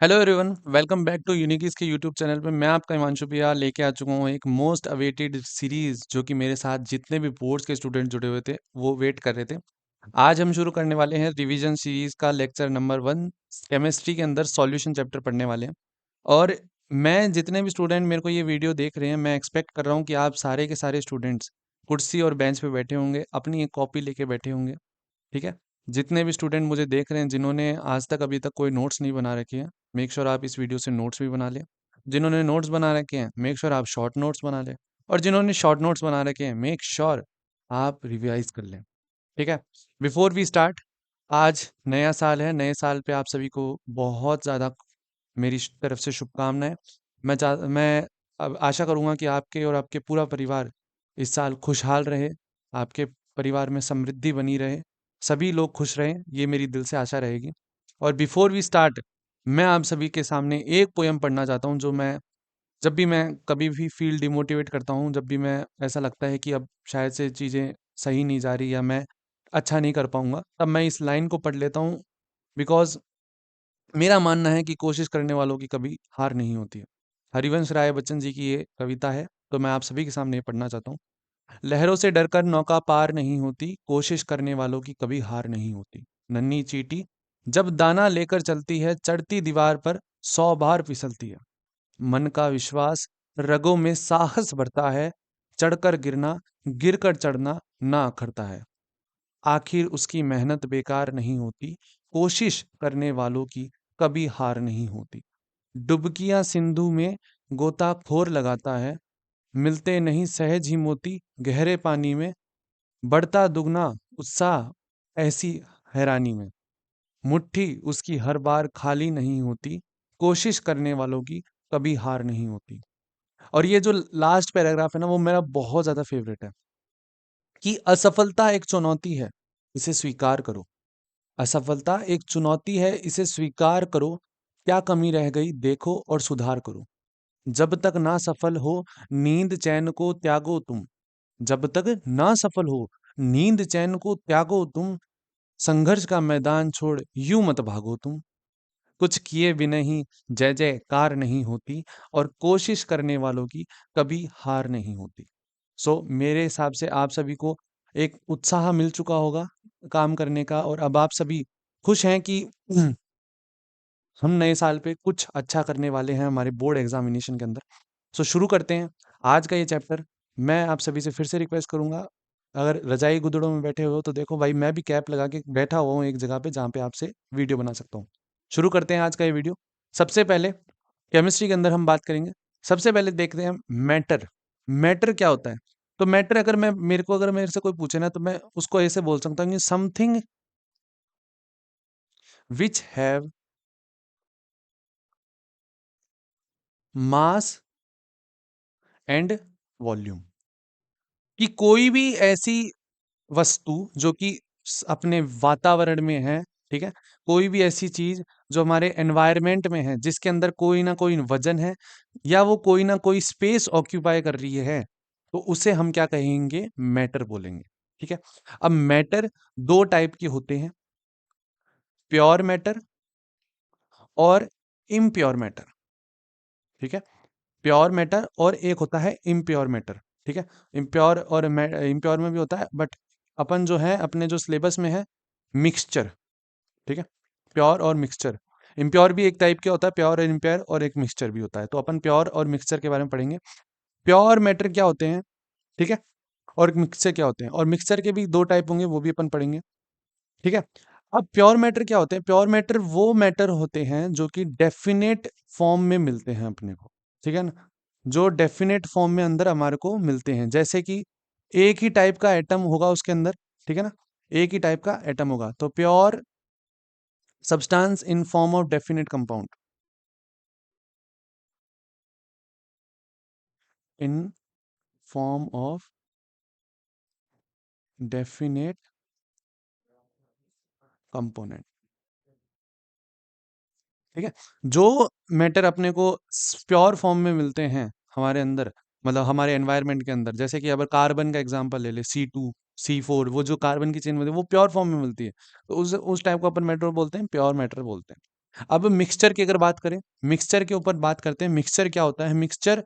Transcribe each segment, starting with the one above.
Hello everyone, welcome back to यूनिकीज के YouTube channel पे। मैं आपका हिमांशु प्रिया लेके आ चुका हूँ एक मोस्ट अवेटेड सीरीज, जो कि मेरे साथ जितने भी बोर्ड्स के स्टूडेंट जुड़े हुए थे वो वेट कर रहे थे। आज हम शुरू करने वाले हैं रिवीजन सीरीज का लेक्चर नंबर 1। केमिस्ट्री के अंदर सॉल्यूशन चैप्टर पढ़ने वाले हैं। और मैं जितने भी स्टूडेंट मेरे को ये वीडियो देख रहे हैं, मैं एक्सपेक्ट कर रहा हूँ कि आप सारे के सारे स्टूडेंट्स कुर्सी और बेंच पे बैठे होंगे, अपनी एक कॉपी लेके बैठे होंगे। ठीक है। जितने भी स्टूडेंट मुझे देख रहे हैं, जिन्होंने आज तक अभी तक कोई नोट्स नहीं बना रखे हैं, मेक श्योर आप इस वीडियो से नोट्स भी बना लें। जिन्होंने नोट्स बना रखे हैं, मेक श्योर आप शॉर्ट नोट्स बना लें। और जिन्होंने शॉर्ट नोट्स बना रखे हैं, मेक श्योर आप रिवाइज कर लें। ठीक है। बिफोर वी स्टार्ट, आज नया साल है। नए साल पे आप सभी को बहुत ज़्यादा मेरी तरफ से शुभकामनाएं। मैं अब आशा करूंगा कि आपके और आपके पूरा परिवार इस साल खुशहाल रहे, आपके परिवार में समृद्धि बनी रहे, सभी लोग खुश रहें, ये मेरी दिल से आशा रहेगी। और बिफोर वी स्टार्ट, मैं आप सभी के सामने एक पोयम पढ़ना चाहता हूँ, जो मैं जब भी मैं कभी भी फील डिमोटिवेट करता हूँ, जब भी मैं ऐसा लगता है कि अब शायद से चीज़ें सही नहीं जा रही या मैं अच्छा नहीं कर पाऊंगा, तब मैं इस लाइन को पढ़ लेता हूँ। बिकॉज मेरा मानना है कि कोशिश करने वालों की कभी हार नहीं होती है। हरिवंश राय बच्चन जी की ये कविता है, तो मैं आप सभी के सामने ये पढ़ना चाहता हूँ। लहरों से डरकर नौका पार नहीं होती, कोशिश करने वालों की कभी हार नहीं होती। नन्ही चींटी जब दाना लेकर चलती है, चढ़ती दीवार पर 100 बार फिसलती है। मन का विश्वास रगों में साहस भरता है, चढ़कर गिरना, गिरकर चढ़ना ना अखरता है। आखिर उसकी मेहनत बेकार नहीं होती, कोशिश करने वालों की कभी हार नहीं होती। डुबकियां सिंधु में गोताखोर लगाता है, मिलते नहीं सहज ही मोती गहरे पानी में। बढ़ता दुगना उत्साह ऐसी हैरानी में। मुट्ठी उसकी हर बार खाली नहीं होती, कोशिश करने वालों की कभी हार नहीं होती। और ये जो लास्ट पैराग्राफ है ना, वो मेरा बहुत ज्यादा फेवरेट है। कि असफलता एक चुनौती है, इसे स्वीकार करो। असफलता एक चुनौती है, इसे स्वीकार करो। क्या कमी रह गई देखो और सुधार करो। जब तक ना सफल हो, नींद चैन को त्यागो तुम। जब तक ना सफल हो, नींद चैन को त्यागो तुम। संघर्ष का मैदान छोड़ यूं मत भागो तुम। कुछ किए बिना ही जय जयकार नहीं होती, और कोशिश करने वालों की कभी हार नहीं होती। सो मेरे हिसाब से आप सभी को एक उत्साह मिल चुका होगा काम करने का, और अब आप सभी खुश हैं कि हम नए साल पे कुछ अच्छा करने वाले हैं हमारे बोर्ड एग्जामिनेशन के अंदर। सो शुरू करते हैं आज का ये चैप्टर। मैं आप सभी से फिर से रिक्वेस्ट करूंगा, अगर रजाई गुदड़ों में बैठे हो तो देखो भाई, मैं भी कैप लगा के बैठा हुआ हूँ एक जगह पे, जहाँ पे आपसे वीडियो बना सकता हूँ। शुरू करते हैं आज का ये वीडियो। सबसे पहले केमिस्ट्री के अंदर हम बात करेंगे। सबसे पहले देखते हैं मैटर। मैटर क्या होता है? तो मैटर, अगर मेरे से कोई पूछे ना, तो मैं उसको ऐसे बोल सकता हूँ कि something which have mass and volume. कि कोई भी ऐसी वस्तु जो कि अपने वातावरण में है, ठीक है, कोई भी ऐसी चीज जो हमारे एनवायरनमेंट में है, जिसके अंदर कोई ना कोई वजन है, या वो कोई ना कोई स्पेस ऑक्यूपाई कर रही है, तो उसे हम क्या कहेंगे? मैटर बोलेंगे। ठीक है। अब मैटर दो टाइप के होते हैं, प्योर मैटर और इम्प्योर मैटर। ठीक है। प्योर मैटर और एक होता है इम्प्योर मैटर। ठीक है। इम्प्योर और इम्प्योर में भी होता है, बट अपन जो है अपने जो सिलेबस में है, मिक्सचर। ठीक है। प्योर और मिक्सचर। इम्प्योर भी एक टाइप के होता है, प्योर और इम्प्योर, और एक मिक्सचर भी होता है। तो अपन प्योर और मिक्सचर के बारे में पढ़ेंगे। प्योर मैटर क्या होते हैं, ठीक है, और मिक्सचर क्या होते हैं, और मिक्सचर के भी दो टाइप होंगे, वो भी अपन पढ़ेंगे। ठीक है। अब प्योर मैटर क्या होते हैं? प्योर मैटर वो मैटर होते हैं जो कि डेफिनेट फॉर्म में मिलते हैं अपने को। ठीक है ना? जो डेफिनेट फॉर्म में अंदर हमारे को मिलते हैं, जैसे कि एक ही टाइप का एटम होगा उसके अंदर। ठीक है ना? एक ही टाइप का एटम होगा, तो pure substance in form of definite compound, in form of definite component. ठीक है। जो मैटर अपने को प्योर फॉर्म में मिलते हैं हमारे अंदर, मतलब हमारे एनवायरनमेंट के अंदर, जैसे कि अगर कार्बन का एग्जांपल ले ले, C2 C4, वो जो कार्बन की चेन होती है वो प्योर फॉर्म में मिलती है, तो उस टाइप को अपन मैटर बोलते हैं, प्योर मैटर बोलते हैं। अब मिक्सचर की अगर बात करें, मिक्सचर के ऊपर बात करते हैं। मिक्सचर क्या होता है? मिक्सचर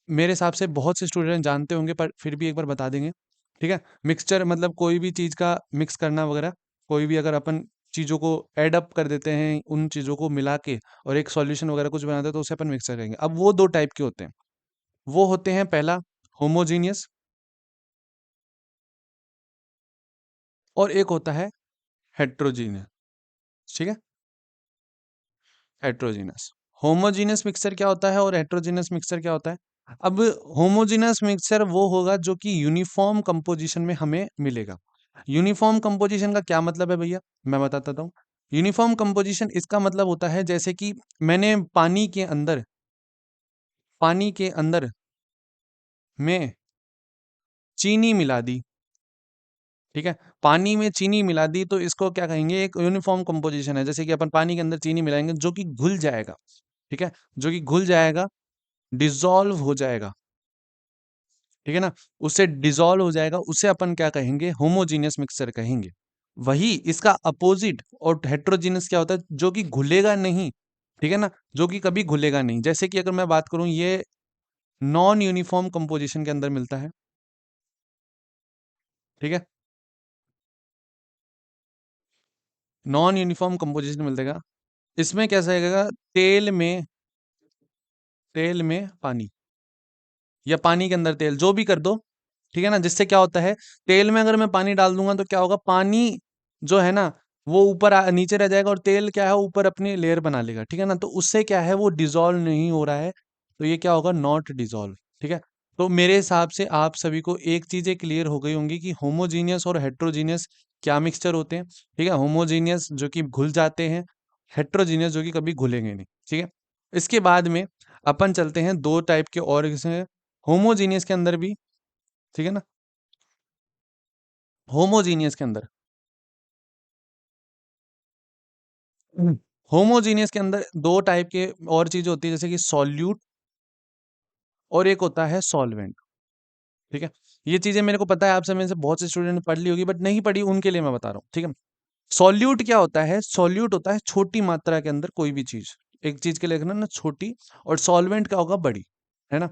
मेरे हिसाब से बहुत से स्टूडेंट जानते होंगे, पर फिर भी एक बार बता देंगे। ठीक है, मिक्सचर मतलब कोई भी चीज़ का मिक्स करना वगैरह। कोई भी अगर अपन चीज़ों को ऐड अप कर देते हैं, उन चीज़ों को मिला के और एक सॉल्यूशन वगैरह कुछ बनाते हैं, तो उसे अपन मिक्सचर कहेंगे। अब वो दो टाइप के होते हैं। वो होते हैं, पहला होमोजीनियस, और एक होता है हेट्रोजीनियस। ठीक है, हेट्रोजीनियस। होमोजीनियस मिक्सचर क्या होता है और हेट्रोजीनियस मिक्सचर क्या होता है? अब होमोजीनियस मिक्सचर वो होगा जो कि यूनिफॉर्म कंपोजिशन में हमें मिलेगा। यूनिफॉर्म कंपोजिशन का क्या मतलब है भैया? मैं बताता हूँ। यूनिफॉर्म कंपोजिशन इसका मतलब होता है, जैसे कि मैंने पानी के अंदर में चीनी मिला दी। ठीक है, पानी में चीनी मिला दी, तो इसको क्या कहेंगे? एक यूनिफॉर्म कंपोजिशन है। जैसे कि अपन पानी के अंदर चीनी मिलाएंगे जो कि घुल जाएगा। ठीक है, जो कि घुल जाएगा, डिसॉल्व हो जाएगा। ठीक है ना, उससे डिसॉल्व हो जाएगा, उसे अपन क्या कहेंगे? होमोजीनियस मिक्सचर कहेंगे। वही इसका अपोजिट और हेट्रोजीनियस क्या होता है? जो कि घुलेगा नहीं। ठीक है ना, जो कि कभी घुलेगा नहीं। जैसे कि अगर मैं बात करूं, ये नॉन यूनिफॉर्म कंपोजिशन के अंदर मिलता है। ठीक है, नॉन यूनिफॉर्म कंपोजिशन मिलेगा। इसमें कैसा रहेगा? तेल में पानी, या पानी के अंदर तेल, जो भी कर दो। ठीक है ना, जिससे क्या होता है? तेल में अगर मैं पानी डाल दूंगा तो क्या होगा? पानी जो है ना, वो नीचे रह जाएगा, और तेल क्या है? ऊपर अपनी लेयर बना लेगा। ठीक है ना, तो उससे क्या है? वो डिसॉल्व नहीं हो रहा है, तो ये क्या होगा? Not dissolve. ठीक है, तो मेरे हिसाब से आप सभी को एक चीजें क्लियर हो गई होंगी कि होमोजीनियस और हेट्रोजीनियस क्या मिक्सचर होते हैं। ठीक है, होमोजीनियस जो कि घुल जाते हैं, हेट्रोजीनियस जो कि कभी घुलेंगे नहीं। ठीक है, इसके बाद में अपन चलते हैं दो टाइप के और होमोजीनियस के अंदर भी। ठीक है ना, होमोजीनियस के अंदर, होमोजीनियस के अंदर दो टाइप के और चीजें होती है, जैसे कि सॉल्यूट और एक होता है सॉल्वेंट। ठीक है, ये चीजें मेरे को पता है आप सब में से बहुत से स्टूडेंट ने पढ़ ली होगी, बट नहीं पढ़ी उनके लिए मैं बता रहा हूँ। ठीक है, सॉल्यूट क्या होता है? सॉल्यूट होता है छोटी मात्रा के अंदर कोई भी चीज, एक चीज के लिए लिखना ना छोटी, और सॉल्वेंट क्या होगा? बड़ी। है ना,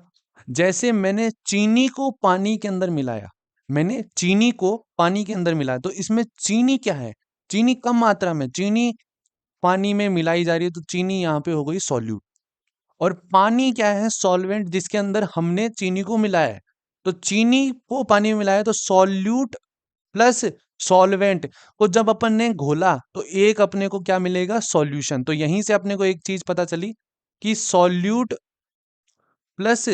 जैसे मैंने चीनी को पानी के अंदर मिलाया, मैंने चीनी को पानी के अंदर मिलाया, तो इसमें चीनी क्या है? चीनी कम मात्रा में, चीनी पानी में मिलाई जा रही है, तो चीनी यहाँ पे हो गई सॉल्यूट। और पानी क्या है? सॉल्वेंट, जिसके अंदर हमने चीनी को मिलाया है। तो चीनी को पानी में मिलाया, तो सॉल्यूट प्लस सॉल्वेंट को जब अपन ने घोला, तो एक अपने को क्या मिलेगा? सॉल्यूशन। तो यहीं से अपने को एक चीज पता चली कि solute plus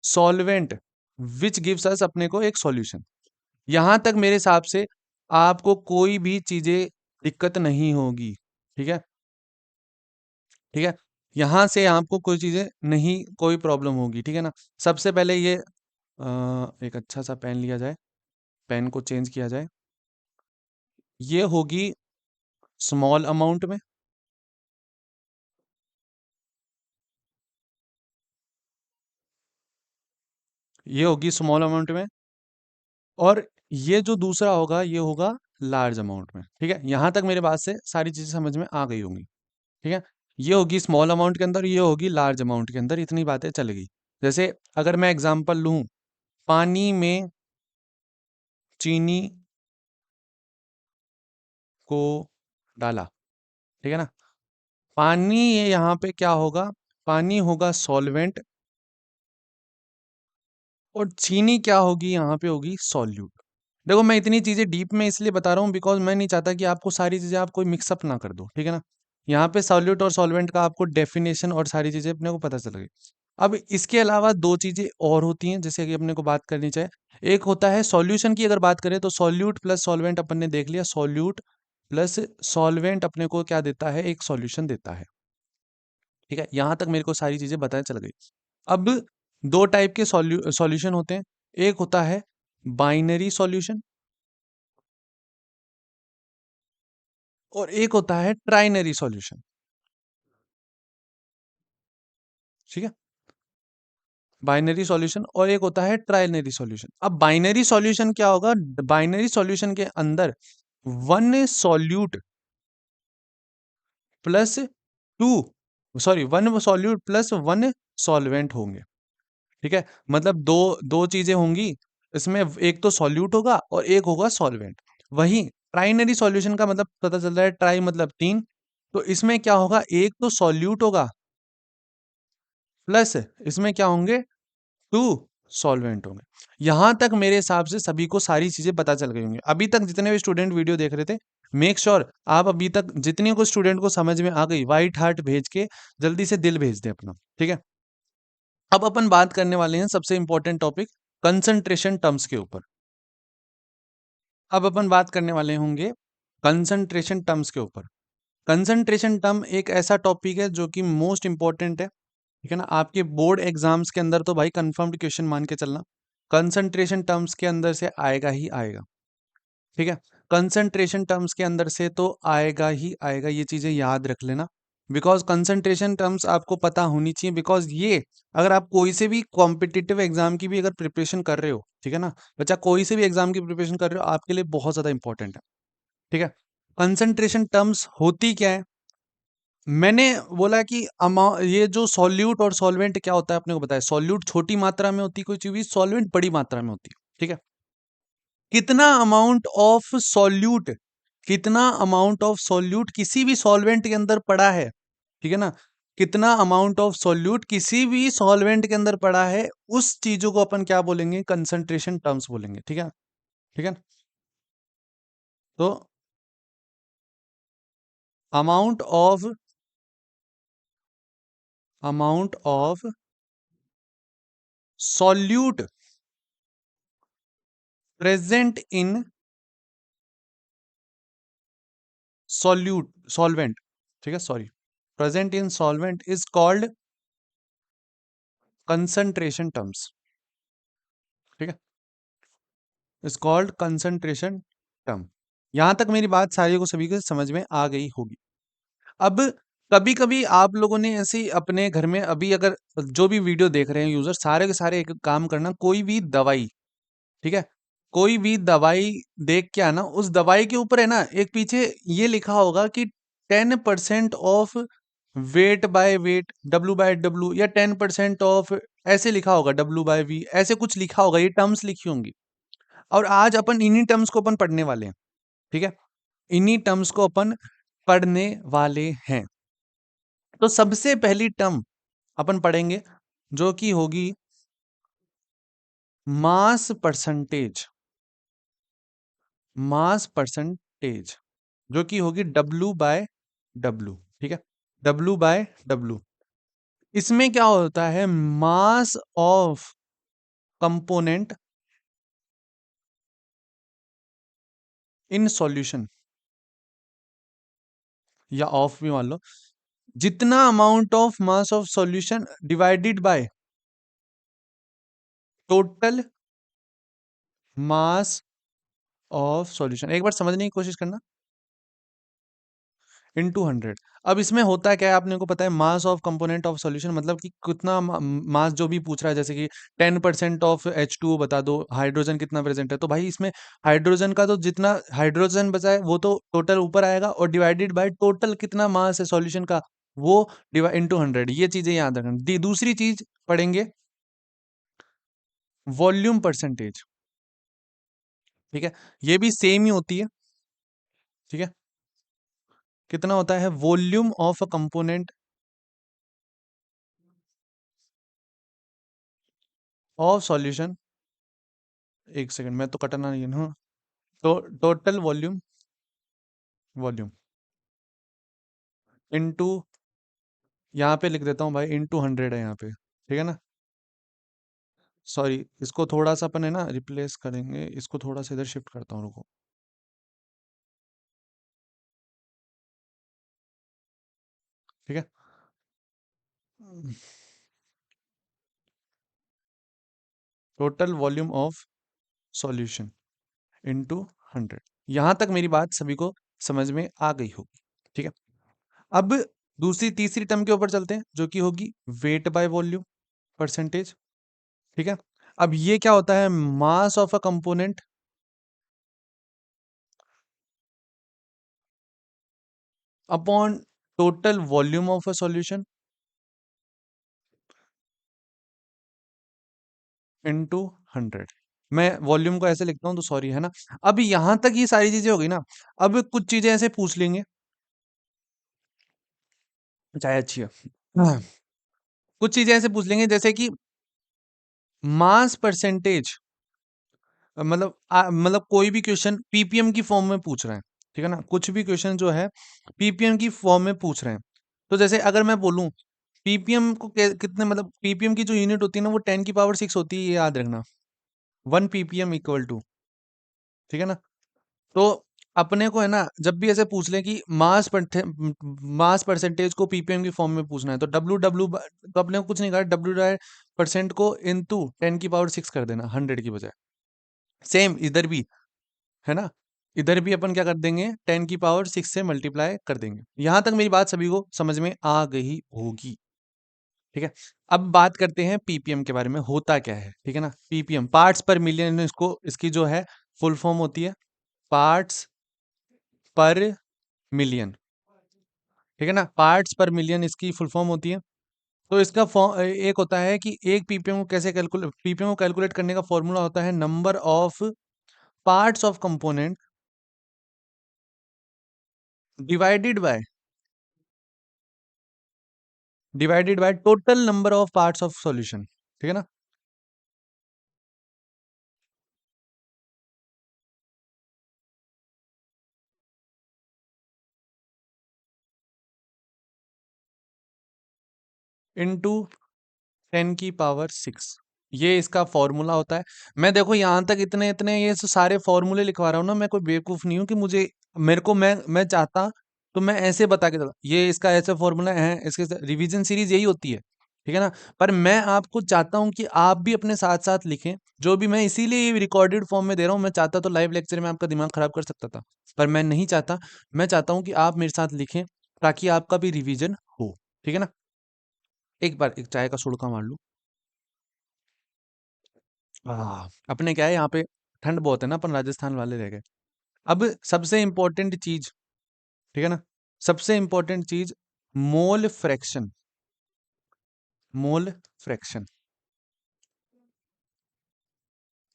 solvent which gives us अपने को एक सॉल्यूशन। यहां तक मेरे हिसाब से आपको कोई भी चीजें दिक्कत नहीं होगी। ठीक है, ठीक है, यहां से आपको कोई चीजें नहीं, कोई प्रॉब्लम होगी। ठीक है ना, सबसे पहले ये एक अच्छा सा पेन लिया जाए, पेन को चेंज किया जाए। ये होगी स्मॉल अमाउंट में, ये होगी स्मॉल अमाउंट में, और ये जो दूसरा होगा ये होगा लार्ज अमाउंट में। ठीक है, यहां तक मेरे बात से सारी चीजें समझ में आ गई होंगी। ठीक है, ये होगी स्मॉल अमाउंट के अंदर, ये होगी लार्ज अमाउंट के अंदर, इतनी बातें चल गई। जैसे अगर मैं एग्जांपल लूं, पानी में चीनी को डाला। ठीक है ना, पानी ये यहाँ पे क्या होगा? पानी होगा सॉल्वेंट, और चीनी क्या होगी? यहाँ पे होगी सॉल्यूट। देखो, मैं इतनी चीजें डीप में इसलिए बता रहा हूँ बिकॉज मैं नहीं चाहता कि आपको सारी चीजें आप कोई मिक्सअप ना कर दो। ठीक है ना, यहाँ पे सॉल्यूट और सॉल्वेंट का आपको डेफिनेशन और सारी चीजें अपने को पता चल गई। अब इसके अलावा दो चीजें और होती हैं जैसे कि अपने को बात करनी चाहिए। एक होता है सॉल्यूशन की, अगर बात करें तो सॉल्यूट प्लस सॉल्वेंट अपन ने देख लिया, सॉल्यूट प्लस सॉल्वेंट अपने को क्या देता है? एक सॉल्यूशन देता है। ठीक है, यहां तक मेरे को सारी चीजें बताए चल गई। अब दो टाइप के सॉल्यूशन होते हैं। एक होता है बाइनरी सॉल्यूशन, और एक होता है ट्राइनरी सॉल्यूशन। ठीक है, बाइनरी सॉल्यूशन और एक होता है ट्राइनरी सॉल्यूशन। अब बाइनरी सॉल्यूशन क्या होगा? बाइनरी सॉल्यूशन के अंदर one solute plus two, sorry, one solute plus one solvent होंगे। ठीक है, मतलब दो दो चीजें होंगी इसमें, एक तो सॉल्यूट होगा और एक होगा सॉल्वेंट। वही ट्राइनरी सॉल्यूशन का मतलब पता चल रहा है, ट्राई मतलब तीन, तो इसमें क्या होगा, एक तो सॉल्यूट होगा प्लस इसमें क्या होंगे, टू सॉल्वेंट होंगे। यहां तक मेरे हिसाब से सभी को सारी चीजें पता चल गई होंगी। अभी तक जितने भी स्टूडेंट वीडियो देख रहे थे, मेक श्योर आप अभी तक जितने को स्टूडेंट को समझ में आ गई, व्हाइट हार्ट भेज के जल्दी से दिल भेज दे अपना। ठीक है, अब अपन बात करने वाले हैं सबसे इंपॉर्टेंट टॉपिक, कंसंट्रेशन टर्म्स के ऊपर। अब अपन बात करने वाले होंगे कंसंट्रेशन टर्म्स के ऊपर। कंसंट्रेशन टर्म एक ऐसा टॉपिक है जो कि मोस्ट इंपॉर्टेंट है। ठीक है ना, आपके बोर्ड एग्जाम्स के अंदर तो भाई कंफर्म्ड क्वेश्चन मान के चलना, कंसंट्रेशन टर्म्स के अंदर से आएगा ही आएगा। ठीक है, कंसंट्रेशन टर्म्स के अंदर से तो आएगा ही आएगा, ये चीजें याद रख लेना। बिकॉज कंसंट्रेशन टर्म्स आपको पता होनी चाहिए, बिकॉज ये अगर आप कोई से भी कॉम्पिटिटिव एग्जाम की भी अगर प्रिपरेशन कर रहे हो, ठीक है ना बच्चा, कोई से भी एग्जाम की प्रिपरेशन कर रहे हो, आपके लिए बहुत ज्यादा इंपॉर्टेंट है। ठीक है, कंसंट्रेशन टर्म्स होती क्या है, मैंने बोला कि ये जो सॉल्यूट और सॉल्वेंट क्या होता है अपने को बताया, सॉल्यूट छोटी मात्रा में होती है कोई चीज भी, सॉल्वेंट बड़ी मात्रा में होती है। ठीक है, कितना अमाउंट ऑफ सॉल्यूट, कितना अमाउंट ऑफ सॉल्यूट किसी भी सॉल्वेंट के अंदर पड़ा है, ठीक है ना, कितना अमाउंट ऑफ सॉल्यूट किसी भी सॉल्वेंट के अंदर पड़ा है, उस चीजों को अपन क्या बोलेंगे, कंसंट्रेशन टर्म्स बोलेंगे। ठीक है, ठीक है, तो amount of, amount of solute present in solute solvent, ठीक है, sorry, present in solvent is called concentration terms. ठीक है, इज कॉल्ड कंसंट्रेशन टर्म। यहां तक मेरी बात सारी को सभी को समझ में आ गई होगी। अब कभी कभी आप लोगों ने ऐसे ही अपने घर में, अभी अगर जो भी वीडियो देख रहे हैं यूजर, सारे के सारे एक काम करना, कोई भी दवाई, ठीक है, कोई भी दवाई देख के आना, उस दवाई के ऊपर है ना एक पीछे ये लिखा होगा कि 10% of weight by weight, W/W, या 10% ऑफ, ऐसे लिखा होगा, W/V, ऐसे कुछ लिखा होगा, ये टर्म्स लिखी होंगी। और आज अपन इन्हीं टर्म्स को अपन पढ़ने वाले हैं। ठीक है, इन्हीं टर्म्स को अपन पढ़ने वाले हैं। तो सबसे पहली टर्म अपन पढ़ेंगे जो कि होगी मास परसेंटेज, मास परसेंटेज, जो कि होगी W/W। ठीक है, W/W, इसमें क्या होता है, mass of component in solution, या ऑफ भी मान लो, जितना amount of mass of solution divided by total mass of solution, एक बार समझने की कोशिश करना, इनटू 100। अब इसमें होता है क्या है, आपने को पता है, mass of component of solution मतलब कि कितना मास जो भी पूछ रहा है, जैसे कि 10% ऑफ H2O बता दो, हाइड्रोजन कितना प्रेजेंट है, तो भाई इसमें हाइड्रोजन का तो जितना हाइड्रोजन बचा है वो तो टोटल ऊपर आएगा, और डिवाइडेड बाय टोटल कितना मास है सॉल्यूशन का, वो डिवाइड इनटू 100। ये चीजें याद रखना। दूसरी चीज पढ़ेंगे, वॉल्यूम परसेंटेज। ठीक है, ये भी सेम ही होती है। ठीक है, कितना होता है volume of a component of solution, एक सेकंड, मैं तो कटना नहीं है ना, तो टोटल वॉल्यूम, वॉल्यूम इनटू, यहाँ पे लिख देता हूँ भाई, इनटू 100 है यहाँ पे। ठीक है ना, सॉरी, इसको थोड़ा सा अपन है ना रिप्लेस करेंगे, इसको थोड़ा सा इधर शिफ्ट करता हूँ, रुको। ठीक है, total volume of solution into 100। यहाँ तक मेरी बात सभी को समझ में आ गई होगी। ठीक है, अब दूसरी तीसरी टर्म के ऊपर चलते हैं, जो कि होगी वेट बाय वॉल्यूम परसेंटेज। ठीक है, अब ये क्या होता है, mass of a component upon total volume of a solution into 100। मैं वॉल्यूम को ऐसे लिखता हूँ तो सॉरी, है ना। अब यहां तक ये सारी चीजें हो गई ना। अब कुछ चीजें ऐसे पूछ लेंगे, चाहे अच्छी है। हाँ, कुछ चीजें ऐसे पूछ लेंगे जैसे कि मास परसेंटेज, मतलब कोई भी क्वेश्चन पीपीएम की फॉर्म में पूछ रहे हैं, ठीक है ना। कुछ भी क्वेश्चन जो है पीपीएम की फॉर्म में पूछ रहे हैं। तो जैसे अगर मैं बोलूं पीपीएम को कितने, मतलब पीपीएम की जो यूनिट होती है ना वो 10 की पावर 6 होती है, ये याद रखना। 1 पीपीएम इक्वल टू, ठीक है ना। तो अपने को है ना, जब भी ऐसे पूछ ले कि मास परसेंटेज को पीपीएम की फॉर्म में पूछना है तो तो अपने को कुछ नहीं कहा, डब्ल्यू परसेंट को इनटू 10 की पावर 6 कर देना 100 की बजाय। सेम इधर भी, है ना। इधर भी अपन क्या कर देंगे, 10 की पावर 6 से मल्टीप्लाई कर देंगे। यहां तक मेरी बात सभी को समझ में आ गई होगी, ठीक है। अब बात करते हैं पीपीएम के बारे में, होता क्या है, ठीक है ना। पीपीएम पार्ट्स पर मिलियन, इसको इसकी जो है फुल फॉर्म होती है पार्ट्स पर मिलियन, ठीक है ना। पार्ट्स पर मिलियन इसकी फुल फॉर्म होती है। तो इसका एक होता है कि एक पीपीएम को कैसे कैलकुलेट, पीपीएम को कैलकुलेट करने का फॉर्मूला होता है number of parts of component divided by total number of parts of solution, ठीक है ना। इनटू 10 की पावर 6, ये इसका फॉर्मूला होता है। मैं देखो यहां तक इतने इतने ये सारे फॉर्मूले लिखवा रहा हूँ ना, मैं कोई बेवकूफ नहीं हूँ कि मुझे, मेरे को मैं चाहता तो मैं ऐसे बता के चला ये इसका ऐसे फॉर्मूला है, इसके रिवीजन सीरीज यही होती है, ठीक है ना। पर मैं आपको चाहता हूँ कि आप भी अपने साथ साथ लिखें जो भी, मैं इसीलिए रिकॉर्डेड फॉर्म में दे रहा हूँ। मैं चाहता तो लाइव लेक्चर में आपका दिमाग खराब कर सकता था, पर मैं नहीं चाहता। मैं चाहता हूँ कि आप मेरे साथ लिखें ताकि आपका भी रिवीजन हो, ठीक है ना। एक बार एक चाय का सुड़का मार लूं। अपने क्या है यहाँ पे, ठंड बहुत है ना, अपन राजस्थान वाले रह गए। अब सबसे इंपॉर्टेंट चीज, ठीक है ना, सबसे इंपॉर्टेंट चीज मोल फ्रैक्शन। मोल फ्रैक्शन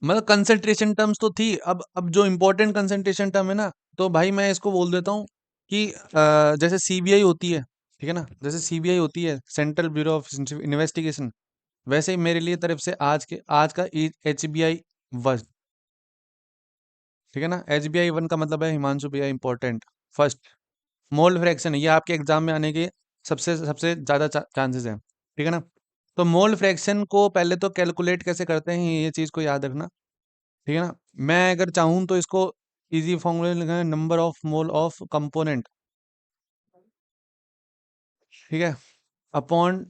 मतलब कंसंट्रेशन टर्म्स तो थी, अब जो इंपॉर्टेंट कंसंट्रेशन टर्म है ना, तो भाई मैं इसको बोल देता हूँ कि जैसे सीबीआई होती है, ठीक है ना, जैसे सीबीआई होती है सेंट्रल ब्यूरो ऑफ इन्वेस्टिगेशन, वैसे ही मेरे लिए तरफ से आज का एचबीआई वन, ठीक है ना। एचबीआई 1 का मतलब है हिमांशु भैया इंपॉर्टेंट फर्स्ट। मोल फ्रैक्शन ये आपके एग्जाम में आने के सबसे सबसे ज्यादा चांसेस हैं, ठीक है ना। तो मोल फ्रैक्शन को पहले तो कैलकुलेट कैसे करते हैं ये चीज को याद रखना, ठीक है ना। मैं अगर चाहूँ तो इसको इजी फॉर्मूले लिखा है number of mole of component, ठीक है, upon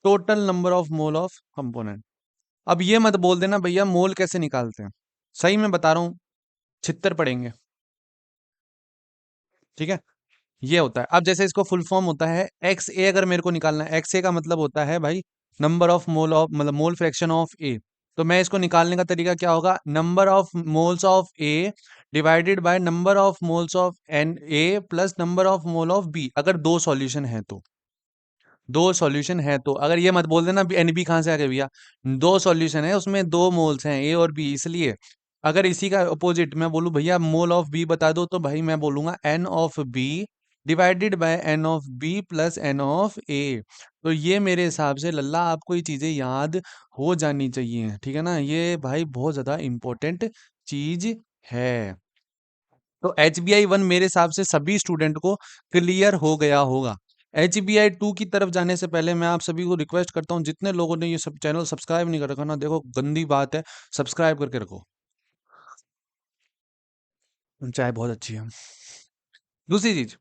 total number of mole of component. अब ये मत बोल देना भैया मोल कैसे निकालते हैं, सही में बता रहा हूँ, छित्तर पड़ेंगे, ठीक है। ये होता है, अब जैसे इसको फुल फॉर्म होता है एक्स ए, अगर मेरे को निकालना है एक्स ए का मतलब होता है भाई नंबर ऑफ मोल ऑफ, मतलब मोल फ्रैक्शन ऑफ ए। तो मैं इसको निकालने का तरीका क्या होगा, number of moles of A divided by number of moles of N A plus number of mole of B, अगर दो सॉल्यूशन है तो। दो सॉल्यूशन है तो, अगर ये मत बोल देना एन बी कहाँ से आ गए भैया, दो सॉल्यूशन है उसमें दो मोल्स हैं ए और बी, इसलिए अगर इसी का अपोजिट मैं बोलूं भैया मोल ऑफ बी बता दो, तो भाई मैं बोलूंगा N of B divided by N of B plus N of A. तो ये मेरे हिसाब से लल्ला आपको ये चीजें याद हो जानी चाहिए, ठीक है ना। ये भाई बहुत ज्यादा इंपॉर्टेंट चीज है। तो HBI 1 मेरे हिसाब से सभी स्टूडेंट को क्लियर हो गया होगा। HBI 2 की तरफ जाने से पहले मैं आप सभी को रिक्वेस्ट करता हूँ, जितने लोगों ने ये सब चैनल सब्सक्राइब नहीं कर रखा ना, देखो गंदी बात है, सब्सक्राइब करके रखो, चाय बहुत अच्छी है। दूसरी चीज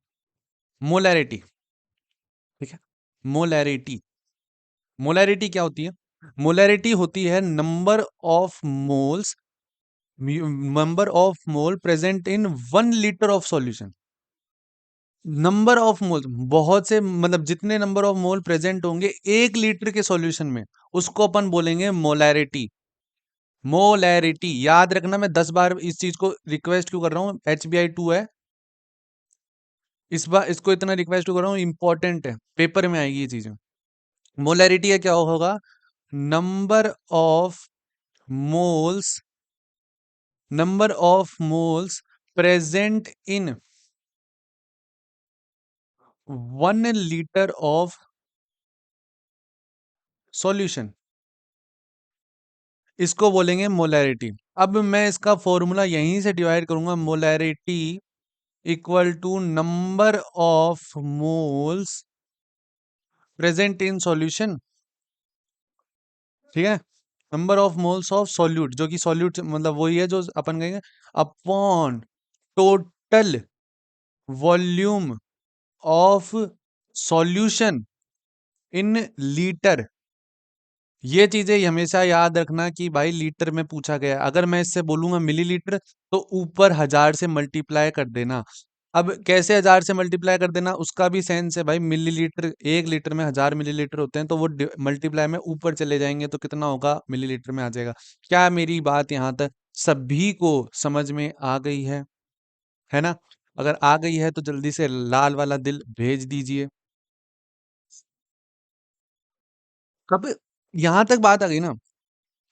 मोलैरिटी, ठीक है। मोलैरिटी, मोलैरिटी क्या होती है, मोलैरिटी होती है number of moles, number of mole present in 1 litre of solution. Number of मोल, बहुत से मतलब जितने नंबर ऑफ मोल प्रेजेंट होंगे 1 लीटर के सॉल्यूशन में, उसको अपन बोलेंगे मोलैरिटी। मोलैरिटी याद रखना, मैं 10 बार इस चीज को रिक्वेस्ट क्यों कर रहा हूं, HBI 2 है, इस बार इसको इतना रिक्वेस्ट कर रहा हूँ, इंपॉर्टेंट है, पेपर में आएगी ये चीजें। मोलैरिटी का क्या होगा? Number of moles, number of moles present in 1 litre of solution, इसको बोलेंगे मोलैरिटी। अब मैं इसका फॉर्मूला यहीं से डिवाइड करूंगा, molarity equal to number of moles present in solution, ठीक है। Number of moles of solute, जो कि सॉल्यूट मतलब वही है जो अपन कहेंगे, upon total volume of solution in litre. ये चीजें हमेशा याद रखना कि भाई लीटर में पूछा गया है। अगर मैं इससे बोलूंगा मिलीलीटर तो ऊपर 1000 से मल्टीप्लाई कर देना। अब कैसे 1000 से मल्टीप्लाई कर देना, उसका भी सेंस है भाई। मिलीलीटर, 1 लीटर में 1000 मिलीलीटर होते हैं, तो वो मल्टीप्लाई में ऊपर चले जाएंगे तो कितना होगा, मिलीलीटर में आ जाएगा। क्या मेरी बात यहाँ तक सभी को समझ में आ गई है ना? अगर आ गई है तो जल्दी से लाल वाला दिल भेज दीजिए। कब यहां तक बात आ गई ना,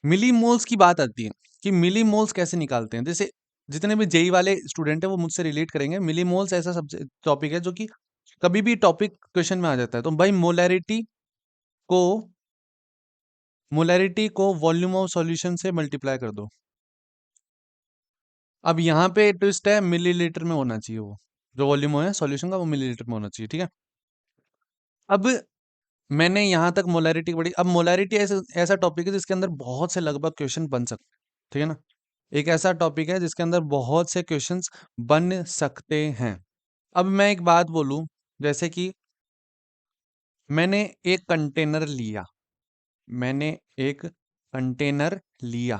मिली मोल्स की बात आती है कि मिली मोल्स कैसे निकालते हैं। जैसे जितने भी जेई वाले स्टूडेंट है वो मुझसे रिलेट करेंगे। मिली मोल्स ऐसा सब्जेक्ट टॉपिक है जो कि कभी भी टॉपिक क्वेश्चन में आ जाता है। तो भाई को मोलैरिटी को वॉल्यूम ऑफ सॉल्यूशन से मल्टीप्लाई कर दो। अब यहाँ पे ट्विस्ट है, मिलीलीटर में होना चाहिए वो, जो वॉल्यूम है सॉल्यूशन का वो मिलीलीटर में होना चाहिए, ठीक है। अब मैंने यहाँ तक मोलैरिटी पढ़ी। अब मोलैरिटी ऐसा ऐसा टॉपिक है जिसके अंदर बहुत से लगभग क्वेश्चन बन सकते हैं, ठीक है ना। एक ऐसा टॉपिक है जिसके अंदर बहुत से क्वेश्चंस बन सकते हैं। अब मैं एक बात बोलूं, जैसे कि मैंने एक कंटेनर लिया, मैंने एक कंटेनर लिया,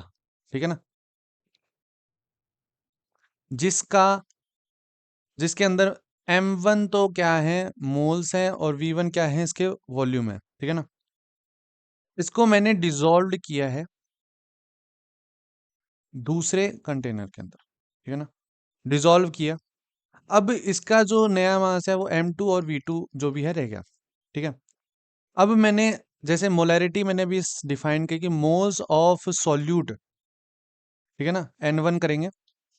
ठीक है ना, जिसका जिसके अंदर m1 तो क्या है, मोल्स है, और v1 क्या है, इसके वॉल्यूम है, ठीक है ना। इसको मैंने डिसॉल्व किया है दूसरे कंटेनर के अंदर, ठीक है ना, डिसॉल्व किया। अब इसका जो नया मास है वो m2 और v2 जो भी है रह गया, ठीक है। अब मैंने जैसे मोलैरिटी मैंने भी डिफाइन की कि मोल्स ऑफ सॉल्यूट, ठीक है ना, n1 करेंगे,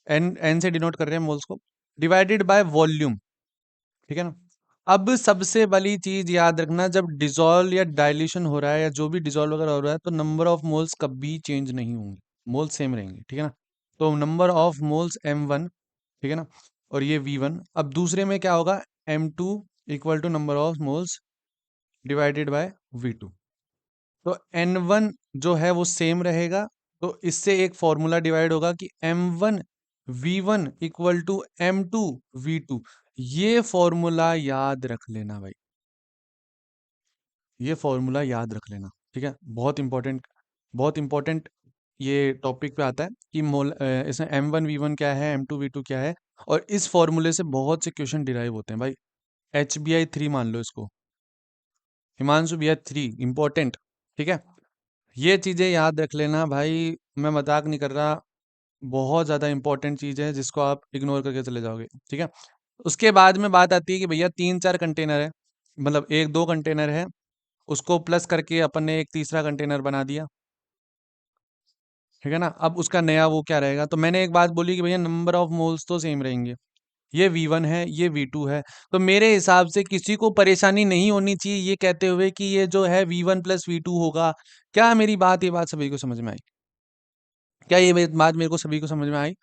n से डिनोट कर रहे हैं मोल्स को, डिवाइडेड बाय वॉल्यूम, ठीक है ना। अब सबसे बड़ी चीज याद रखना, जब डिसॉल्व या डाइल्यूशन हो रहा है या जो भी डिसॉल्व वगैरह हो रहा है तो नंबर ऑफ मोल्स कभी चेंज नहीं होंगे, मोल्स सेम रहेंगे, ठीक है ना। तो नंबर ऑफ मोल्स m1, ठीक है ना, और ये v1। अब दूसरे में क्या होगा, m2 equal to number of moles divided by v2। तो n1 जो है वो सेम रहेगा, तो इससे एक फॉर्मूला डिवाइड होगा कि m1 v1 equal to m2 v2। ये फॉर्मूला याद रख लेना भाई, ये फॉर्मूला याद रख लेना, ठीक है। बहुत इंपॉर्टेंट, बहुत इंपॉर्टेंट ये टॉपिक पे आता है कि इसमें m1 v1 क्या है, m2 v2 क्या है, और इस फॉर्मूले से बहुत से क्वेश्चन डिराइव होते हैं भाई। HBI 3 मान लो इसको, हिमांशु BI 3 इंपॉर्टेंट, ठीक है। ये चीजें याद रख लेना भाई, मैं मजाक नहीं कर रहा, बहुत ज्यादा इंपॉर्टेंट चीज है जिसको आप इग्नोर करके चले जाओगे, ठीक है। उसके बाद में बात आती है कि भैया 3 4 कंटेनर है, मतलब 1 2 कंटेनर है, उसको प्लस करके अपन ने एक तीसरा कंटेनर बना दिया, ठीक है ना। अब उसका नया वो क्या रहेगा, तो मैंने एक बात बोली कि भैया नंबर ऑफ मोल्स तो सेम रहेंगे, ये v1 है, ये v2 है। तो मेरे हिसाब से किसी को परेशानी नहीं होनी चाहिए ये कहते हुए कि ये जो है v1 प्लस v2 होगा। क्या मेरी बात, ये बात सभी को समझ में आई? क्या ये बात मेरे को सभी को समझ में आई?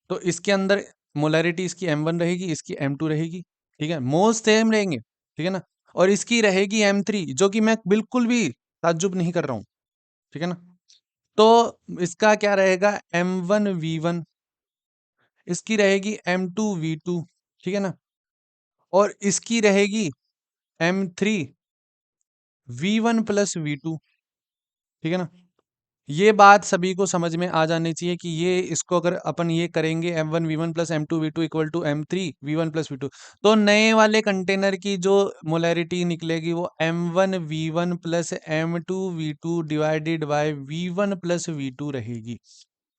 तो इसके अंदर मोलैरिटी इसकी m1 रहेगी, इसकी m2 रहेगी, ठीक है, मोल्स सेम रहेंगे, ठीक है ना। और इसकी रहेगी m3, जो कि मैं बिल्कुल भी ताज्जुब नहीं कर रहा हूँ, ठीक है ना। तो इसका क्या रहेगा, m1 v1, इसकी रहेगी m2 v2, ठीक है ना, और इसकी रहेगी m3 v1 प्लस v2, ठीक है ना। ये बात सभी को समझ में आ जानी चाहिए कि ये इसको अगर अपन ये करेंगे m1 v1 plus m2 v2 equal to m3 v1 plus v2, तो नए वाले कंटेनर की जो मोलैरिटी निकलेगी वो m1 v1 plus m2 v2 divided by v1 plus v2 रहेगी।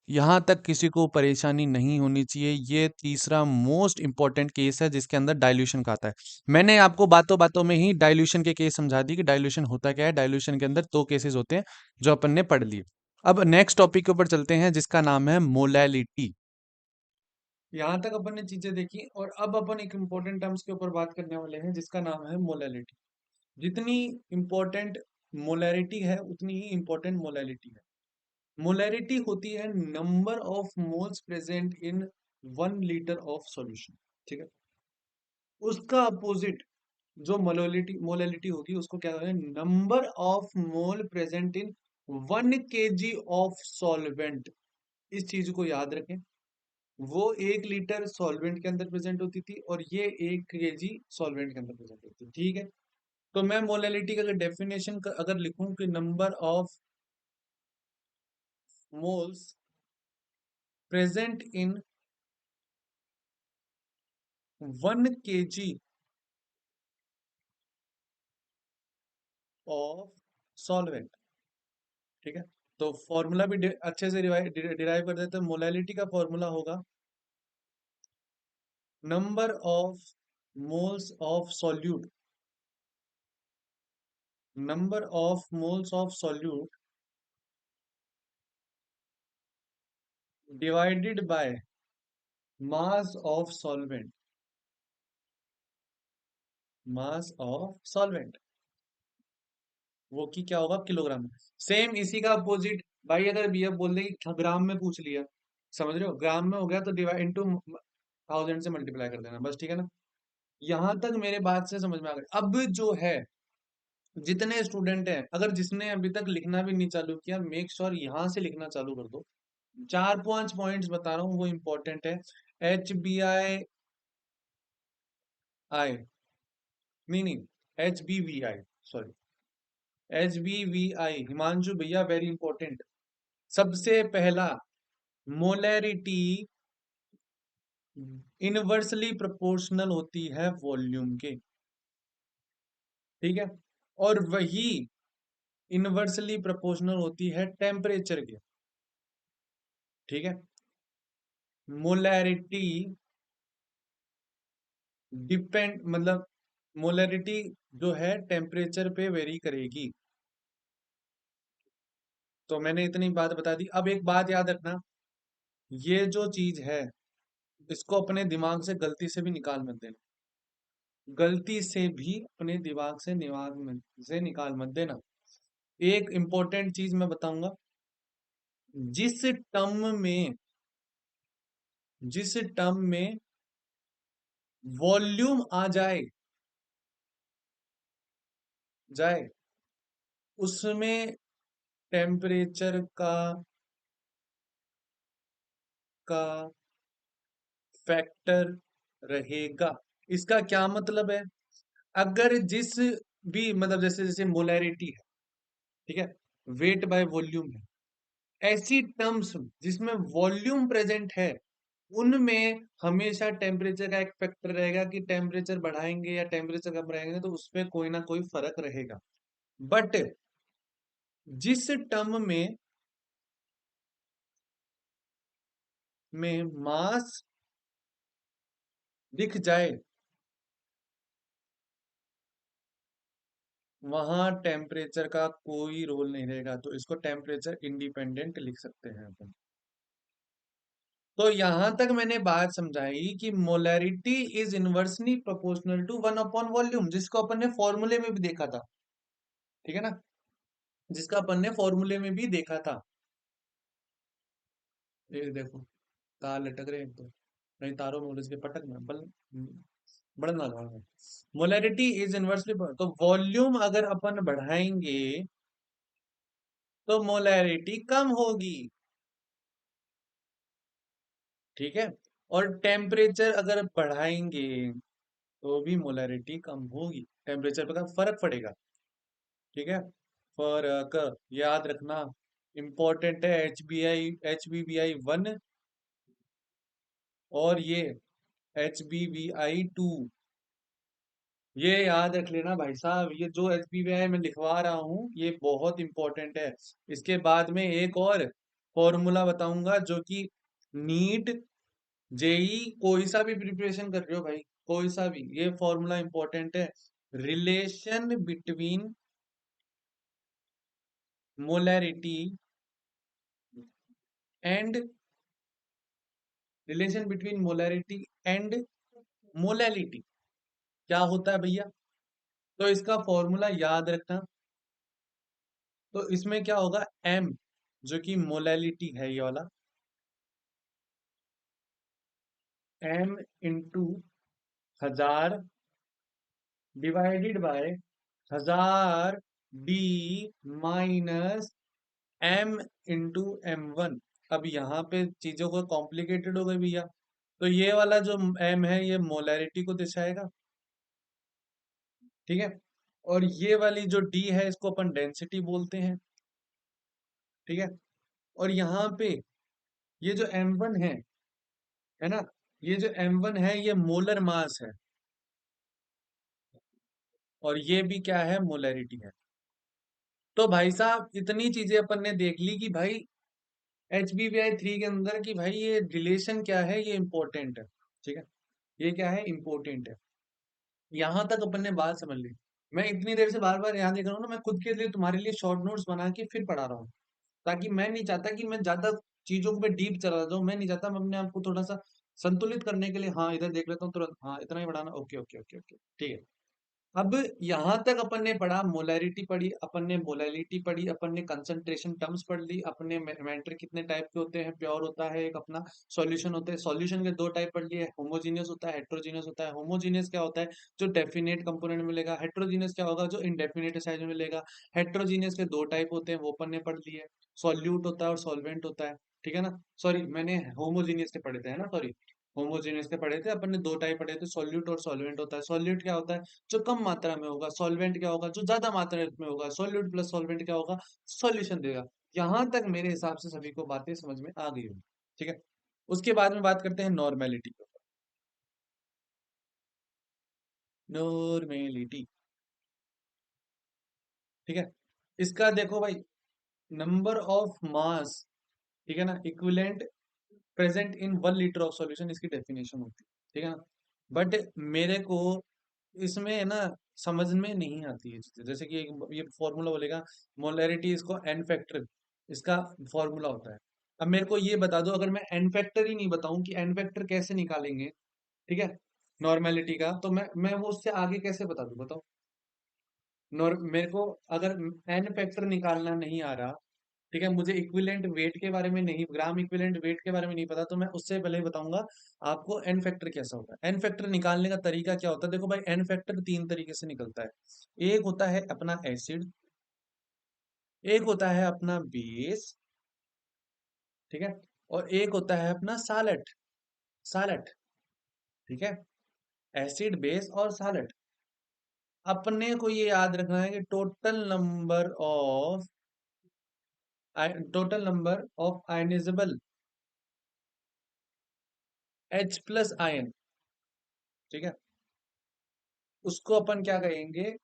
यहाँ तक किसी को परेशानी नहीं होनी चाहिए। ये तीसरा मोस्ट इंपॉर्टेंट केस है जिसके अंदर डाइल्यूशन का आता है। मैंने आपको बातों बातों में ही डाइल्यूशन के केस समझा दी कि डाइल्यूशन होता क्या है। डाइल्यूशन के अंदर दो केसेस होते हैं जो अपन ने पढ़ लिए। अब नेक्स्ट टॉपिक के ऊपर चलते हैं जिसका नाम है मोलैलिटी। यहाँ तक अपन ने चीजें देखी और अब अपन एक इम्पोर्टेंट टर्म्स के ऊपर बात करने वाले हैं जिसका नाम है मोलैलिटी। जितनी इम्पोर्टेंट मोलैरिटी है उतनी ही इम्पोर्टेंट मोलैलिटी है। मोलैरिटी होती है number of moles present in 1 litre of solution. ठीक है, उसका अपोजिट जो मोलैलिटी होगी उसको क्या कहते हैं, number of mole present in 1 kg of solvent. इस चीज को याद रखें, वो 1 लीटर सॉल्वेंट के अंदर प्रेजेंट होती थी और ये 1 kg सॉल्वेंट के अंदर प्रेजेंट होती थी। ठीक है, तो मैं मोलैलिटी का अगर डेफिनेशन अगर लिखूं कि number of moles present in 1 kg of solvent. ठीक है, तो फॉर्मूला भी अच्छे से डिराइव कर देते हैं। मोलैलिटी का फॉर्मूला होगा number of moles of solute, number of moles of solute divided by mass of solvent, mass of solvent, वो की क्या होगा, किलोग्राम में। सेम इसी का अपोजिट भाई, अगर बीएफ बोल दे कि ग्राम में पूछ लिया, समझ रहे हो, ग्राम में हो गया तो डिवाइड इनटू 1000 से मल्टीप्लाई कर देना बस। ठीक है ना, यहां तक मेरे बात से समझ में आ गई। अब जो है, जितने स्टूडेंट हैं, अगर जिसने अभी तक लिखना भी नहीं चालू किया, मेक श्योर यहाँ से लिखना चालू कर दो। 4-5 पॉइंट्स बता रहा हूँ, वो इंपॉर्टेंट है। HBI नहीं नहीं, HBVI, सॉरी, HBVI, हिमांशु भैया वेरी इंपॉर्टेंट। सबसे पहला, मोलैरिटी इनवर्सली प्रोपोर्शनल होती है वॉल्यूम के। ठीक है, और वही इनवर्सली प्रोपोर्शनल होती है टेम्परेचर के। ठीक है, मोलैरिटी डिपेंड मतलब मोलैरिटी जो है टेम्परेचर पे वेरी करेगी। तो मैंने इतनी बात बता दी। अब एक बात याद रखना, ये जो चीज है इसको अपने दिमाग से गलती से भी निकाल मत देना। गलती से भी अपने दिमाग से निकाल मत देना। एक इंपॉर्टेंट चीज मैं बताऊंगा, जिस टर्म में जिस टर्म में वॉल्यूम आ जाए उसमें टेम्परेचर का फैक्टर रहेगा। इसका क्या मतलब है, अगर जिस भी मतलब जैसे जैसे मोलैरिटी है, ठीक है, वेट बाय वॉल्यूम है, ऐसी टर्म्स जिसमें वॉल्यूम प्रेजेंट है उनमें हमेशा टेम्परेचर का एक फैक्टर रहेगा कि टेम्परेचर बढ़ाएंगे या टेम्परेचर कम रहेंगे तो उसमें कोई ना कोई फर्क रहेगा। बट जिस टर्म में मास दिख जाए वहां टेम्परेचर का कोई रोल नहीं रहेगा, तो इसको टेम्परेचर इंडिपेंडेंट लिख सकते हैं अपन। तो यहां तक मैंने बात समझाई कि molarity is inversely proportional to 1/वॉल्यूम, जिसको अपन ने फॉर्मूले में भी देखा था। ठीक है ना, जिसका अपन ने फॉर्मूले में भी देखा था। ये देखो, तार लटक रहे हैं तो नहीं, तारों में उलझ के पटक ना बल बढ़ना लगा। मोलैरिटी इज इनवर्सली, तो वॉल्यूम अगर अपन बढ़ाएंगे तो मोलैरिटी कम होगी। ठीक है, और टेम्परेचर अगर बढ़ाएंगे तो भी मोलैरिटी कम होगी, टेम्परेचर पर फर्क पड़ेगा। ठीक है, फर्क याद रखना इंपॉर्टेंट है। HBI 1 और ये HBVI 2, ये याद रख लेना भाई साहब। ये जो HBVI मैं लिखवा रहा हूँ ये बहुत इंपॉर्टेंट है। इसके बाद में एक और फॉर्मूला बताऊंगा जो कि नीट, जेई, कोई सा भी प्रिपरेशन कर रहे हो भाई, कोई सा भी, ये फॉर्मूला इंपॉर्टेंट है। Relation between molarity and relation between molarity and molality क्या होता है भैया? तो इसका फॉर्मूला याद रखना। तो इसमें क्या होगा, एम जो कि मोलैलिटी है ये वाला, M into 1000 divided by 1000 D minus M into M1। अब यहाँ पे चीजों को कॉम्प्लिकेटेड हो गई भैया। तो ये वाला जो एम है ये मोलैरिटी को दर्शाएगा, ठीक है। और ये वाली जो डी है इसको अपन डेंसिटी बोलते हैं, ठीक है। और यहाँ पे ये जो M1 है ना, ये जो M1 है ये मोलर मास है, और ये भी क्या है, मोलैरिटी है। तो भाई साहब इतनी चीजें अपन ने देख ली कि भाई HBVI 3 के अंदर कि भाई ये रिलेशन क्या है, ये इंपॉर्टेंट है, ठीक है। ये क्या है, इंपॉर्टेंट है। यहां तक अपन ने बात समझ ली। मैं इतनी देर से बार बार यहाँ देख रहा हूँ ना, मैं खुद के लिए तुम्हारे लिए शॉर्ट नोट्स बना के फिर पढ़ा रहा हूँ, ताकि मैं नहीं चाहता कि मैं ज्यादा चीजों पे डीप चला जाऊं। मैं नहीं चाहता, मैं अपने आप को थोड़ा सा संतुलित करने के लिए हाँ इधर देख लेता हूँ तुरंत, हाँ इतना ही बढ़ाना, ओके ओके ओके ओके, ठीक है। अब यहां तक अपन ने पढ़ा, मोलैरिटी पढ़ी अपन ने, मोलैलिटी पढ़ी अपन ने, कंसंट्रेशन टर्म्स पढ़ ली अपने, मेंटर कितने टाइप के होते हैं, प्योर होता है एक, अपना सॉल्यूशन होते हैं, सॉल्यूशन के दो टाइप पढ़ लिए, होमोजीनियस होता है, हेट्रोजीनियस होता है। होमोजीनियस क्या होता है, जो डेफिनेट कंपोनेंट मिलेगा। हेट्रोजीनियस क्या होगा, जो इनडेफिनेट साइज में मिलेगा। हेट्रोजीनियस के दो टाइप होते हैं, वो अपन ने पढ़ लिए, सॉल्यूट होता है और सॉल्वेंट होता है, ठीक है ना। सॉरी मैंने होमोजीनियस के पढ़े थे, है ना, सॉरी, होमोजीनियस के पढ़े थे अपन ने, दो टाइप पढ़े थे, सॉल्यूट और सॉल्वेंट होता है। सॉल्यूट क्या होता है, जो कम मात्रा में होगा। सॉल्वेंट क्या होगा, जो ज्यादा मात्रा में होगा। सॉल्यूट प्लस सॉल्वेंट क्या होगा, सॉल्यूशन देगा। यहां तक मेरे हिसाब से सभी को बातें समझ में आ गई होंगी, ठीक है। उसके बाद में बात करते हैं नॉर्मेलिटी के ऊपर। नॉर्मेलिटी, ठीक है। इसका देखो भाई, नंबर ऑफ मास, ठीक है ना, equivalent present in 1 litre of solution, इसकी डेफिनेशन होती है, ठीक है ना। बट मेरे को इसमें है ना समझ में नहीं आती है चीजें। जैसे कि ये फॉर्मूला बोलेगा मोलैरिटी, इसको एन फैक्टर इसका फॉर्मूला होता है। अब मेरे को ये बता दो, अगर मैं एन फैक्टर ही नहीं बताऊं कि एन फैक्टर कैसे निकालेंगे, ठीक है, नॉर्मेलिटी का, तो मैं वो उससे आगे कैसे बता दूं, बताओ। मेरे को अगर एन फैक्टर निकालना नहीं आ रहा, ठीक है, मुझे इक्विवेलेंट वेट के बारे में नहीं, ग्राम इक्विवेलेंट वेट के बारे में नहीं पता, तो मैं उससे पहले ही बताऊंगा आपको एन फैक्टर कैसा होता है। एन फैक्टर निकालने का तरीका क्या होता है, देखो भाई, एन फैक्टर तीन तरीके से निकलता है। एक होता है अपना एसिड, एक होता है अपना बेस, ठीक है, और एक होता है अपना सालट, सालट, ठीक है। एसिड, बेस और सालट। अपने को ये याद रखना है कि total number of ionisable H plus ion, ठीक है, उसको अपन क्या कहेंगे,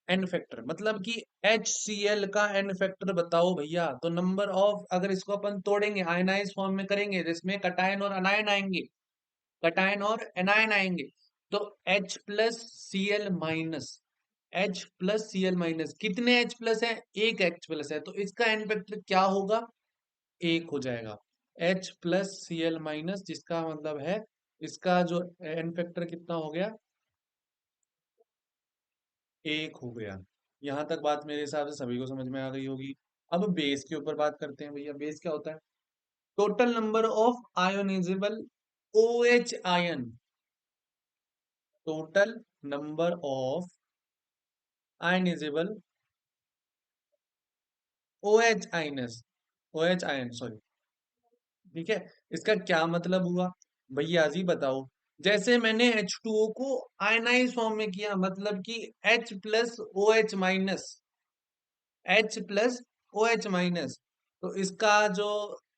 एन फैक्टर। मतलब कि HCl का एन फैक्टर बताओ भैया। तो नंबर ऑफ, अगर इसको अपन तोड़ेंगे, आयनाइज फॉर्म में करेंगे, जिसमें कटायन और अनायन आएंगे, कटायन और एनायन आएंगे, तो H plus C L minus, H plus C L minus, कितने H प्लस है, एक H प्लस है, तो इसका एन फैक्टर क्या होगा, एक हो जाएगा। H plus C L minus, जिसका मतलब है इसका जो एन फैक्टर कितना हो गया, एक हो गया। यहां तक बात मेरे हिसाब से सभी को समझ में आ गई होगी। अब बेस के ऊपर बात करते हैं भैया। बेस क्या होता है, total number of ionisable OH ion, total number of ionisable OH ions, OH ion, sorry, ठीक है। इसका क्या मतलब हुआ, भैया जी बताओ। जैसे मैंने H2O को आयनाइज फॉर्म में किया, मतलब कि H plus O H minus, H plus O H minus, तो इसका जो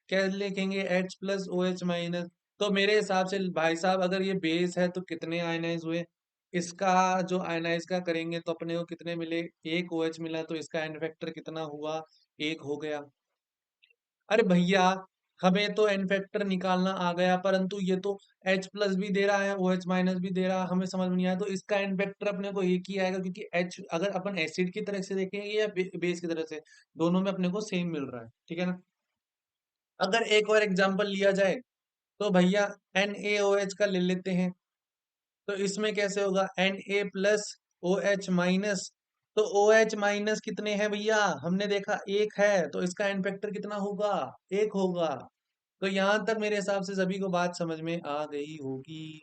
क्या लिखेंगे, H plus O H minus. तो मेरे हिसाब से भाई साहब, अगर ये बेस है तो कितने आयनाइज हुए, इसका जो आयनाइज का करेंगे तो अपने को कितने मिले, एक OH मिला, तो इसका एन फैक्टर कितना हुआ, एक हो गया। अरे भैया, हमें तो एन फैक्टर निकालना आ गया, परंतु ये तो H प्लस भी दे रहा है, OH माइनस भी दे रहा है, हमें समझ में नहीं आया। तो इसका एन फैक्टर अपने को एक ही आएगा, क्योंकि H अगर अपन एसिड की तरह से देखेंगे या बेस की तरह से, दोनों में अपने को सेम मिल रहा है, ठीक है ना। अगर एक और एग्जांपल लिया जाए तो भैया NaOH का ले लेते हैं। तो इसमें कैसे होगा, Na प्लस OH माइनस। तो OH माइनस कितने हैं भैया, हमने देखा एक है, तो इसका एन फैक्टर कितना होगा, एक होगा। तो यहां तक मेरे हिसाब से सभी को बात समझ में आ गई होगी,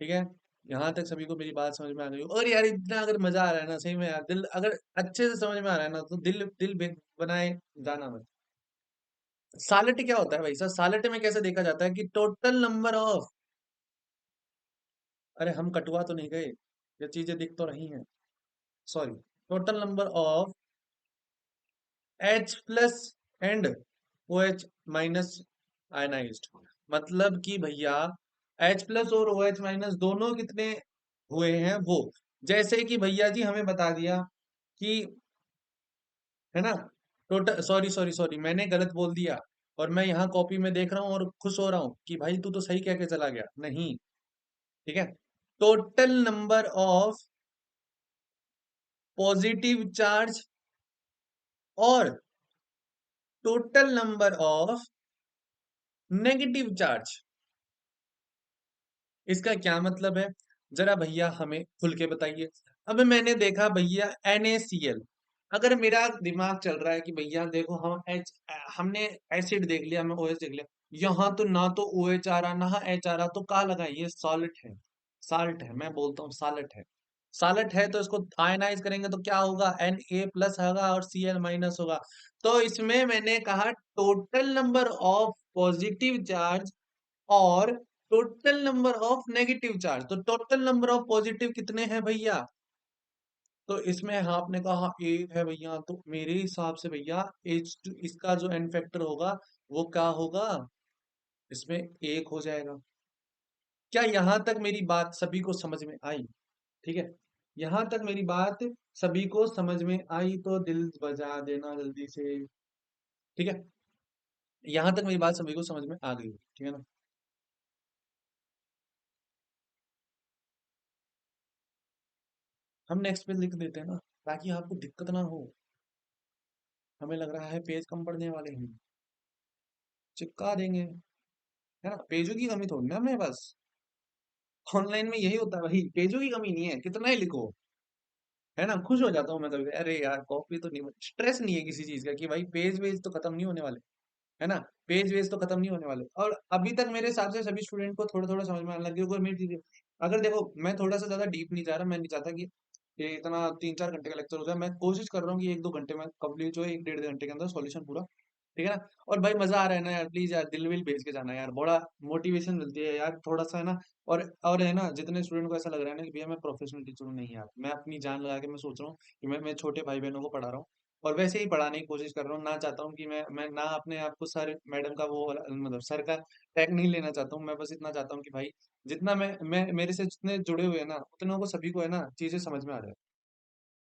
ठीक है। यहाँ तक सभी को मेरी बात समझ में आ गई और यार इतना अगर मजा आ रहा है ना, सही में यार, दिल अगर अच्छे से समझ में आ रहा है ना, तो दिल दिल बनाए जाना मत। सालट क्या होता है भाई साहब, सालट में कैसे देखा जाता है कि टोटल नंबर ऑफ, अरे हम कटुआ तो नहीं गए, ये चीजें दिख तो रही हैं, sorry, total number of H plus and OH minus ionised. मतलब कि भैया H प्लस और OH माइनस दोनों कितने हुए हैं वो, जैसे कि भैया जी हमें बता दिया कि, है ना, टोटल, सॉरी सॉरी सॉरी, मैंने गलत बोल दिया। और मैं यहाँ कॉपी में देख रहा हूँ और खुश हो रहा हूँ कि भाई तू तो सही कह के चला गया, नहीं, ठीक है। Total number of positive charge और total number of negative charge, इसका क्या मतलब है, जरा भैया हमें खुल के बताइए। अब मैंने देखा भैया NaCl, अगर मेरा दिमाग चल रहा है कि भैया देखो हम हमने एसिड देख लिया, हमें OH देख लिया, यहाँ तो ना तो OH आ रहा ना H आ रहा, तो कहा लगा ये सॉलिड है, साल्ट है, मैं बोलता हूँ साल्ट है। साल्ट है तो इसको आयनाइज करेंगे तो क्या होगा, Na प्लस होगा और Cl माइनस होगा। तो इसमें मैंने कहा total number of positive charge और total number of negative charge. तो टोटल नंबर ऑफ पॉजिटिव कितने हैं भैया, तो इसमें आपने कहा एक है भैया, तो मेरे हिसाब से भैया H2 इसका जो एन फैक्टर होगा वो क्या होगा, इसमें एक हो जाएगा। क्या यहाँ तक मेरी बात सभी को समझ में आई, ठीक है। यहाँ तक मेरी बात सभी को समझ में आई तो दिल बजा देना जल्दी से, ठीक है। यहाँ तक मेरी बात सभी को समझ में आ गई, ठीक है ना। हम नेक्स्ट पे लिख देते हैं ना, ताकि आपको दिक्कत ना हो। हमें लग रहा है पेज कम पड़ने वाले हैं, चिपका देंगे, है ना, पेजों की कमी थोड़ी ना हमें, बस ऑनलाइन में यही होता है भाई, पेजों की कमी नहीं है, कितना ही लिखो, है ना। खुश हो जाता हूँ मैं कभी, अरे यार कॉपी तो नहीं, स्ट्रेस नहीं है किसी चीज का कि भाई पेज वेज तो खत्म नहीं होने वाले, है ना, पेज वेज तो खत्म नहीं होने वाले। और अभी तक मेरे हिसाब से सभी स्टूडेंट को थोड़ा थोड़ा समझ में आने लग गया होगा मेरी चीजें। अगर देखो मैं थोड़ा सा ज्यादा डीप नहीं जा रहा, मैं नहीं चाहता कि ये इतना 3-4 घंटे का लेक्चर हो जाए, मैं कोशिश कर रहा हूँ कि 1-2 घंटे में कंप्लीट जो है, 1-1.5 घंटे के अंदर सॉल्यूशन पूरा, ठीक है ना। और भाई मजा आ रहा है ना यार, प्लीज यार दिल विल भेज के जाना यार, बड़ा मोटिवेशन मिलती है यार थोड़ा सा, है ना। और है ना, जितने स्टूडेंट को ऐसा लग रहा है ना कि भैया मैं प्रोफेशनल टीचर हूँ, नहीं यार, मैं अपनी जान लगा के मैं सोच रहा हूँ कि मैं छोटे भाई बहनों को पढ़ा रहा हूँ, और वैसे ही पढ़ाने की कोशिश कर रहा हूँ। ना चाहता हूँ कि मैं ना अपने आप को सर मैडम का वो मतलब सर का टैग नहीं लेना चाहता हूँ, मैं बस इतना चाहता हूँ कि भाई जितना मैं मेरे से जितने जुड़े हुए हैं ना, उतनों को सभी को, है ना, चीजें समझ में आ जाए।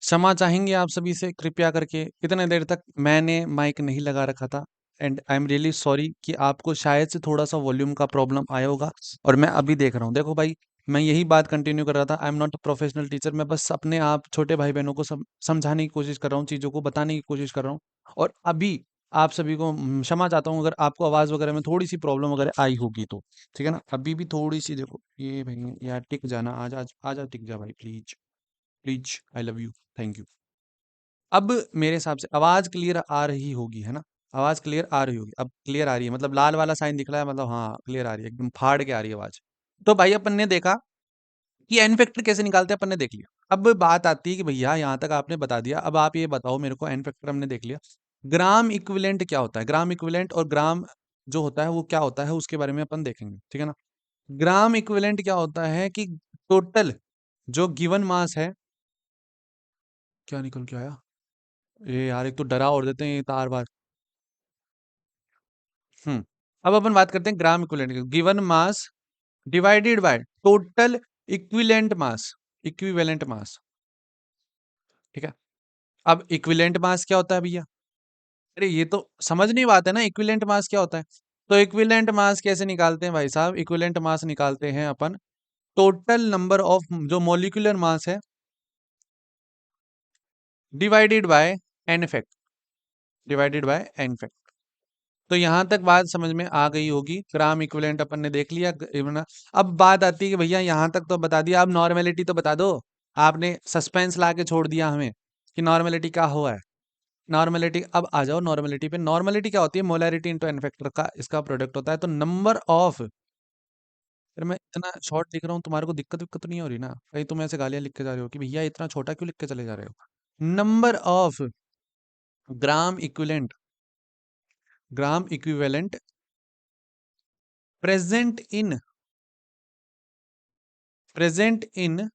क्षमा चाहेंगे आप सभी से कृपया करके, इतने देर तक मैंने माइक नहीं लगा रखा था, and I am really sorry कि आपको शायद से थोड़ा सा वॉल्यूम का प्रॉब्लम आया होगा। और मैं अभी देख रहा हूँ, देखो भाई, मैं यही बात कंटिन्यू कर रहा था, I am not a professional teacher, मैं बस अपने आप छोटे भाई बहनों को समझाने की कोशिश कर रहा हूँ, चीज़ों को बताने की कोशिश कर रहा हूँ। और अभी आप सभी को क्षमा चाहता हूँ अगर आपको आवाज़ वगैरह में थोड़ी सी प्रॉब्लम वगैरह आई होगी तो, ठीक है ना। अभी भी थोड़ी सी, देखो ये भाई यार टिक जाना, आज आज आज टिक जा भाई, please please, I love you, thank you. अब मेरे हिसाब से आवाज क्लियर आ रही होगी, है ना, आवाज क्लियर आ रही होगी, अब क्लियर आ रही है, मतलब लाल वाला साइन दिख रहा है, मतलब हाँ क्लियर आ रही है, एकदम फाड़ के आ रही है आवाज। तो भाई अपन ने देखा कि एन फैक्टर कैसे निकालते हैं, अपन ने देख लिया। अब बात आती है कि भैया यहाँ तक आपने बता दिया, अब आप ये बताओ मेरे को, एन फैक्टर हमने देख लिया, ग्राम इक्विवेलेंट क्या होता है, ग्राम इक्विवेलेंट और ग्राम जो होता है वो क्या होता है, उसके बारे में अपन देखेंगे, ठीक है ना। ग्राम इक्विवेलेंट क्या होता है कि टोटल जो गिवन मास है, क्या निकल के आया, ये यार एक तो डरा और देते हैं ये तार बार। हम्म, अब अपन बात करते हैं ग्राम इक्विवेलेंट की, given mass divided by total equivalent mass, equivalent mass, ठीक है। अब इक्विवेलेंट मास क्या होता है भैया, अरे ये तो समझने बात है ना, इक्विवेलेंट मास क्या होता है। तो इक्विवेलेंट मास कैसे निकालते हैं भाई साहब, इक्विवेलेंट मास निकालते हैं अपन टोटल नंबर ऑफ जो मॉलिक्यूलर मास है divided by N factor, divided by N factor. तो यहां तक बात समझ में आ गई होगी, ग्राम इक्विवेलेंट अपन ने देख लिया वरना। अब बात आती है कि भैया यहां तक तो बता दिया, अब नॉर्मेलिटी तो बता दो। आपने सस्पेंस ला के छोड़ दिया हमें कि नॉर्मेलिटी क्या हुआ है। नॉर्मेलिटी, अब आ जाओ नॉर्मेलिटी पे। नॉर्मेलिटी क्या होती है, मोलैरिटी इंटू एन फैक्टर का इसका प्रोडक्ट होता है। तो नंबर ऑफ, फिर मैं इतना शॉर्ट लिख रहा हूँ, तुम्हारे को दिक्कत विक्कत तो नहीं हो रही ना, कहीं तुम ऐसे गालियां लिख के जा रहे हो कि भैया इतना छोटा क्यों लिख के चले जा रहे हो। Number of gram equivalent, gram equivalent present in, present in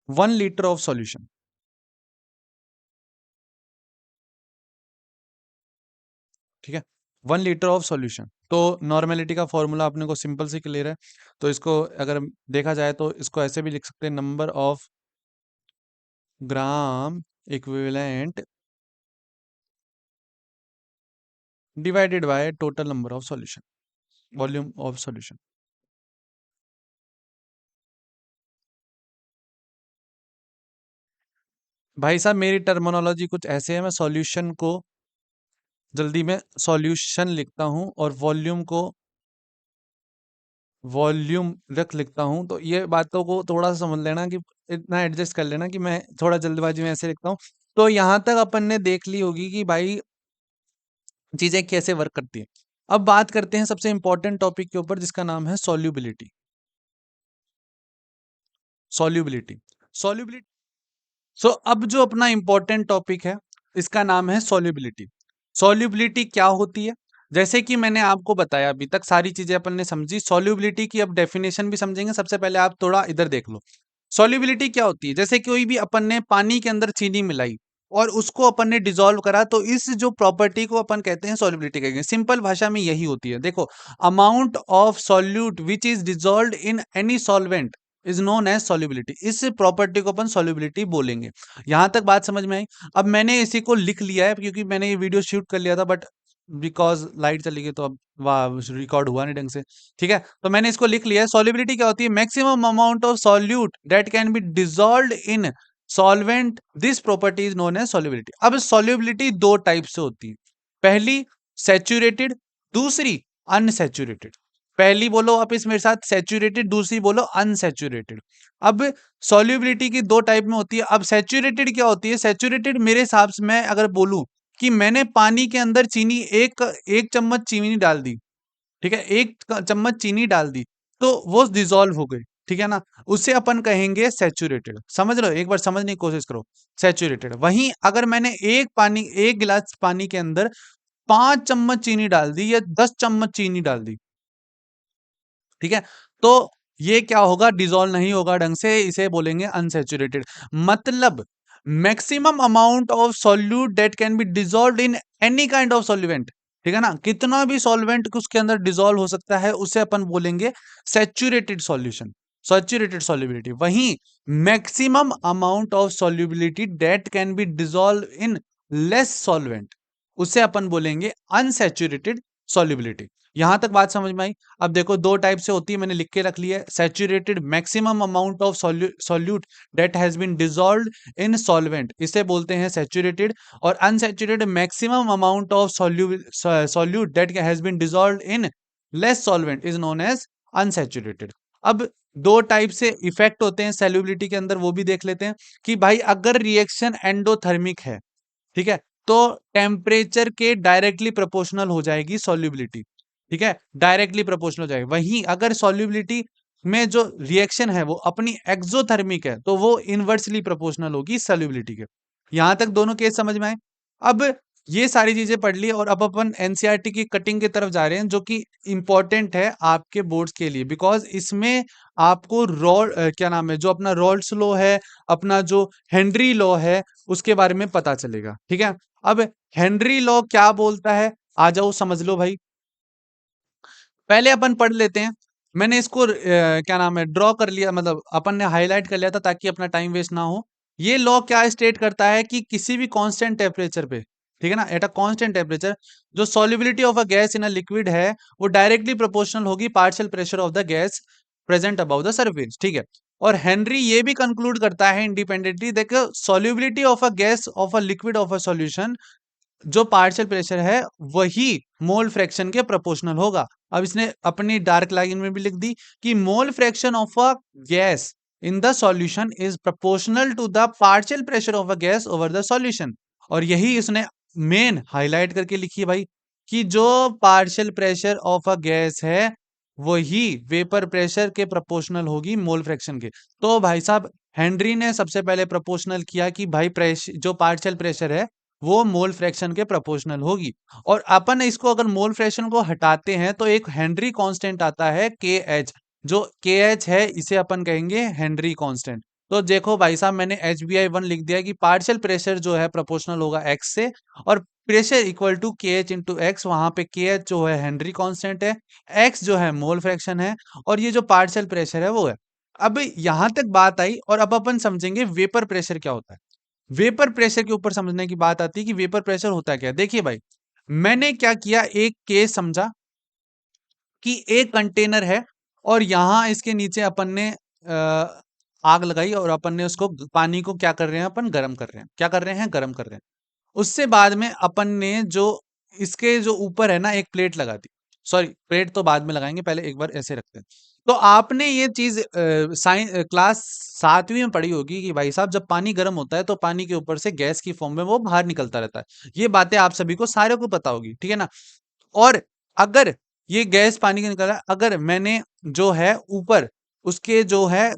1 litre of solution. ठीक है, 1 लीटर ऑफ सॉल्यूशन। तो नॉर्मेलिटी का फॉर्मूला अपने को सिंपल से क्लियर है। तो इसको अगर देखा जाए तो इसको ऐसे भी लिख सकते हैं, number of gram equivalent divided by total number of solution, volume of solution. भाई साहब मेरी टर्मिनोलॉजी कुछ ऐसे है, मैं सॉल्यूशन को जल्दी में सॉल्यूशन लिखता हूँ और वॉल्यूम को वॉल्यूम रख लिखता हूँ। तो ये बातों को थोड़ा सा समझ लेना, कि इतना एडजस्ट कर लेना कि मैं थोड़ा जल्दबाजी में ऐसे लिखता हूँ। तो यहां तक अपन ने देख ली होगी कि भाई चीजें कैसे वर्क करती हैं। अब बात करते हैं सबसे इंपॉर्टेंट टॉपिक के ऊपर, जिसका नाम है सॉल्युबिलिटी। Solubility, solubility. सो अब जो अपना इंपॉर्टेंट टॉपिक है, इसका नाम है सॉल्युबिलिटी। सॉल्युबिलिटी क्या होती है, जैसे कि मैंने आपको बताया, अभी तक सारी चीजें अपन ने समझी। सॉल्युबिलिटी की अब डेफिनेशन भी समझेंगे। सबसे पहले आप थोड़ा इधर देख लो, सॉल्युबिलिटी क्या होती है। जैसे कोई भी अपन ने पानी के अंदर चीनी मिलाई और उसको अपन ने डिसॉल्व करा, तो इस जो प्रॉपर्टी को अपन कहते हैं सॉल्युबिलिटी कहेंगे। सिंपल भाषा में यही होती है। देखो, amount of solute which is dissolved in any solvent is known as solubility. इस प्रॉपर्टी को अपन सॉल्युबिलिटी बोलेंगे। यहां तक बात समझ में आई। अब मैंने इसी को लिख लिया है, क्योंकि मैंने ये वीडियो शूट कर लिया था, बट बिकॉज लाइट चली गई तो अब वाह रिकॉर्ड हुआ नहीं ढंग से। ठीक है, तो मैंने इसको लिख लिया है। सॉल्युबिलिटी क्या होती है, maximum amount of solute that can be dissolved in solvent, this property is known as solubility. अब सॉल्युबिलिटी दो टाइप से होती है, पहली सैचुरेटेड, दूसरी अनसैचुरेटेड। पहली बोलो आप इस मेरे साथ सैचुरेटेड, दूसरी बोलो अनसैचुरेटेड। अब सॉल्युबिलिटी की दो टाइप में होती है। अब सैचुरेटेड क्या होती है, सैचुरेटेड मेरे हिसाब से मैं अगर बोलूं कि मैंने पानी के अंदर चीनी एक एक चम्मच चीनी डाल दी, ठीक है, चम्मच चीनी डाल दी, तो वो डिसॉल्व हो गई। ठीक है ना, उसे अपन कहेंगे सैचुरेटेड। समझ लो, एक बार समझने की कोशिश करो, सैचुरेटेड। वहीं अगर मैंने एक गिलास पानी के अंदर 5 चम्मच चीनी डाल दी या 10 चम्मच चीनी डाल दी, ठीक है, तो ये क्या होगा, डिसॉल्व नहीं होगा ढंग से, इसे बोलेंगे अनसैचुरेटेड। मतलब maximum amount of solute that can be dissolved in any kind of solvent. ठीक है ना, कितना भी सॉल्वेंट उसके अंदर डिसॉल्व हो सकता है, उसे अपन बोलेंगे सैचुरेटेड सॉल्यूशन, सैचुरेटेड सॉल्युबिलिटी। वहीं maximum amount of solubility that can B dissolve in less solvent, उसे अपन बोलेंगे अनसैचुरेटेड सॉल्युबिलिटी। यहां तक बात समझ में आई। अब देखो, दो टाइप से होती है, मैंने लिख के रख लिया है। Saturated, maximum amount of solute that has been dissolved in solvent, इसे बोलते हैं सैचुरेटेड। और unsaturated, maximum amount of solute that has been dissolved in less solvent is known as unsaturated. अब दो टाइप से इफेक्ट होते हैं सैल्युबिलिटी के अंदर, वो भी देख लेते हैं। कि भाई अगर रिएक्शन एंडोथर्मिक है, ठीक है, तो टेम्परेचर के डायरेक्टली प्रोपोर्शनल हो जाएगी सॉल्युबिलिटी। ठीक है, डायरेक्टली प्रोपोर्शनल हो जाएगी। वहीं अगर सॉल्युबिलिटी में जो रिएक्शन है वो अपनी एक्सोथर्मिक है, तो वो इनवर्सली प्रोपोर्शनल होगी सॉल्युबिलिटी के। यहां तक दोनों केस समझ में आए। अब ये सारी चीजें पढ़ ली और अब अपन एनसीईआरटी की कटिंग की तरफ जा रहे हैं, जो कि इंपॉर्टेंट है आपके बोर्ड्स के लिए। बिकॉज इसमें आपको क्या नाम है, जो अपना रॉल्स लॉ है, अपना जो हेनरी लॉ है, उसके बारे में पता चलेगा। ठीक है, अब हेनरी लॉ क्या बोलता है, आ जाओ समझ लो भाई। पहले अपन पढ़ लेते हैं। मैंने इसको क्या नाम है ड्रॉ कर लिया, मतलब अपन ने हाईलाइट कर लिया था ताकि अपना टाइम वेस्ट ना हो। ये लॉ क्या स्टेट करता है कि किसी भी कांस्टेंट टेम्परेचर पे, ठीक है ना, एट अ कांस्टेंट टेम्परेचर जो solubility of a gas in a liquid है वो डायरेक्टली प्रोपोर्शनल होगी partial pressure of the gas present about the surface, ठीक है। और हेनरी ये भी कंक्लूड करता है इंडिपेंडेंटली, देखो solubility of a gas of a liquid of a solution जो पार्शियल प्रेशर है वही मोल फ्रैक्शन के प्रोपोर्शनल होगा। अब इसने अपनी डार्क लाइन में भी लिख दी कि mole fraction of a gas in the solution is proportional to the partial pressure of a gas over the solution. और यही इसने मेन हाईलाइट करके लिखी है भाई, कि जो partial pressure of a gas है वही वेपर प्रेशर के प्रोपोर्शनल होगी मोल फ्रैक्शन के। तो भाई साहब हेनरी ने सबसे पहले प्रोपोर्शनल किया कि भाई प्रेशर जो पार्शियल प्रेशर है वो मोल फ्रैक्शन के प्रोपोर्शनल होगी। और अपन इसको अगर मोल फ्रैक्शन को हटाते हैं तो एक हेनरी कांस्टेंट आता है के एच, जो के एच है इसे अपन कहेंगे हेनरी कांस्टेंट। तो देखो भाई साहब मैंने एच बी आई वन लिख दिया कि पार्शियल प्रेशर जो है प्रोपोर्शनल होगा एक्स से, और प्रेशर इक्वल टू के एच इंटू एक्स, वहां पे के एच जो है हेनरी कांस्टेंट है, एक्स जो है मोल फ्रैक्शन है, और ये जो पार्शियल प्रेशर है वो है। अब यहां तक बात आई और अब अपन समझेंगे वेपर प्रेशर क्या होता है। वेपर प्रेशर के ऊपर समझने की बात आती है कि वेपर प्रेशर होता क्या है। देखिए भाई, मैंने क्या किया, एक केस समझा कि एक कंटेनर है और यहां इसके नीचे अपन ने आग लगाई और अपन ने उसको पानी को क्या कर रहे हैं, अपन गर्म कर रहे हैं, क्या कर रहे हैं, गर्म कर रहे हैं। उससे बाद में अपन ने जो इसके जो ऊपर है ना एक प्लेट लगा दी, सॉरी प्लेट तो बाद में लगाएंगे, पहले एक बार ऐसे रखते हैं। तो आपने ये चीज क्लास 7वीं में पढ़ी होगी कि भाई साहब जब पानी गर्म होता है तो पानी के ऊपर से गैस की फॉर्म में वो बाहर निकलता रहता है। ये बातें आप सभी को सारे को पता होगी, ठीक है ना। और अगर ये गैस पानी का निकल रहा है, अगर मैंने जो है ऊपर उसके जो है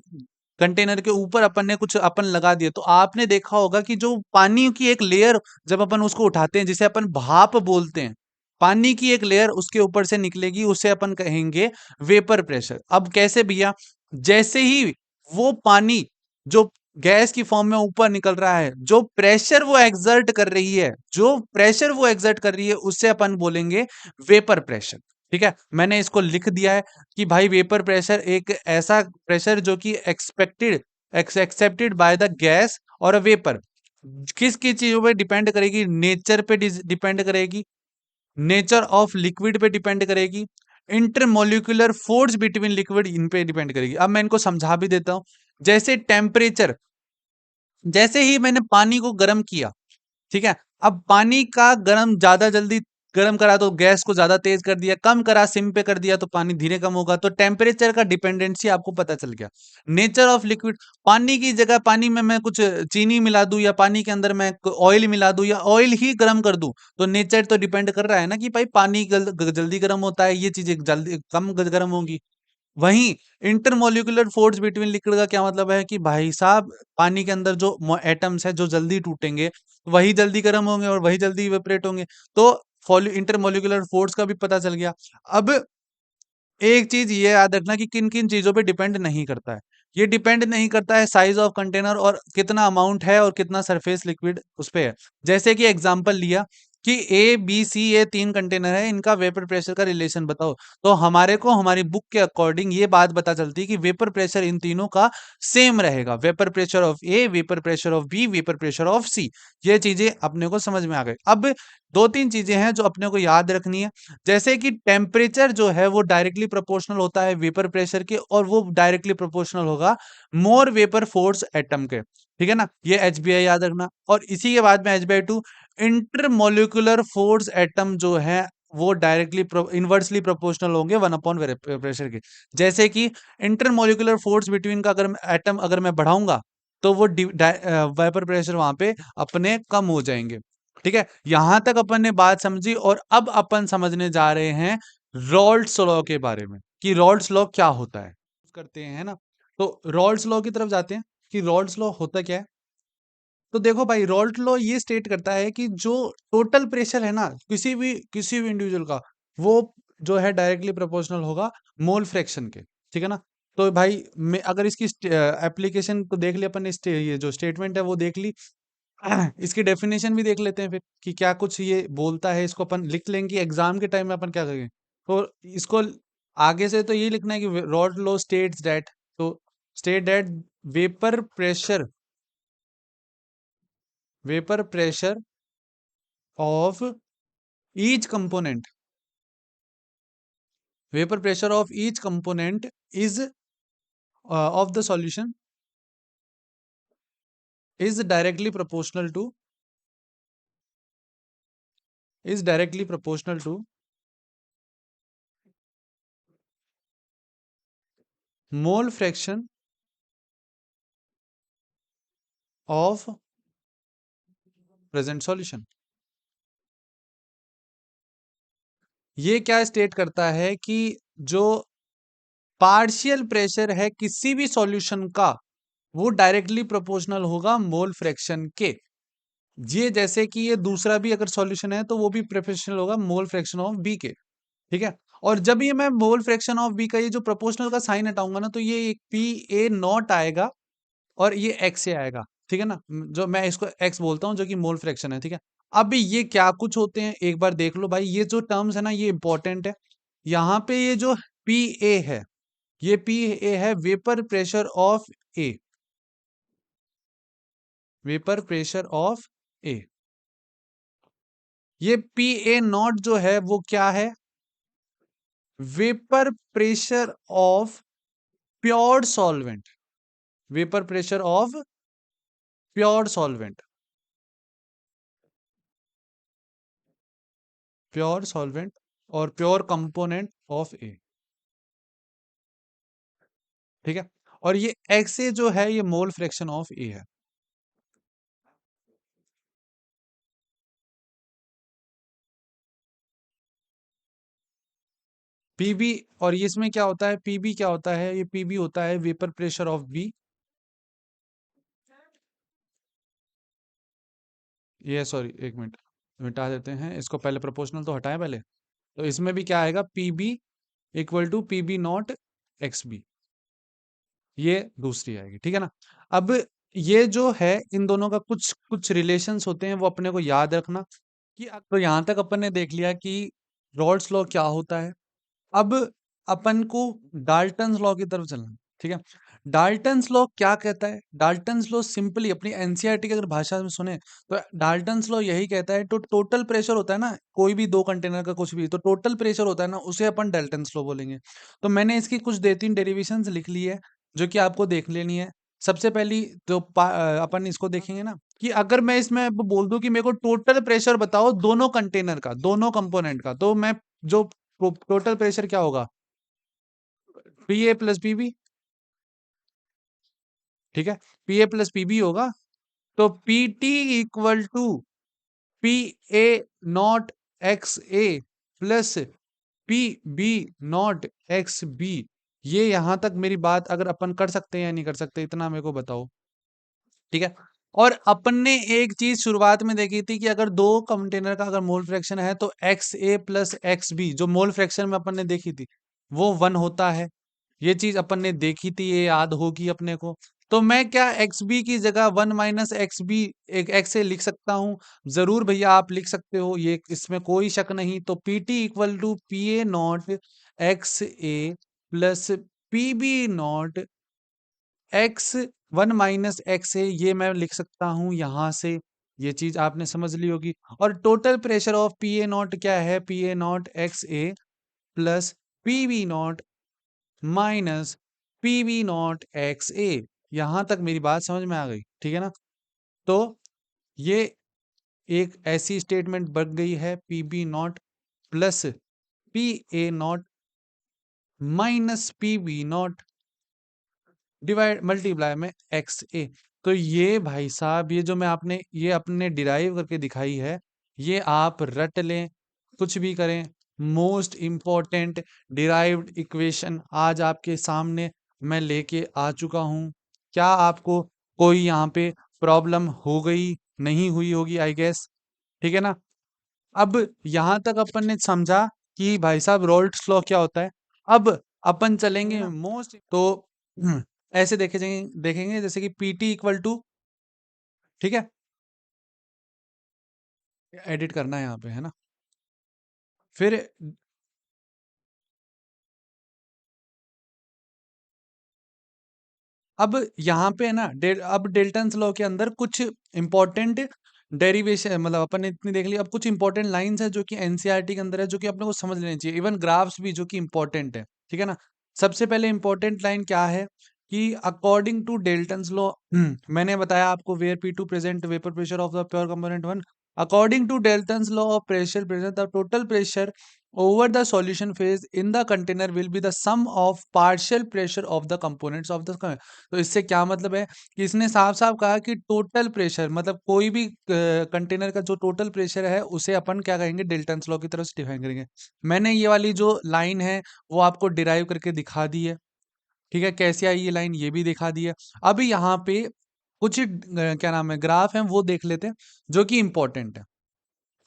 कंटेनर के ऊपर अपन ने कुछ अपन लगा दिया, तो आपने देखा होगा कि जो पानी की एक लेयर जब अपन उसको उठाते हैं जिसे अपन भाप बोलते हैं, पानी की एक लेयर उसके ऊपर से निकलेगी, उसे अपन कहेंगे वेपर प्रेशर। अब कैसे भैया, जैसे ही वो पानी जो गैस की फॉर्म में ऊपर निकल रहा है, जो प्रेशर वो एग्जर्ट कर रही है, जो प्रेशर वो एग्जर्ट कर रही है उसे अपन बोलेंगे वेपर प्रेशर। ठीक है, मैंने इसको लिख दिया है कि भाई वेपर प्रेशर एक ऐसा प्रेशर जो कि एक्सेप्टेड बाय द गैस और अ वेपर। किस किस चीजों पे डिपेंड करेगी, नेचर पे डिपेंड करेगी, नेचर ऑफ लिक्विड पे डिपेंड करेगी, intermolecular force between liquid in पे डिपेंड करेगी। अब मैं इनको समझा भी देता हूं। जैसे टेम्परेचर, जैसे ही मैंने पानी को गर्म किया, ठीक है, अब पानी का गर्म ज्यादा जल्दी गर्म करा तो गैस को ज्यादा तेज कर दिया, कम करा सिम पे कर दिया तो पानी धीरे कम होगा। तो टेम्परेचर का डिपेंडेंसी आपको पता चल गया। नेचर ऑफ लिक्विड, पानी की जगह पानी में मैं कुछ चीनी मिला दूं या पानी के अंदर मैं ऑयल मिला दूं या ऑयल ही गर्म कर दूं, तो नेचर तो डिपेंड कर रहा है ना कि भाई पानी जल्दी गर्म होता है, ये चीजें जल्दी कम गर्म होंगी। वहीं इंटरमोलिकुलर फोर्स बिटवीन लिक्विड का क्या मतलब है कि भाई साहब पानी के अंदर जो एटम्स है जो जल्दी टूटेंगे वही जल्दी गर्म होंगे और वही जल्दी इवेपरेट होंगे। तो इंटरमोलिकुलर फोर्स का भी पता चल गया। अब एक चीज ये याद रखना कि किन किन चीजों पे डिपेंड नहीं करता है। ये डिपेंड नहीं करता है साइज ऑफ कंटेनर और कितना अमाउंट है और कितना सरफेस लिक्विड उस पे है। जैसे कि एग्जांपल लिया कि ए बी सी ये 3 कंटेनर है, इनका वेपर प्रेशर का रिलेशन बताओ। तो हमारे को हमारी बुक के अकॉर्डिंग ये बात पता चलती है कि वेपर प्रेशर इन तीनों का सेम रहेगा, vapour pressure of A, vapour pressure of B, vapour pressure of C. ये चीजें अपने को समझ में आ गई। अब दो तीन चीजें हैं जो अपने को याद रखनी है। जैसे कि टेम्परेचर जो है वो डायरेक्टली प्रोपोर्शनल होता है वेपर प्रेशर के, और वो डायरेक्टली प्रोपोर्शनल होगा मोर वेपर फोर्स एटम के, ठीक है ना, ये एच बी आई याद रखना। और इसी के बाद में H B I two, intermolecular force atom जो है वो डायरेक्टली इनवर्सली प्रोपोर्शनल होंगे वन अपॉन प्रेशर के। जैसे कि इंटरमोलिकुलर फोर्स बिटवीन का अगर एटम अगर मैं बढ़ाऊंगा तो वो वेपर प्रेशर वहां पे अपने कम हो जाएंगे। ठीक है, यहां तक अपन ने बात समझी और अब अपन समझने जा रहे हैं रॉल्ट्स लॉ के बारे में कि रॉल्ट्स लॉ क्या होता है, करते हैं है ना। तो रॉल्ट्स लॉ की तरफ जाते हैं कि रॉल्ट्स लॉ होता क्या है। तो देखो भाई, रॉल्ट लॉ ये स्टेट करता है कि जो टोटल प्रेशर है ना किसी भी इंडिविजुअल का, वो जो है डायरेक्टली प्रोपोर्शनल होगा मोल फ्रैक्शन के, ठीक है ना। तो भाई मैं अगर इसकी एप्लीकेशन को देख लिया अपन ने, ये जो स्टेटमेंट है वो देख ली, इसकी डेफिनेशन भी देख लेते हैं फिर कि क्या कुछ ये बोलता है, इसको अपन लिख लेंगे एग्जाम के टाइम में अपन क्या करेंगे। तो इसको आगे से तो ये लिखना है कि रॉल्ट लॉ स्टेट्स दैट, तो state that vapour pressure vapour pressure of each component, vapour pressure of each component is of the solution is directly proportional to is directly proportional to mole fraction of present solution। ये क्या state करता है कि जो partial pressure है किसी भी solution का वो डायरेक्टली प्रोपोर्शनल होगा मोल फ्रैक्शन के। ये जैसे कि ये दूसरा भी अगर सॉल्यूशन है तो वो भी प्रोपोर्शनल होगा मोल फ्रैक्शन ऑफ बी के। ठीक है। और जब ये मैं मोल फ्रैक्शन ऑफ बी का ये जो प्रोपोर्शनल का साइन हटाऊंगा ना तो ये एक पी ए नॉट आएगा और ये एक्स से आएगा। ठीक है ना, जो मैं इसको एक्स बोलता हूँ जो कि मोल फ्रैक्शन है। ठीक है। अब ये क्या कुछ होते हैं एक बार देख लो भाई, ये जो टर्म्स है ना ये इंपॉर्टेंट है। यहाँ पे ये जो पी ए है, ये पी ए है vapour pressure of A, vapour pressure of A. ये पी ए नॉट जो है वो क्या है, vapour pressure of pure solvent, vapour pressure of pure solvent, pure solvent और प्योर कंपोनेंट ऑफ ए। ठीक है। और ये एक्स ए जो है ये मोल फ्रैक्शन ऑफ ए है। पीबी, और ये इसमें क्या होता है, पीबी क्या होता है, ये पीबी होता है वेपर प्रेशर ऑफ बी। ये सॉरी एक मिनट मिटा देते हैं इसको, पहले प्रोपोर्शनल तो हटाएं पहले। तो इसमें भी क्या आएगा, PB equal to PB naught X B, ये दूसरी आएगी। ठीक है ना। अब ये जो है इन दोनों का कुछ कुछ रिलेशंस होते हैं वो अपने को याद रखना कि तो यहां तक अपन ने देख लिया कि रॉल्स लॉ क्या होता है। अब अपन को डाल्टन्स लॉ की तरफ चलना। ठीक है। डाल्टन्स लॉ क्या कहता है, डाल्टन्स लॉ सिंपली अपनी एनसीईआरटी की अगर भाषा में सुने तो डाल्टन्स लॉ यही कहता है, तो टोटल प्रेशर होता है ना कोई भी दो कंटेनर का कुछ भी, तो टोटल प्रेशर होता है ना उसे अपन डाल्टन्स लॉ बोलेंगे। तो मैंने इसकी कुछ 2-3 डेरिवेशंस लिख ली है जो कि आपको देख लेनी है। सबसे पहली तो अपन इसको देखेंगे ना कि अगर मैं इसमें अब बोल दूं कि मेरे को टोटल प्रेशर बताओ दोनों कंटेनर का, दोनों कंपोनेंट का, तो मैं जो टोटल प्रेशर क्या होगा, पी ए प्लस पीबी। ठीक है। पी ए प्लस पीबी होगा। तो P T equal to P A not X A plus P B not X B. ये यहां तक मेरी बात अगर अपन कर सकते हैं या नहीं कर सकते, इतना मेरे को बताओ। ठीक है। और अपन ने एक चीज शुरुआत में देखी थी कि अगर दो कंटेनर का अगर मोल फ्रैक्शन है तो x A plus x B जो मोल फ्रैक्शन में अपन ने देखी थी वो 1 होता है। ये चीज अपन ने देखी थी, ये याद होगी अपने को। तो मैं क्या एक्स बी की जगह 1 माइनस एक्स बी एक एक्स ए लिख सकता हूँ। जरूर भैया आप लिख सकते हो, ये इसमें कोई शक नहीं। तो P T equal to P A not X A plus P B not X 1 minus X है, ये मैं लिख सकता हूं यहां से। ये चीज आपने समझ ली होगी। और total pressure of P A not क्या है, P A not X A plus P B not minus P B not X A. यहां तक मेरी बात समझ में आ गई, ठीक है ना। तो ये एक ऐसी स्टेटमेंट बन गई है, P B naught plus P A naught minus P B naught divide multiply में एक्स ए। तो ये भाई साहब ये जो मैं आपने ये अपने डिराइव करके दिखाई है, ये आप रट लें कुछ भी करें। मोस्ट इम्पोर्टेंट डिराइव्ड इक्वेशन आज आपके सामने मैं लेके आ चुका हूं। क्या आपको कोई यहाँ पे प्रॉब्लम हो गई, नहीं हुई होगी आई गेस। ठीक है ना। अब यहां तक अपन ने समझा कि भाई साहब रोल्स लॉ क्या होता है। अब अपन चलेंगे मोस्ट तो ऐसे देखेंगे देखेंगे जैसे कि पीटी इक्वल टू, ठीक है, एडिट करना है यहाँ पे है ना। फिर अब यहाँ पे है ना अब डेल्टन्स लॉ के अंदर कुछ इंपॉर्टेंट डेरिवेशन मतलब अपन ने इतनी देख ली। अब कुछ इंपॉर्टेंट लाइंस है जो कि एनसीईआरटी के अंदर है, जो कि अपने को समझ लेनी चाहिए। इवन ग्राफ्स भी जो कि इंपॉर्टेंट है, ठीक है ना। सबसे पहले इंपॉर्टेंट लाइन क्या है कि अकॉर्डिंग टू डेल्टन्स लॉ, मैंने बताया आपको, where P two present vapour pressure of the pure component one, according to Dalton's law of pressure present the total pressure over the solution phase in the container will be the sum of partial pressure of the components of the तो इससे क्या मतलब है कि इसने साफ साफ कहा कि टोटल प्रेशर मतलब कोई भी कंटेनर का जो टोटल प्रेशर है उसे अपन क्या कहेंगे, डेल्टन्स लॉ की तरफ से डिफाइन करेंगे। मैंने ये वाली जो लाइन है वो आपको डिराइव करके दिखा दी है, ठीक है। कैसे आई ये लाइन ये भी दिखा दी है। अभी यहाँ पे कुछ क्या नाम है ग्राफ है वो देख लेते हैं जो कि इंपॉर्टेंट है,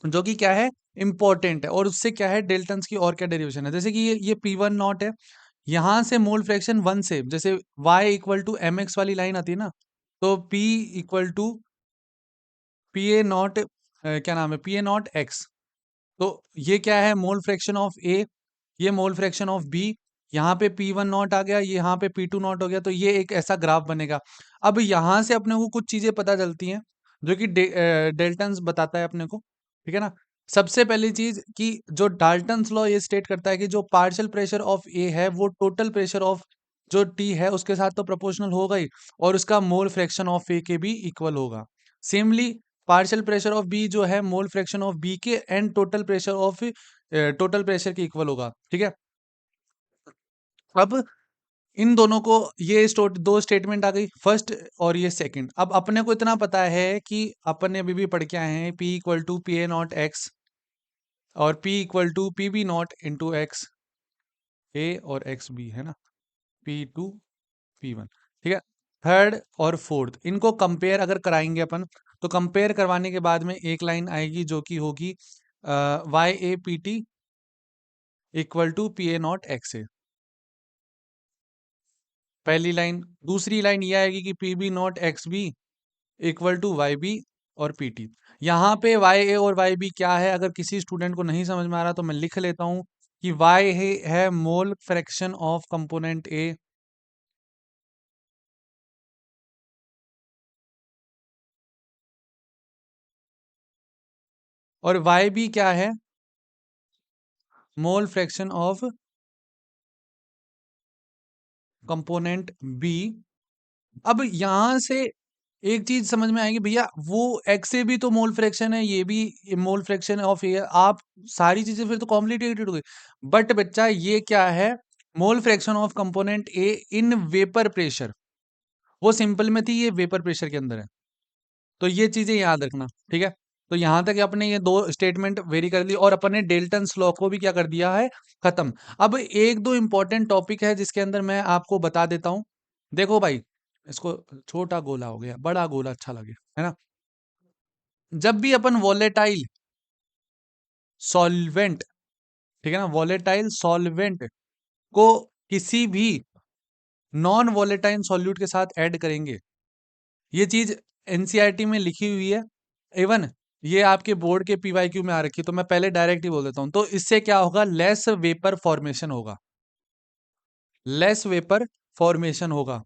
जो कि क्या है, इंपॉर्टेंट है। और उससे क्या है, डेल्टन्स की और क्या डेरिवेशन है, जैसे कि ये पी वन नॉट है, यहां से मोल फ्रैक्शन वन से, जैसे y equal to M X वाली लाइन आती है ना, तो p equal to P A not, क्या नाम है, पी ए नॉट एक्स। तो ये क्या है, मोल फ्रैक्शन ऑफ ए, ये मोल फ्रैक्शन ऑफ बी, यहाँ पे पी वन नॉट आ गया, ये यहाँ पे पी टू नॉट हो गया, तो ये एक ऐसा ग्राफ बनेगा। अब यहाँ से अपने को कुछ चीजें पता चलती हैं जो कि डेल्टन्स बताता है अपने को, ठीक है ना। सबसे पहली चीज कि जो डाल्टन्स लॉ ये स्टेट करता है कि जो पार्शियल प्रेशर ऑफ ए है वो टोटल प्रेशर ऑफ जो टी है उसके साथ तो प्रोपोर्शनल होगा ही, और उसका मोल फ्रैक्शन ऑफ ए के भी इक्वल होगा। सेमली पार्शियल प्रेशर ऑफ बी जो है मोल फ्रैक्शन ऑफ बी के एंड टोटल प्रेशर के इक्वल होगा, ठीक है। अब इन दोनों को दो स्टेटमेंट आ गई, फर्स्ट और ये सेकंड। अब अपने को इतना पता है कि अपन ने अभी भी पढ़ के आए हैं P equal to P A not X और P equal to P B not into X A और एक्स बी, है ना, P2 P1, ठीक है। थर्ड और फोर्थ इनको कंपेयर अगर कराएंगे अपन, तो कंपेयर करवाने के बाद में एक लाइन आएगी जो कि होगी Y A P T equal to P A not X A, पहली लाइन। दूसरी लाइन ये आएगी कि P B not X B equal to Y B और पी टी। यहाँ पे वाई ए और वाई बी क्या है, अगर किसी स्टूडेंट को नहीं समझ में आ रहा तो मैं लिख लेता हूँ कि वाई है mole fraction of component A, और वाई बी क्या है, mole fraction of component B. अब यहां से एक चीज समझ में आएगी भैया, वो एक्स से भी तो मोल फ्रैक्शन है, ये भी मोल फ्रैक्शन ऑफ ए, आप सारी चीजें फिर तो कॉम्प्लिकेटेड हो गई। बट बच्चा ये क्या है, mole fraction of component A in vapour pressure, वो सिंपल में थी, ये वेपर प्रेशर के अंदर है। तो ये चीजें याद रखना, ठीक है। तो यहां तक अपने ये दो स्टेटमेंट वेरी कर ली और अपन ने डेल्टन्स लॉ को भी क्या कर दिया है, खत्म। अब एक दो इंपॉर्टेंट टॉपिक है जिसके अंदर मैं आपको बता देता हूं। देखो भाई, इसको छोटा गोला हो गया, बड़ा गोला अच्छा लगे, है ना। जब भी अपन वॉलेटाइल सॉल्वेंट, ठीक है ना, वॉलेटाइल सॉल्वेंट को किसी भी नॉन वॉलेटाइल सॉल्यूट के साथ ऐड करेंगे, ये चीज एनसीईआरटी में लिखी हुई है, इवन ये आपके बोर्ड के पीवाईक्यू में आ रखी है, तो मैं पहले डायरेक्ट ही बोल देता हूं। तो इससे क्या होगा, लेस वेपर फॉर्मेशन होगा, लेस वेपर फॉर्मेशन होगा।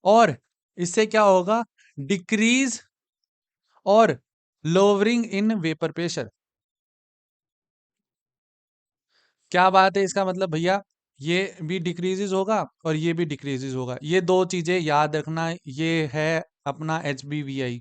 और इससे क्या होगा, डिक्रीज और लोअरिंग इन वेपर प्रेशर। क्या बात है, इसका मतलब भैया ये भी डिक्रीजेज होगा और ये भी डिक्रीजेज होगा, ये दो चीजें याद रखना। ये है अपना एच बी वी आई,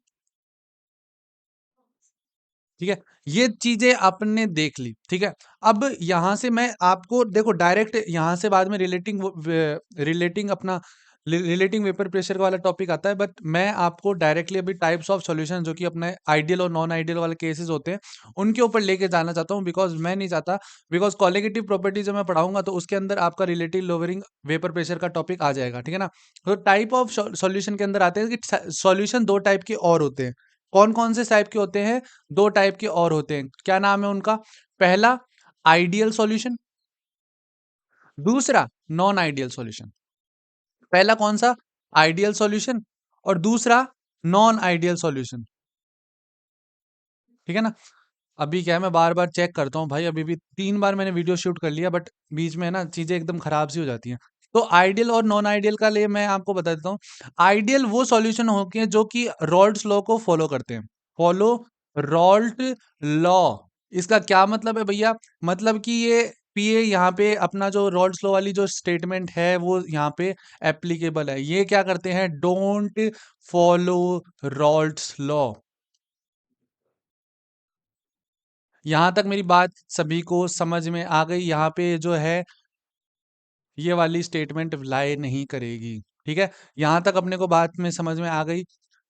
ठीक है। ये चीजें आपने देख ली, ठीक है। अब यहां से मैं आपको देखो डायरेक्ट यहां से बाद में रिलेटिंग अपना रिलेटिंग वेपर प्रेशर वाला टॉपिक आता है, बट मैं आपको डायरेक्टली अभी टाइप्स ऑफ सॉल्यूशन जो कि अपने आइडियल और नॉन आइडियल वाले केसेस होते हैं उनके ऊपर लेके जाना चाहता हूँ, बिकॉज मैं नहीं चाहता, बिकॉज कॉलिगेटिव प्रॉपर्टी जो मैं पढ़ाऊंगा तो उसके अंदर आपका रिलेटिव लोअरिंग वेपर प्रेशर का टॉपिक आ जाएगा, ठीक है ना। तो टाइप ऑफ सॉल्यूशन के अंदर आते हैं कि सॉल्यूशन दो टाइप के और होते हैं। कौन कौन से टाइप के होते हैं, दो टाइप के और होते हैं, क्या नाम है उनका, पहला आइडियल सॉल्यूशन, दूसरा नॉन आइडियल सॉल्यूशन। पहला कौन सा, आइडियल सॉल्यूशन, और दूसरा नॉन आइडियल सॉल्यूशन, ठीक है ना। अभी क्या है, मैं बार बार चेक करता हूँ भाई, अभी भी 3 बार मैंने वीडियो शूट कर लिया, बट बीच में ना चीजें एकदम खराब सी हो जाती हैं। तो आइडियल और नॉन आइडियल का लिए मैं आपको बता देता हूँ। आइडियल वो सॉल्यूशन होते हैं जो कि रॉल्ड्स लॉ को फॉलो करते हैं, फॉलो रॉल्ट लॉ। इसका क्या मतलब है भैया? मतलब कि ये पीए यहाँ पे अपना जो रॉल्ट्स लॉ वाली जो स्टेटमेंट है वो यहाँ पे एप्लीकेबल है। ये क्या करते हैं? Don't follow Raoult's law. यहां तक मेरी बात सभी को समझ में आ गई? यहाँ पे जो है ये वाली स्टेटमेंट अप्लाई नहीं करेगी। ठीक है, यहां तक अपने को बात में समझ में आ गई।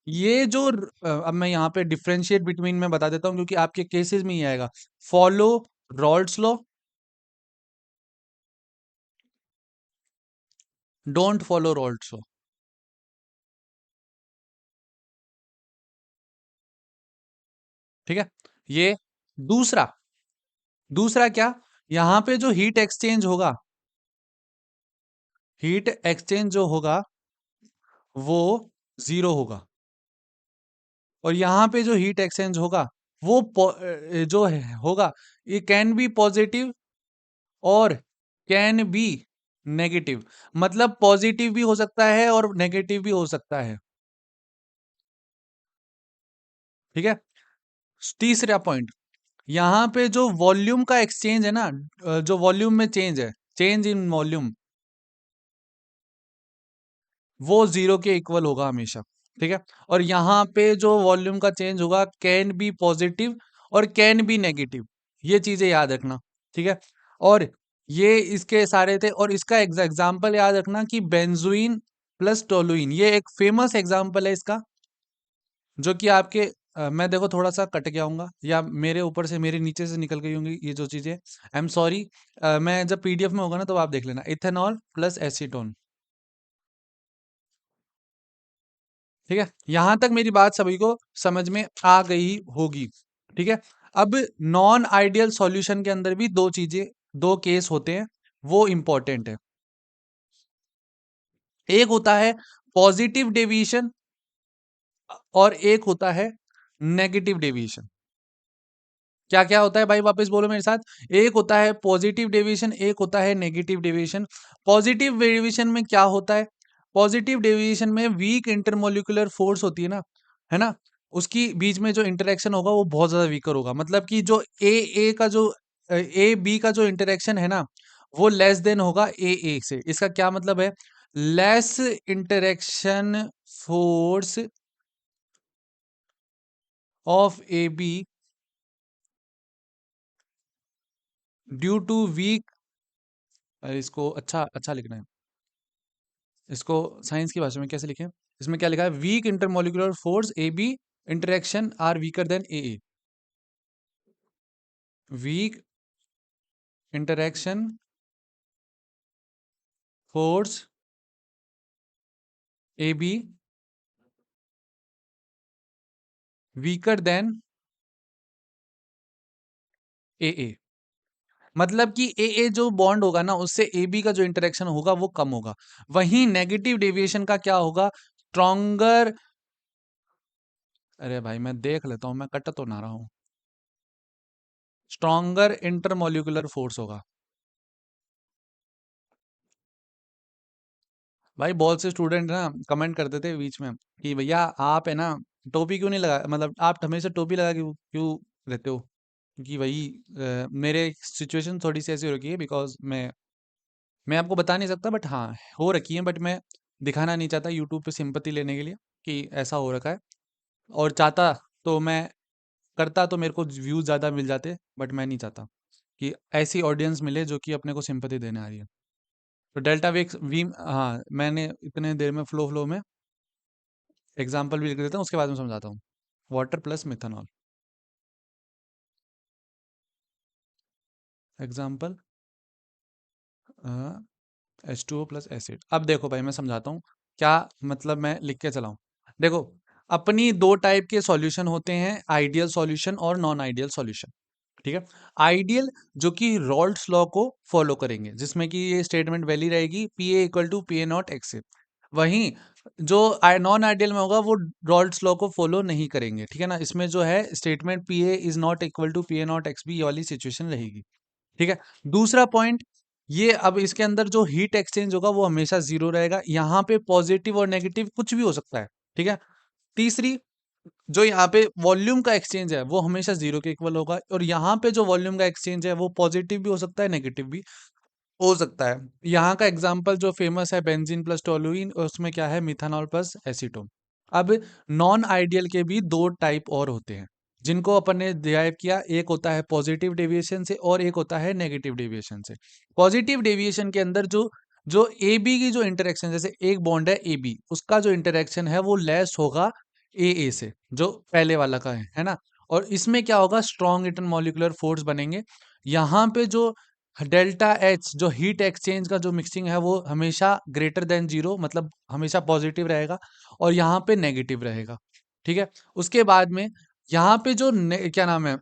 ये जो अब मैं यहाँ पे डिफरेंशिएट बिटवीन में बता देता हूँ क्योंकि आपके केसेस में ही आएगा। Follow Raoult's law, don't follow Raoult's law. ठीक है, ये दूसरा। दूसरा क्या? यहाँ पे जो हीट एक्सचेंज होगा, हीट एक्सचेंज जो होगा वो जीरो होगा। और यहाँ पे जो हीट एक्सचेंज होगा वो जो होगा, ये कैन बी पॉजिटिव और कैन बी नेगेटिव। मतलब पॉजिटिव भी हो सकता है और नेगेटिव भी हो सकता है। ठीक है, तीसरा पॉइंट, यहाँ पे जो वॉल्यूम का एक्सचेंज है ना, जो वॉल्यूम में चेंज है, चेंज इन वॉल्यूम, वो जीरो के इक्वल होगा हमेशा। ठीक है, और यहाँ पे जो वॉल्यूम का चेंज होगा कैन बी पॉजिटिव और कैन बी नेगेटिव। ये चीजें याद रखना। ठीक है, और ये इसके सारे थे। और इसका एग्जाम्पल याद रखना कि बेंजुइन प्लस टोलुइन, ये एक फेमस एग्जाम्पल है इसका, जो कि आपके मैं देखो थोड़ा सा कट गया हूँगा या मेरे ऊपर से मेरे नीचे से निकल गई होंगी ये जो चीजें, आई एम सॉरी। मैं जब पीडीएफ में होगा ना तो आप देख लेना, इथेनॉल प्लस एसीटोन। ठीक है, यहां तक मेरी बात सभी को समझ में आ गई होगी। ठीक है, अब नॉन आइडियल सॉल्यूशन के अंदर भी दो चीजें, दो केस होते हैं, वो इंपॉर्टेंट है। एक होता है पॉजिटिव डेविएशन और एक होता है नेगेटिव डेविएशन। क्या क्या होता है भाई? वापस बोलो मेरे साथ। एक होता है पॉजिटिव डेविएशन, एक होता है नेगेटिव डेविएशन। पॉजिटिव डेविएशन में क्या होता है? पॉजिटिव डेविएशन में वीक इंटरमोलिकुलर फोर्स होती है ना, उसकी बीच में जो इंटरेक्शन होगा वो बहुत ज्यादा वीकर होगा। मतलब कि जो ए का जो ए बी का जो इंटरेक्शन है ना, वो लेस देन होगा ए से। इसका क्या मतलब है? Less interaction force of A B due to weak, इसको अच्छा अच्छा लिखना है। इसको साइंस की भाषा में कैसे लिखें? इसमें क्या लिखा है? Weak intermolecular force A B interaction are weaker than A. Weak interaction force A B weaker than A. मतलब कि ए जो बॉन्ड होगा ना, उससे ए बी का जो इंटरेक्शन होगा वो कम होगा। वहीं नेगेटिव डेविएशन का क्या होगा? स्ट्रॉन्गर, अरे भाई मैं देख लेता हूं, मैं कट तो ना रहा हूं। स्ट्रॉन्गर इंटरमोलिकुलर फोर्स होगा। भाई बहुत से स्टूडेंट ना कमेंट करते थे बीच में कि भैया आप है ना टोपी क्यों नहीं लगा, मतलब आप हमेशा टोपी लगा के क्यों क्यों रहते हो? क्योंकि वही मेरे सिचुएशन थोड़ी सी ऐसी हो रखी है, बिकॉज मैं आपको बता नहीं सकता, बट हाँ हो रखी है, बट मैं दिखाना नहीं चाहता यूट्यूब पे सिंपत्ति लेने के लिए कि ऐसा हो रखा है। और चाहता तो मैं करता तो मेरे को व्यूज ज़्यादा मिल जाते, बट मैं नहीं चाहता कि ऐसी ऑडियंस मिले जो कि अपने को सिंपत्ति देने आ रही है। तो डेल्टा वेक्स वी, हाँ मैंने इतने देर में फ्लो फ्लो में एग्जाम्पल भी लिख देता हूँ, उसके बाद में समझाता हूँ। Water plus methanol, example H2O plus acid. अब देखो भाई मैं समझाता हूँ क्या मतलब, मैं लिख के चलाऊं। देखो, अपनी दो टाइप के सॉल्यूशन होते हैं, आइडियल सॉल्यूशन और नॉन आइडियल सॉल्यूशन। ठीक है, आइडियल जो कि रॉल्ट्स लॉ को फॉलो करेंगे, जिसमें कि ये स्टेटमेंट वैली रहेगी P A equal to P A not X A. वहीं जो नॉन आइडियल में होगा वो रॉल्ट्स लॉ को फॉलो नहीं करेंगे। ठीक है ना, इसमें जो है statement P A is not equal to P A not X B, ये वाली सिचुएशन रहेगी। ठीक है, दूसरा पॉइंट, ये अब इसके अंदर जो हीट एक्सचेंज होगा वो हमेशा जीरो रहेगा। यहाँ पे पॉजिटिव और नेगेटिव कुछ भी हो सकता है। ठीक है, तीसरी, जो यहाँ पे वॉल्यूम का एक्सचेंज है वो हमेशा जीरो के इक्वल होगा, और यहाँ पे जो वॉल्यूम का एक्सचेंज है वो पॉजिटिव भी हो सकता है, नेगेटिव भी हो सकता है। यहाँ का एग्जाम्पल जो फेमस है बेंजीन प्लस टोलुइन, उसमें क्या है, मिथानॉल प्लस एसीटोन। अब नॉन आइडियल के भी दो टाइप और होते हैं जिनको अपन ने डिराइव किया, एक होता है पॉजिटिव डेविएशन से और एक होता है नेगेटिव डेविएशन से। पॉजिटिव डेविएशन के अंदर जो जो ए बी की जो इंटरेक्शन, जैसे एक बॉन्ड है ए बी, उसका जो इंटरेक्शन है वो लेस होगा ए से, जो पहले वाला का है ना। और इसमें क्या होगा, स्ट्रॉन्ग इंटरमॉलिक्यूलर फोर्स बनेंगे। यहाँ पे जो डेल्टा एच, जो हीट एक्सचेंज का जो मिक्सिंग है वो हमेशा ग्रेटर देन जीरो, मतलब हमेशा पॉजिटिव रहेगा, और यहाँ पे नेगेटिव रहेगा। ठीक है। उसके बाद में यहाँ पे जो क्या नाम है,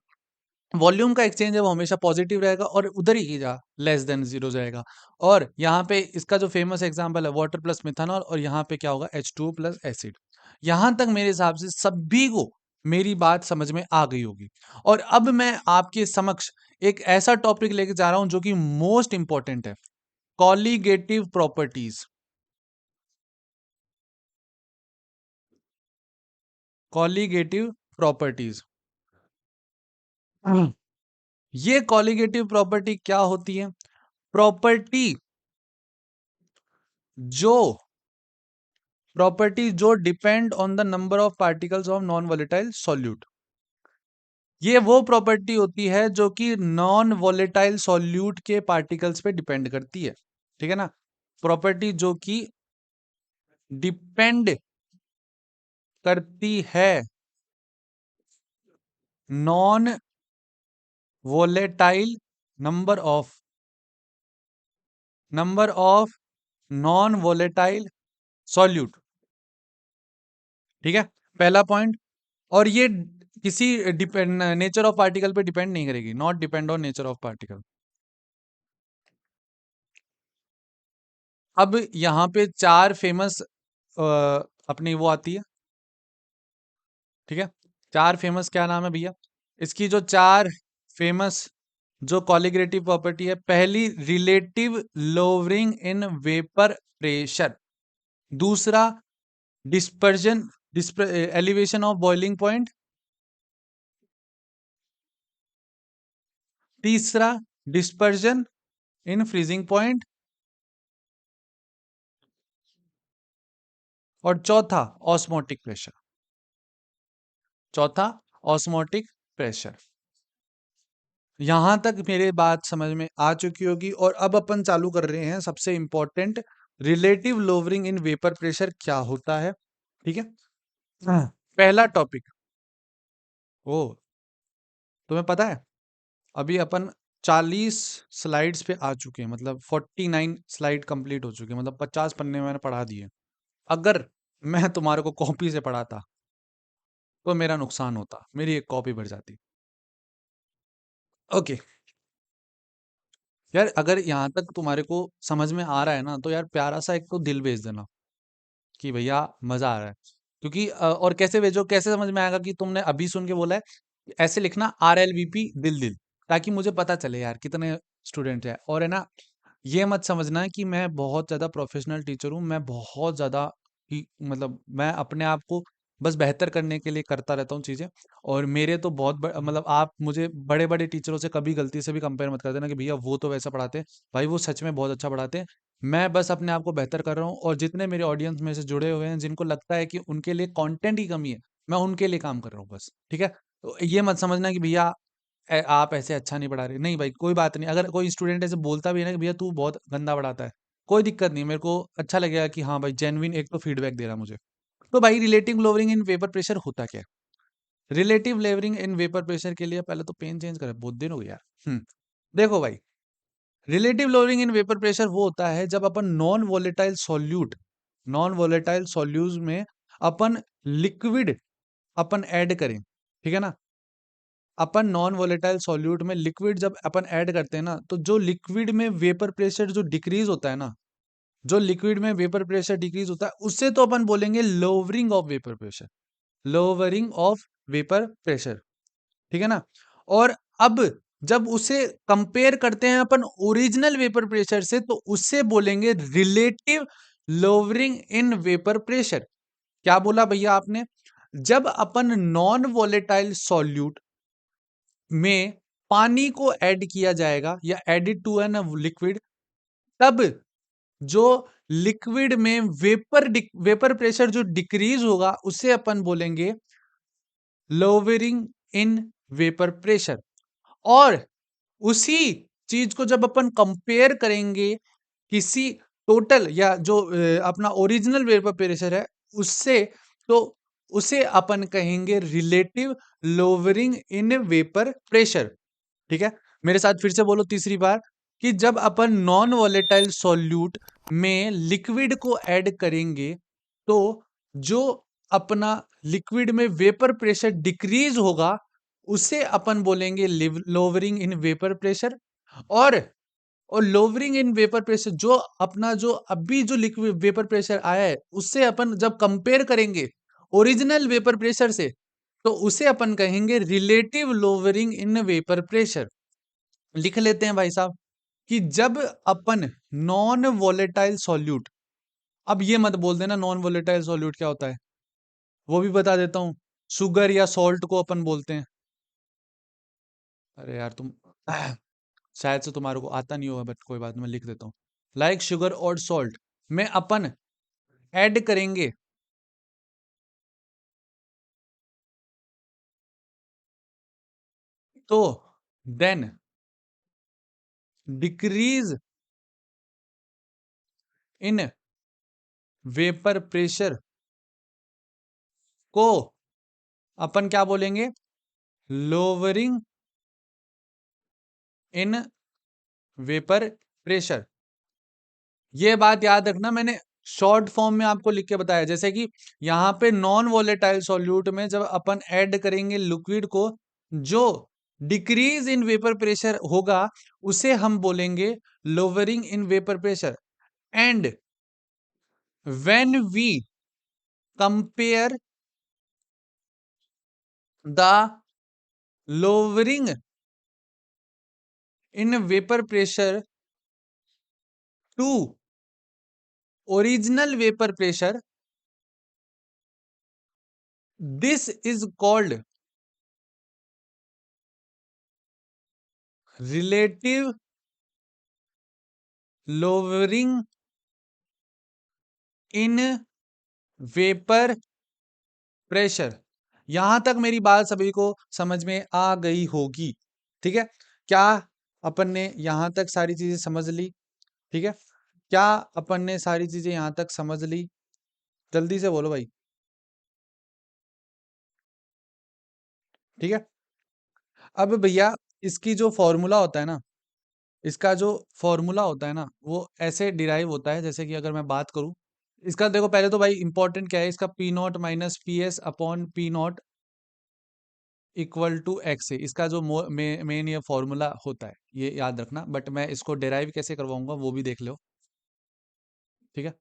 वॉल्यूम का एक्सचेंज है वो हमेशा पॉजिटिव रहेगा, और उधर ही जा लेस देन जीरो जाएगा। और यहाँ पे इसका जो फेमस एग्जांपल है वाटर प्लस मिथानॉल, और यहाँ पे क्या होगा, H2O प्लस एसिड। यहाँ तक मेरे हिसाब से सभी को मेरी बात समझ में आ गई होगी। और अब मैं आपके समक्ष एक ऐसा टॉपिक लेके जा रहा हूं जो कि मोस्ट इंपॉर्टेंट है, कॉलीगेटिव प्रॉपर्टीज। Colligative properties. ये कॉलीगेटिव प्रॉपर्टी क्या होती है? प्रॉपर्टी जो जो depend on the number of particles of non volatile solute. ये वो प्रॉपर्टी होती है जो कि नॉन वोलेटाइल सॉल्यूट के पार्टिकल्स पे डिपेंड करती है। ठीक है ना। प्रॉपर्टी जो कि डिपेंड करती है non volatile number of non volatile solute. ठीक है, पहला पॉइंट। और ये किसी डिपेंड नेचर ऑफ पार्टिकल पे डिपेंड नहीं करेगी, not depend on nature of particle. अब यहाँ पे चार फेमस अपनी वो आती है। ठीक है, चार फेमस क्या नाम है भैया इसकी? जो चार फेमस जो कॉलिगेटिव प्रॉपर्टी है, पहली relative lowering in vapour pressure, दूसरा dispersion elevation of boiling point, तीसरा डिस्पर्जन इन फ्रीजिंग पॉइंट, और चौथा ऑस्मोटिक प्रेशर। चौथा ऑस्मोटिक प्रेशर। यहां तक मेरे बात समझ में आ चुकी होगी, और अब अपन चालू कर रहे हैं सबसे important, relative lowering in vapour pressure क्या होता है। ठीक है। हाँ। पहला टॉपिक, ओ, तुम्हें पता है अभी अपन 40 स्लाइड्स पे आ चुके हैं, मतलब 49 स्लाइड कंप्लीट हो चुके हैं, मतलब 50 पन्ने मैंने पढ़ा दिए। अगर मैं तुम्हारे को कॉपी से पढ़ाता तो मेरा नुकसान होता, मेरी एक कॉपी भर जाती। ओके यार, अगर यहाँ तक तुम्हारे को समझ में आ रहा है ना, तो यार प्यारा सा एक तो दिल भेज देना कि भैया मजा आ रहा है। क्योंकि और कैसे भेजो, कैसे समझ में आएगा कि तुमने अभी सुन के बोला है? ऐसे लिखना RLVP दिल दिल, ताकि मुझे पता चले यार कितने स्टूडेंट है। और है ना, ये मत समझना कि मैं बहुत ज्यादा प्रोफेशनल टीचर हूँ, मैं बहुत ज्यादा ही, मतलब मैं अपने आप को बस बेहतर करने के लिए करता रहता हूँ चीजें। और मेरे तो बहुत मतलब आप मुझे बड़े बड़े टीचरों से कभी गलती से भी कंपेयर मत कर देना कि भैया वो तो वैसा पढ़ाते हैं। भाई वो सच में बहुत अच्छा पढ़ाते हैं। मैं बस अपने आप को बेहतर कर रहा हूँ, और जितने मेरे ऑडियंस में से जुड़े हुए हैं जिनको लगता है कि उनके लिए कंटेंट की कमी है, मैं उनके लिए काम कर रहा हूँ बस। ठीक है। तो ये मत समझना कि भैया आप ऐसे अच्छा नहीं पढ़ा रहे। नहीं भाई, कोई बात नहीं, अगर कोई स्टूडेंट ऐसे बोलता भी है ना कि भैया तू बहुत गंदा पढ़ाता है, कोई दिक्कत नहीं, मेरे को अच्छा लगेगा कि हाँ भाई जेन्युइन एक तो फीडबैक दे रहा है मुझे। तो भाई relative lowering in vapour pressure होता क्या है? रिलेटिव लेवरिंग इन वेपर प्रेशर के लिए पहले तो पेन चेंज करें, बहुत दिन हो गया यार। देखो भाई, relative lowering in vapour pressure वो होता है जब अपन नॉन वोलेटाइल सॉल्यूट में अपन लिक्विड अपन ऐड करें। ठीक है ना। अपन नॉन वोलेटाइल सॉल्यूट में लिक्विड जब अपन ऐड करते हैं ना, तो जो लिक्विड में वेपर प्रेशर जो डिक्रीज होता है ना, जो लिक्विड में वेपर प्रेशर डिक्रीज होता है, उससे तो अपन बोलेंगे lowering of vapour pressure. Lowering of vapour pressure. ठीक है ना। और अब जब उसे कंपेयर करते हैं अपन ओरिजिनल वेपर प्रेशर से, तो उससे बोलेंगे relative lowering in vapour pressure. क्या बोला भैया आपने? जब अपन नॉन वोलेटाइल सॉल्यूट में पानी को ऐड किया जाएगा या एडिड टू एन लिक्विड, तब जो लिक्विड में वेपर प्रेशर जो डिक्रीज होगा उसे अपन बोलेंगे लोअरिंग इन वेपर प्रेशर। और उसी चीज को जब अपन कंपेयर करेंगे किसी टोटल या जो अपना ओरिजिनल वेपर प्रेशर है उससे, तो उसे अपन कहेंगे relative lowering in vapour pressure. ठीक है, मेरे साथ फिर से बोलो तीसरी बार कि जब अपन नॉन वोलेटाइल सॉल्यूट में लिक्विड को ऐड करेंगे तो जो अपना लिक्विड में वेपर प्रेशर डिक्रीज होगा उसे अपन बोलेंगे लोअरिंग इन वेपर प्रेशर। और लोअरिंग इन वेपर प्रेशर जो अपना जो अभी जो लिक्विड वेपर प्रेशर आया है उससे अपन जब कंपेयर करेंगे ओरिजिनल वेपर प्रेशर से, तो उसे अपन कहेंगे relative lowering in vapour pressure. लिख लेते हैं भाई साहब कि जब अपन नॉन वोलेटाइल सॉल्यूट, अब ये मत बोल देना नॉन वोलेटाइल सॉल्यूट क्या होता है, वो भी बता देता हूं। शुगर या सॉल्ट को अपन बोलते हैं, अरे यार तुम शायद से तुम्हारे को आता नहीं होगा बट कोई बात नहीं, मैं लिख देता हूँ। लाइक शुगर और सॉल्ट में अपन ऐड करेंगे तो then decrease in vapour pressure को अपन क्या बोलेंगे, लोअरिंग इन वेपर प्रेशर। ये बात याद रखना, मैंने शॉर्ट फॉर्म में आपको लिख के बताया, जैसे कि यहाँ पे नॉन वोलेटाइल सॉल्यूट में जब अपन ऐड करेंगे लिक्विड को जो डिक्रीज इन वेपर प्रेशर होगा उसे हम बोलेंगे lowering in vapour pressure. And when we compare the lowering in vapour pressure to original vapour pressure, this is called relative lowering in vapour pressure. यहां तक मेरी बात सभी को समझ में आ गई होगी। ठीक है, क्या अपन ने यहां तक सारी चीजें समझ ली? ठीक है, क्या अपन ने सारी चीजें यहां तक समझ ली? जल्दी से बोलो भाई। ठीक है, अब भैया इसकी जो फॉर्मूला होता है ना, इसका जो फॉर्मूला होता है ना वो ऐसे डिराइव होता है, जैसे कि अगर मैं बात करूं इसका, देखो पहले तो भाई इंपॉर्टेंट क्या है, इसका P naught minus P S upon P naught equal to X है, इसका जो मेन ये फॉर्मूला होता है, ये याद रखना। बट मैं इसको डेराइव कैसे करवाऊंगा वो भी देख लो। ठीक है,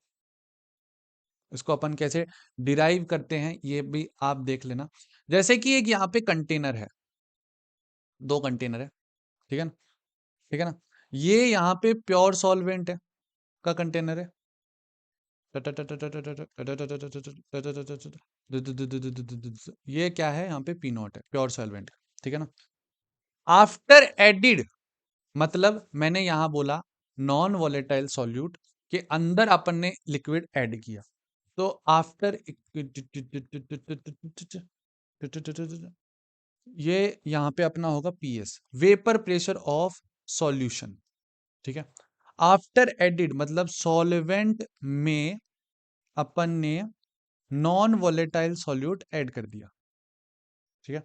इसको अपन कैसे डिराइव करते हैं ये भी आप देख लेना। जैसे कि एक यहाँ पे कंटेनर है, दो कंटेनर है, ठीक है ना, ठीक है ना, ये यहाँ पे प्योर सॉल्वेंट है का कंटेनर है, ये क्या है, यहाँ पे पी नॉट है, प्योर सॉल्वेंट। ठीक है ना, आफ्टर एडिड मतलब मैंने यहां बोला नॉन वोलेटाइल सॉल्यूट के अंदर अपन ने लिक्विड ऐड किया, तो आफ्टर ये यहां पे अपना होगा PS, vapour pressure of solution. ठीक है, आफ्टर एडिड मतलब सॉल्वेंट में अपन ने नॉन वोलेटाइल सॉल्यूट ऐड कर दिया। ठीक है,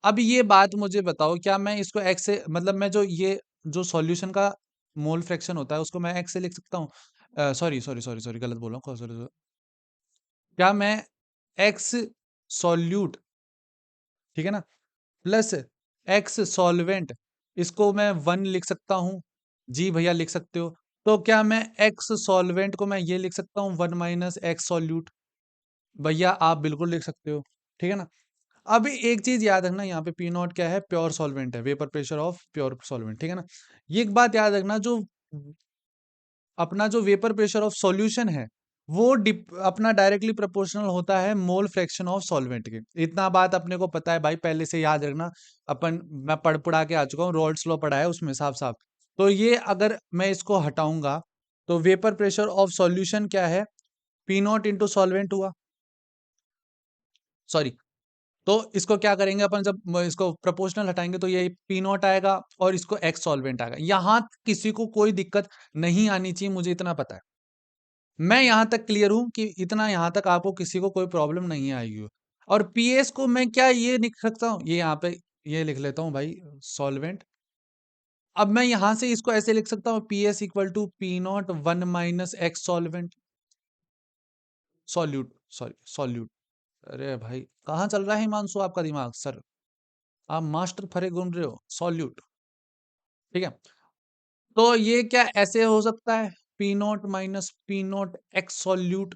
अब ये बात मुझे बताओ, क्या मैं इसको एक्स से, मतलब मैं जो ये जो सॉल्यूशन का मोल फ्रैक्शन होता है उसको मैं एक्स से लिख सकता हूँ? सॉरी सॉरी सॉरी सॉरी, गलत बोल रहा हूँ, sorry, sorry। क्या मैं एक्स सॉल्यूट, ठीक है ना, प्लस एक्स सॉल्वेंट, इसको मैं वन लिख सकता हूँ? जी भैया लिख सकते हो। तो क्या मैं एक्स सॉल्वेंट को मैं ये लिख सकता हूँ वन माइनस एक्स सॉल्यूट? भैया आप बिल्कुल लिख सकते हो। ठीक है ना, अभी एक चीज याद रखना, यहाँ पे पी नॉट क्या है, प्योर सॉल्वेंट है, vapour pressure of pure solvent. ठीक है ना, ये एक बात याद रखना, जो अपना जो वेपर प्रेशर ऑफ सॉल्यूशन है वो अपना डायरेक्टली प्रोपोर्शनल होता है मोल फ्रैक्शन ऑफ सॉल्वेंट के। इतना बात अपने को पता है भाई, पहले से याद रखना। मैं पढ़ पढ़ा के आ चुका हूँ, रॉल्स लॉ पढ़ा है उसमें साफ साफ। तो ये अगर मैं इसको हटाऊंगा तो वेपर प्रेशर ऑफ सॉल्यूशन क्या है, पी नॉट इंटू सॉल्वेंट हुआ, सॉरी। तो इसको क्या करेंगे अपन, जब इसको प्रोपोर्शनल हटाएंगे तो ये पी नॉट आएगा और इसको एक्स सॉल्वेंट आएगा। यहां किसी को कोई दिक्कत नहीं आनी चाहिए, मुझे इतना पता है। मैं यहां तक क्लियर हूं कि इतना, यहां तक आपको किसी को कोई प्रॉब्लम नहीं आएगी। और पीएस को मैं क्या ये लिख सकता हूँ, ये यहाँ पे ये लिख लेता हूँ भाई, सॉल्वेंट। अब मैं यहां से इसको ऐसे लिख सकता हूँ, P S equal to P naught one minus X solvent, solute, sorry solute. अरे भाई कहाँ चल रहा है हिमांशु आपका दिमाग सर, आप मास्टर फरे घूम रहे हो, सॉल्यूट। ठीक है, तो ये क्या ऐसे हो सकता है, P naught minus P naught X solute.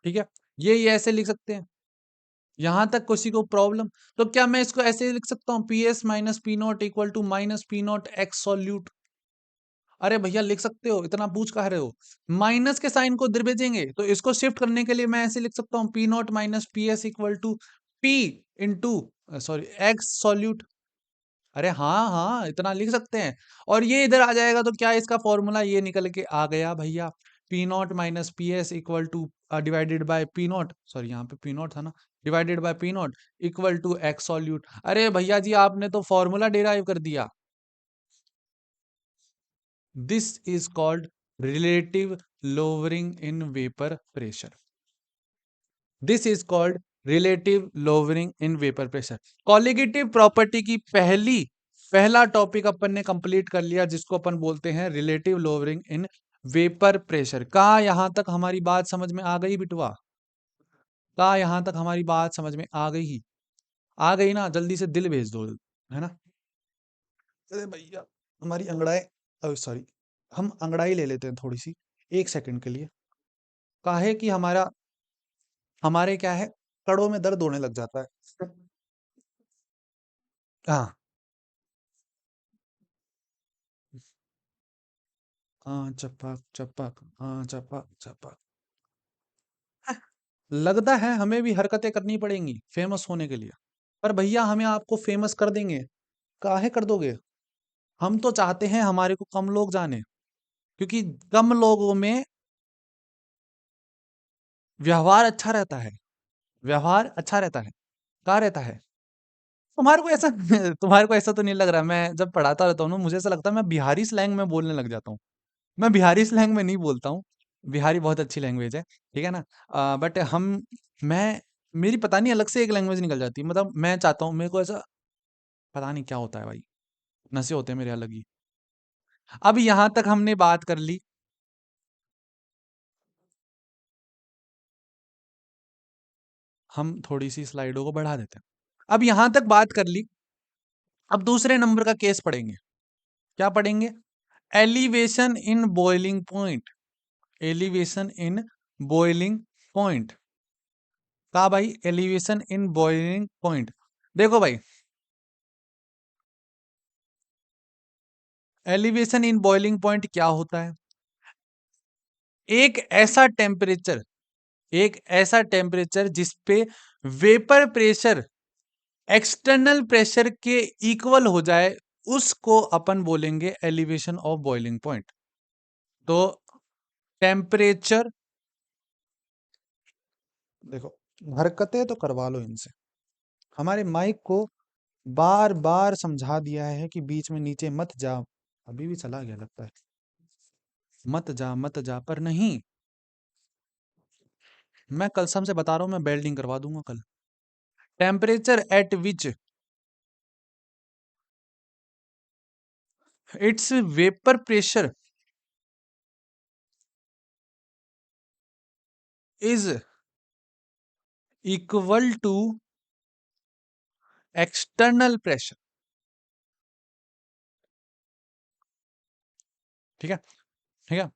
ठीक है, ये ऐसे लिख सकते हैं, यहां तक किसी को प्रॉब्लम? तो क्या मैं इसको ऐसे लिख सकता हूँ, P S minus P naught equal to minus P naught X solute? अरे भैया लिख सकते हो, इतना पूछ कह रहे हो। माइनस के साइन को इधर भेजेंगे तो इसको शिफ्ट करने के लिए मैं ऐसे लिख सकता हूँ, P naught minus P S equal to P into, sorry, X solute. अरे हाँ हाँ, इतना लिख सकते हैं। और ये इधर आ जाएगा तो क्या इसका फॉर्मूला ये निकल के आ गया भैया, P naught minus P S equal to divided by P naught, sorry यहाँ पे पी नॉट था ना, divided by P naught equal to X solute. अरे भैया जी आपने तो फॉर्मूला डिराइव कर दिया। This is called relative lowering in vapour pressure. This is called relative lowering in vapour pressure. Colligative property की पहला टॉपिक अपन ने कंप्लीट कर लिया, जिसको अपन बोलते हैं relative lowering in vapour pressure. कहा यहां तक हमारी बात समझ में आ गई बिटवा? कहा यहां तक हमारी बात समझ में आ गई ही? आ गई ना? जल्दी से दिल भेज दो, है ना? अरे भैया हमारी अंगड़ाई, सॉरी, हम अंगड़ाई ले लेते हैं थोड़ी सी, एक सेकंड के लिए। काहे कि हमारे क्या है, कड़ों में दर्द होने लग जाता है। हाँ हाँ, चपक चपक, हाँ चपक चपक। लगता है हमें भी हरकतें करनी पड़ेंगी फेमस होने के लिए। पर भैया हमें आपको फेमस कर देंगे, काहे कर दोगे? हम तो चाहते हैं हमारे को कम लोग जाने, क्योंकि कम लोगों में व्यवहार अच्छा रहता है। व्यवहार अच्छा रहता है, कहाँ रहता है? तुम्हारे को ऐसा तुम्हारे को ऐसा तो नहीं लग रहा? मैं जब पढ़ाता रहता हूँ ना, मुझे ऐसा लगता है मैं बिहारी स्लैंग में बोलने लग जाता हूँ। मैं बिहारी स्लैंग में नहीं बोलता हूँ, बिहारी बहुत अच्छी लैंग्वेज है, ठीक है ना? बट मैं मेरी पता नहीं अलग से एक लैंग्वेज निकल जाती है, मतलब मैं चाहता हूँ, मेरे को ऐसा पता नहीं क्या होता है भाई, नशे होते हैं मेरे अलग ही। अब यहाँ तक हमने बात कर ली, हम थोड़ी सी स्लाइडों को बढ़ा देते हैं। अब यहाँ तक बात कर ली, अब दूसरे नंबर का केस पढ़ेंगे। क्या पढ़ेंगे? Elevation in boiling point. Elevation in boiling point. कहा भाई? Elevation in boiling point. देखो भाई, एलिवेशन इन बॉइलिंग पॉइंट क्या होता है? एक ऐसा टेम्परेचर, एक ऐसा टेम्परेचर जिस पे वेपर प्रेशर एक्सटर्नल प्रेशर के इक्वल हो जाए, उसको अपन बोलेंगे एलिवेशन ऑफ बॉइलिंग पॉइंट। तो टेम्परेचर, देखो हरकतें तो करवा लो इनसे, हमारे माइक को बार बार समझा दिया है कि बीच में नीचे मत जा। अभी भी चला गया लगता है, मत जा मत जा, पर नहीं, मैं कसम से बता रहा हूं, मैं बेल्डिंग करवा दूंगा कल। Temperature at which its vapour pressure is equal to external pressure. ठीक है, ठीक है।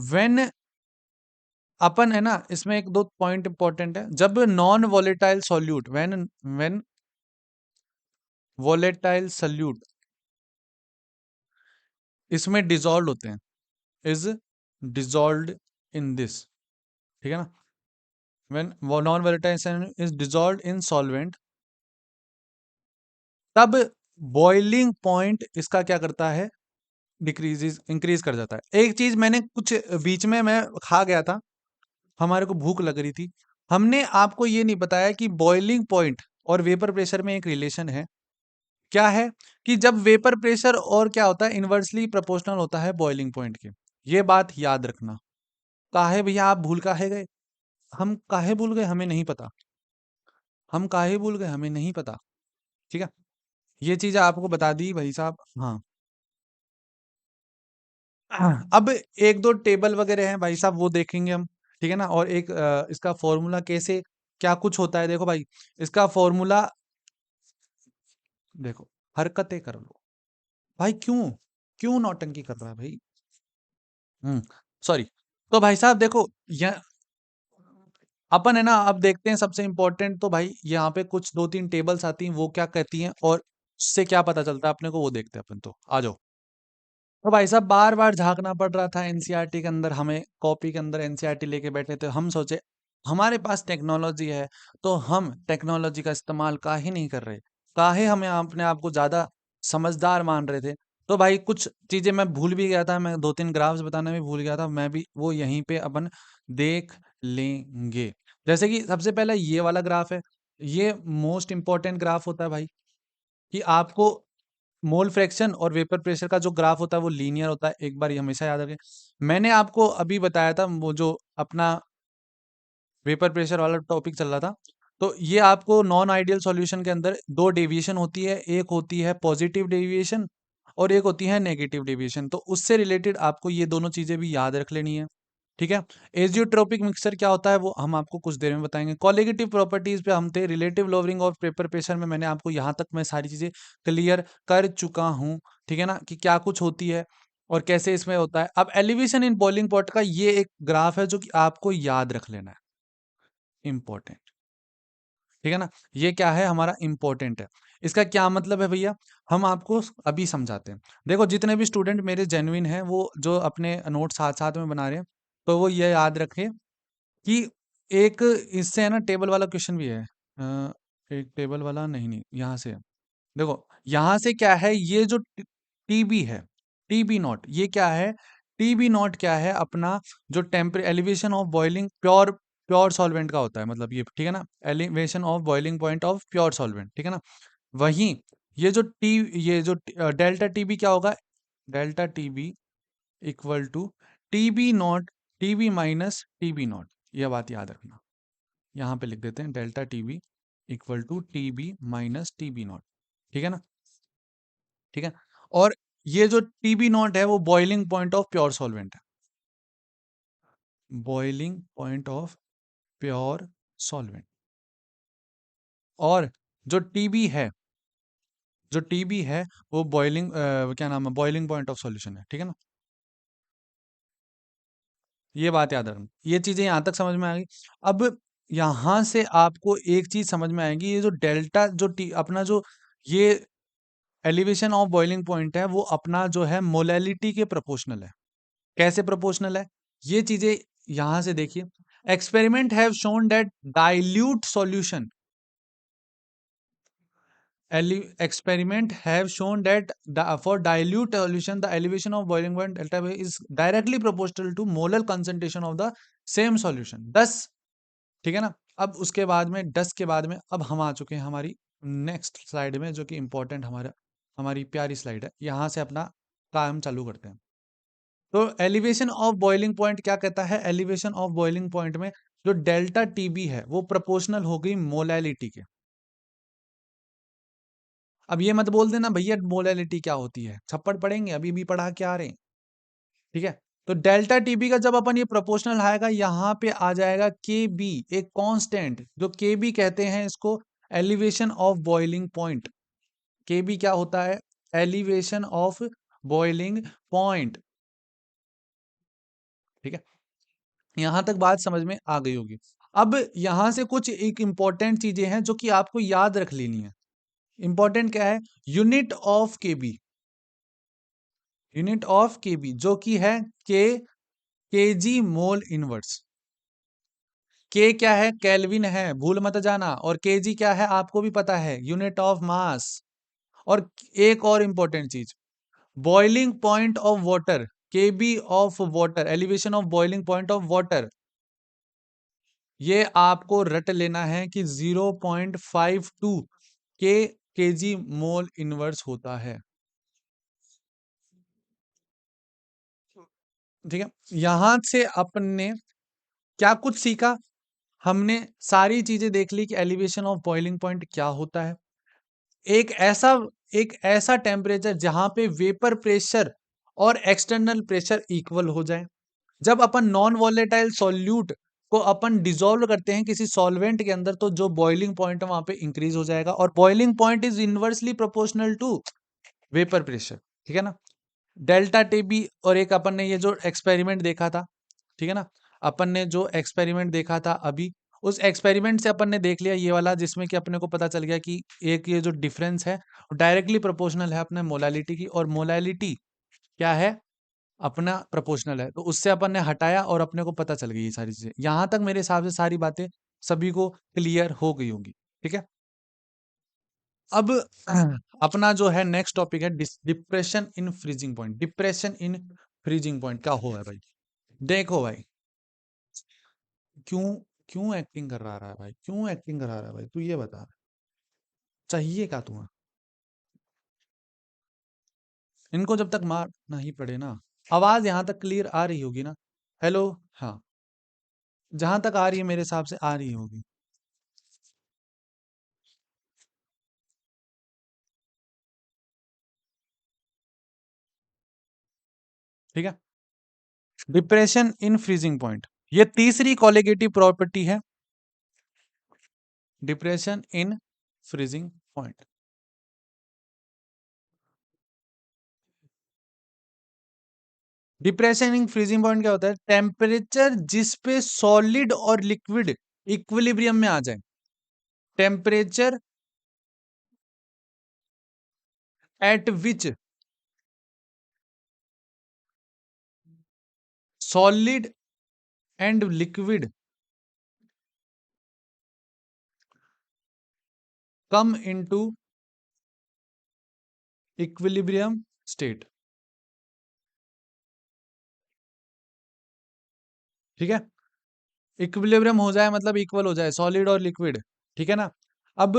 व्हेन अपन, है ना, इसमें एक दो पॉइंट इंपॉर्टेंट है। जब non volatile solute, when volatile solute इसमें डिसॉल्व होते हैं, इज dissolved in this, ठीक है ना, when non volatile solution is dissolved in solvent, तब बॉइलिंग पॉइंट इसका क्या करता है, डिक्रीजेस इंक्रीज कर जाता है। एक चीज मैंने कुछ बीच में मैं खा गया था, हमारे को भूख लग रही थी, हमने आपको ये नहीं बताया कि बॉइलिंग पॉइंट और वेपर प्रेशर में एक रिलेशन है। क्या है कि जब वेपर प्रेशर और क्या होता है, इनवर्सली प्रोपोर्शनल होता है बॉइलिंग पॉइंट के। ये बात याद रखना। काहे भैया आप भूल काहे गए? हम काहे भूल गए हमें नहीं पता, हम काहे भूल गए हमें नहीं पता, ठीक है। ये चीज आपको बता दी भाई साहब, हाँ। अब एक दो टेबल वगैरह हैं भाई साहब, वो देखेंगे हम, ठीक है ना। और एक इसका फॉर्मूला कैसे क्या कुछ होता है, देखो भाई, इसका फॉर्मूला देखो, हरकतें कर लो भाई, क्यों क्यों नौटंकी कर रहा है भाई? सॉरी। तो भाई साहब देखो, यह अपन है ना, अब देखते हैं सबसे इंपॉर्टेंट। तो भाई यहाँ पे कुछ दो तीन टेबल्स आती हैं, वो क्या कहती हैं और उससे क्या पता चलता है अपने को, वो देखते हैं अपन। तो आ जाओ। तो भाई साहब बार बार झांकना पड़ रहा था एनसीईआरटी के अंदर, हमें कॉपी के अंदर एनसीईआरटी लेके बैठे थे। हम सोचे हमारे पास टेक्नोलॉजी है, तो हम टेक्नोलॉजी का इस्तेमाल काहे नहीं कर रहे, काहे हमें अपने आप को ज्यादा समझदार मान रहे थे। तो भाई कुछ चीजें मैं भूल भी गया था, मैं दो तीन ग्राफ्स बताना भी भूल गया था, मैं भी वो यहीं पे अपन देख लेंगे। जैसे कि सबसे पहला ये वाला ग्राफ है, ये मोस्ट इंपॉर्टेंट ग्राफ होता है भाई, कि आपको मोल फ्रैक्शन और वेपर प्रेशर का जो ग्राफ होता है वो लीनियर होता है, एक बार ये हमेशा याद रखें। मैंने आपको अभी बताया था, वो जो अपना वेपर प्रेशर वाला टॉपिक चल रहा था, तो ये आपको नॉन आइडियल सॉल्यूशन के अंदर दो डेविएशन होती है, एक होती है पॉजिटिव डेविएशन और एक होती है नेगेटिव डेविएशन। तो उससे रिलेटेड आपको ये दोनों चीजें भी याद रख लेनी है, ठीक है। एजियोट्रोपिक मिक्सचर क्या होता है वो हम आपको कुछ देर में बताएंगे। कॉलिगेटिव प्रॉपर्टीज पे हम थे, relative lowering of paper pressure में मैंने आपको यहाँ तक मैं सारी चीजें क्लियर कर चुका हूँ, ठीक है ना, कि क्या कुछ होती है और कैसे इसमें होता है। अब एलिवेशन इन बॉइलिंग पॉट का ये एक ग्राफ है जो कि आपको याद रख लेना है, इंपॉर्टेंट, ठीक है ना। ये क्या है हमारा, इंपॉर्टेंट है। इसका क्या मतलब है भैया, हम आपको अभी समझाते हैं। देखो जितने भी स्टूडेंट मेरे जेन्युइन हैं, वो जो अपने नोट साथ साथ में बना रहे हैं, तो वो ये याद रखें कि एक इससे है ना टेबल वाला क्वेश्चन भी है। एक टेबल वाला नहीं, नहीं यहाँ से है। देखो यहाँ से क्या है, ये जो टीबी है, टीबी नॉट, ये क्या है, टीबी नॉट क्या है अपना, जो temper elevation of boiling pure pure solvent का होता है, मतलब ये, ठीक है ना, elevation of boiling point of pure solvent, ठीक है ना। वहीं ये जो डेल्टा टीबी क्या होगा, delta TB equal to TB naught, TB minus TB naught, यह बात याद रखना। यहाँ पे लिख देते हैं delta TB equal to TB minus TB naught, ठीक है ना, ठीक है। और ये जो टीबी नॉट है वो boiling point of pure solvent है, boiling point of pure solvent. और जो टीबी है, जो टीबी है वो बॉइलिंग क्या नाम है, बॉइलिंग पॉइंट ऑफ सॉल्यूशन है, ठीक है ना। ये बात याद रखना, ये चीजें यहां तक समझ में आ गई। अब यहां से आपको एक चीज समझ में आएगी, ये जो डेल्टा जो अपना जो ये एलिवेशन ऑफ बॉइलिंग पॉइंट है, वो अपना जो है मोलैलिटी के प्रोपोर्शनल है। कैसे प्रोपोर्शनल है, ये चीजें यहां से देखिए। Experiment have shown that dilute solution, experiment have shown that for dilute solution the elevation of boiling point delta V is directly proportional to molar concentration of the same solution 10, ठीक है ना। अब उसके बाद में 10 के बाद में अब हम आ चुके हैं हमारी नेक्स्ट स्लाइड में, जो कि इंपॉर्टेंट हमारा हमारी प्यारी स्लाइड है। यहां से अपना काम चालू करते हैं। तो एलिवेशन ऑफ बॉइलिंग पॉइंट क्या कहता है, एलिवेशन ऑफ बॉइलिंग पॉइंट में जो डेल्टा टीबी है वो प्रोपोर्शनल हो गई मोलैलिटी के। अब ये मत बोल देना भैया मोलैलिटी क्या होती है, थप्पड़ पड़ेंगे, अभी भी पढ़ा के आ रहे हैं, ठीक है। तो डेल्टा टीबी का जब अपन ये प्रोपोर्शनल आएगा, यहाँ पे आ जाएगा के बी, एक कांस्टेंट, जो के बी कहते हैं इसको, एलिवेशन ऑफ बॉइलिंग पॉइंट। के बी क्या होता है, एलिवेशन ऑफ बॉइलिंग पॉइंट, ठीक है। यहां तक बात समझ में आ गई होगी। अब यहां से कुछ एक इंपॉर्टेंट चीजें हैं जो कि आपको याद रख लेनी है। इंपॉर्टेंट क्या है, unit of KB, unit of KB जो कि है के केजी मोल इनवर्स। के क्या है? केल्विन है, भूल मत जाना। और केजी क्या है? आपको भी पता है, यूनिट ऑफ मास। और एक और इंपॉर्टेंट चीज, boiling point of water, KB of water, elevation of boiling point of water, ये आपको रट लेना है कि 0.52 के केजी मोल इनवर्स होता है। ठीक है, यहां से अपने क्या कुछ सीखा? हमने सारी चीजें देख ली कि एलिवेशन ऑफ बॉइलिंग पॉइंट क्या होता है। एक ऐसा एक ऐसा टेम्परेचर जहां पे वेपर प्रेशर और एक्सटर्नल प्रेशर इक्वल हो जाए। जब अपन नॉन वॉलेटाइल सॉल्यूट को अपन डिसॉल्व करते हैं किसी सॉल्वेंट के अंदर, तो जो बॉइलिंग पॉइंट है वहां पे इंक्रीज हो जाएगा, और boiling point is inversely proportional to vapour pressure. ठीक है ना? डेल्टा टीबी, और एक अपन ने ये जो एक्सपेरिमेंट देखा था, ठीक है ना, अपन ने जो एक्सपेरिमेंट देखा था अभी, उस एक्सपेरिमेंट से अपन ने देख लिया ये वाला, जिसमें कि अपने को पता चल गया कि एक ये जो डिफरेंस है डायरेक्टली प्रोपोर्शनल है अपने मोलालिटी की, और मोलालिटी क्या है? अपना प्रोपोर्शनल है। तो उससे अपन ने हटाया और अपने को पता चल गई ये सारी चीजें। यहां तक मेरे हिसाब से सारी बातें सभी को क्लियर हो गई होंगी। ठीक है, अब अपना जो है नेक्स्ट टॉपिक है depression in freezing point. Depression in freezing point क्या हो है भाई? देखो भाई, क्यों क्यों एक्टिंग कर रहा है भाई? क्यों एक्टिंग करा रहा है भाई? तू ये बता, चाहिए क्या तुम्हें? इनको जब तक मारना ही पड़े ना। आवाज यहां तक क्लियर आ रही होगी ना? हेलो? हाँ, जहां तक आ रही है मेरे हिसाब से आ रही होगी। ठीक है, डिप्रेशन इन फ्रीजिंग पॉइंट, ये तीसरी कॉलिगेटिव प्रॉपर्टी है, depression in freezing point. Depression in freezing point क्या होता है? टेम्परेचर जिस पे सॉलिड और लिक्विड इक्विलिब्रियम में आ जाए। Temperature at which solid and liquid come into equilibrium state. ठीक है, इक्विलिब्रियम हो जाए मतलब इक्वल हो जाए सॉलिड और लिक्विड। ठीक है ना? अब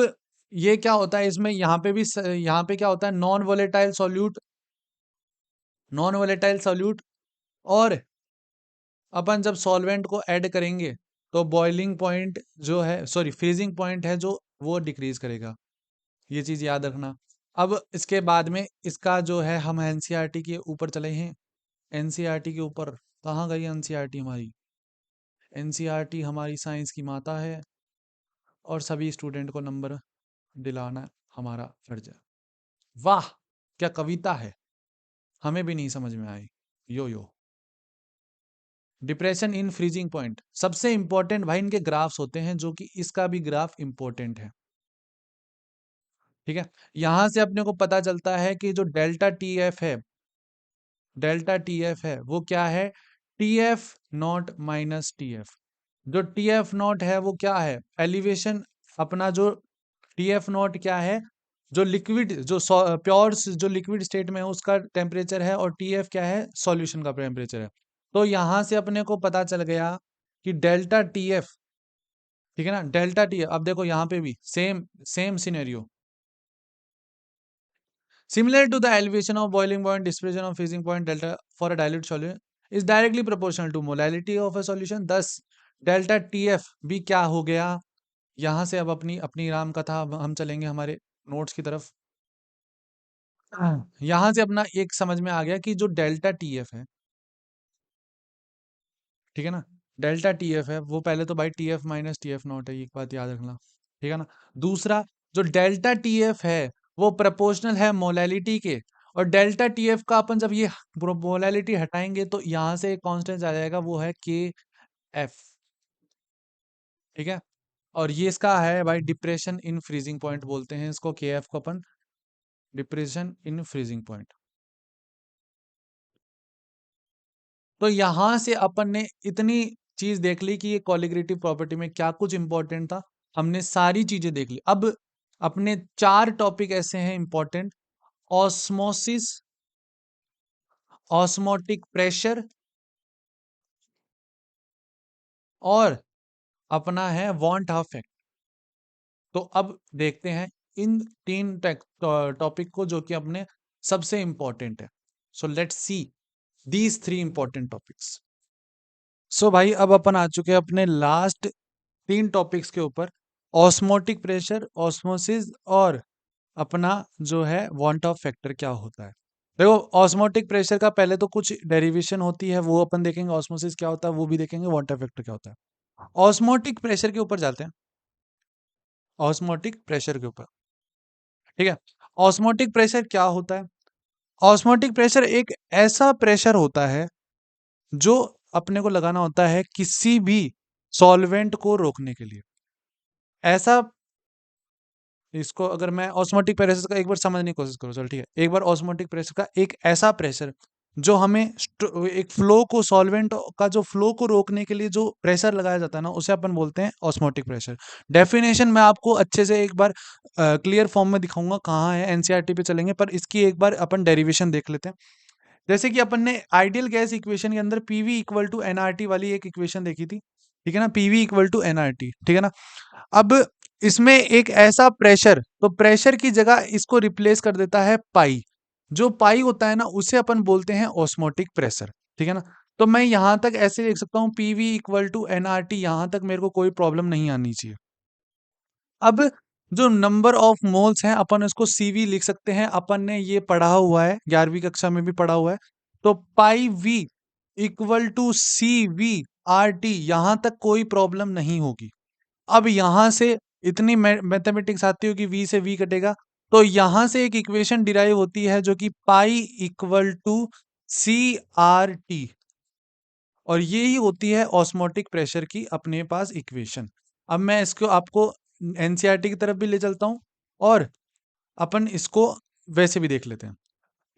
ये क्या होता है इसमें, यहाँ पे भी यहाँ पे क्या होता है? Non volatile solute, non volatile solute, और अपन जब सॉल्वेंट को ऐड करेंगे तो बॉइलिंग पॉइंट जो है, सॉरी फ्रीजिंग पॉइंट है जो, वो डिक्रीज करेगा। ये चीज याद रखना। अब इसके बाद में इसका जो है, हम एनसीईआरटी के ऊपर चले हैं। एनसीईआरटी के ऊपर कहाँ गई एनसीईआरटी हमारी? एनसीईआरटी हमारी साइंस की माता है, और सभी स्टूडेंट को नंबर दिलाना हमारा फर्ज है। वाह, क्या कविता है! हमें भी नहीं समझ में आई। यो यो, डिप्रेशन इन फ्रीजिंग पॉइंट सबसे इंपॉर्टेंट भाई, इनके ग्राफ्स होते हैं, जो कि इसका भी ग्राफ इंपॉर्टेंट है। ठीक है, यहां से अपने को पता चलता है कि जो डेल्टा टी एफ है, डेल्टा टी एफ है वो क्या है? T F not minus T F. जो टी एफ नॉट है वो क्या है? एलिवेशन। अपना जो टी एफ नॉट क्या है? जो लिक्विड, जो प्योर जो लिक्विड स्टेट में है उसका टेम्परेचर है, और टी एफ क्या है? सॉल्यूशन का टेम्परेचर है। तो यहां से अपने को पता चल गया कि डेल्टा टी एफ, ठीक है ना, डेल्टा टी एफ। अब देखो यहाँ पे भी same same scenario, similar to the elevation of boiling point, dispersion of freezing point, delta for a dilute solution is directly proportional to molality of a solution. thus delta TF भी क्या हो गया? यहां से अब अपनी अपनी राम कथा, अब हम चलेंगे हमारे नोट्स की तरफ। यहां से अपना एक समझ में आ गया कि जो डेल्टा टीएफ है, ठीक है ना, डेल्टा टीएफ है वो पहले तो भाई टीएफ माइनस टीएफ नॉट है, ये एक बात याद रखना। ठीक है ना? दूसरा, जो डेल्टा टीएफ है वो प्रोपोर्शनल है मोलैलिटी के, और डेल्टा टीएफ का अपन जब ये मोलैलिटी हटाएंगे तो यहां से एक कांस्टेंट आ जाएगा, वो है के एफ। ठीक है, और ये इसका है भाई डिप्रेशन इन फ्रीजिंग पॉइंट बोलते हैं इसको, के एफ को अपन डिप्रेशन इन फ्रीजिंग पॉइंट। तो यहां से अपन ने इतनी चीज देख ली कि ये कोलिगेटिव प्रॉपर्टी में क्या कुछ इंपॉर्टेंट था, हमने सारी चीजें देख ली। अब अपने 4 टॉपिक ऐसे हैं इंपॉर्टेंट: ऑस्मोसिस, ऑस्मोटिक प्रेशर, और अपना है वॉन हाफ फैक्टर। तो अब देखते हैं इन 3 टॉपिक को जो कि अपने सबसे इंपॉर्टेंट है। So let's see these 3 important topics. So भाई अब अपन आ चुके हैं अपने लास्ट 3 टॉपिक्स के ऊपर: ऑस्मोटिक प्रेशर, ऑस्मोसिस, और अपना जो है वांट ऑफ फैक्टर क्या होता है। देखो, ऑस्मोटिक प्रेशर का पहले तो कुछ डेरिवेशन होती है, वो अपन देखेंगे। ऑस्मोसिस क्या होता है वो भी देखेंगे। वांट ऑफ फैक्टर क्या होता है। ऑस्मोटिक प्रेशर के ऊपर जाते हैं। ऑस्मोटिक प्रेशर के ऊपर, ठीक है। ऑस्मोटिक प्रेशर क्या होता है? ऑस्मोटिक प्रेशर एक ऐसा प्रेशर होता है जो अपने को लगाना होता है किसी भी सॉल्वेंट को रोकने के लिए। ऐसा, इसको अगर मैं ऑस्मोटिक प्रेशर का एक बार समझने की कोशिश करूँ, चलो ठीक है। एक बार ऑस्मोटिक प्रेशर का एक ऐसा प्रेशर जो हमें एक फ्लो को, सॉल्वेंट का जो फ्लो को रोकने के लिए जो प्रेशर लगाया जाता है ना, उसे अपन बोलते हैं ऑस्मोटिक प्रेशर। डेफिनेशन मैं आपको अच्छे से एक बार क्लियर फॉर्म में दिखाऊंगा, कहाँ है, एनसीईआरटी पे चलेंगे, पर इसकी एक बार अपन डेरिवेशन देख लेते हैं। जैसे कि अपन ने आइडियल गैस इक्वेशन के अंदर पीवी इक्वल टू एनआरटी वाली एक इक्वेशन देखी थी, ठीक है ना। पीवी इक्वल टू एनआरटी, ठीक है ना। अब इसमें एक ऐसा प्रेशर, तो प्रेशर की जगह इसको रिप्लेस कर देता है पाई। जो पाई होता है ना, उसे अपन बोलते हैं ऑस्मोटिक प्रेशर, ठीक है ना। तो मैं यहां तक ऐसे लिख सकता हूं, पीवी इक्वल टू एनआरटी, यहां तक मेरे को कोई प्रॉब्लम नहीं आनी चाहिए। अब जो नंबर ऑफ मोल्स हैं, अपन उसको सीवी लिख सकते हैं। अपन ने ये पढ़ा हुआ है, 11वीं कक्षा में भी पढ़ा हुआ है। तो pi V equal to C V R T, यहां तक कोई प्रॉब्लम नहीं होगी। अब यहां से इतनी मैथमेटिक्स आती हो कि v से v कटेगा, तो यहां से एक इक्वेशन डिराइव होती है जो कि pi equal to C R T, और ये ही होती है ऑस्मोटिक प्रेशर की अपने पास इक्वेशन। अब मैं इसको आपको एनसीईआरटी की तरफ भी ले चलता हूं, और अपन इसको वैसे भी देख लेते हैं।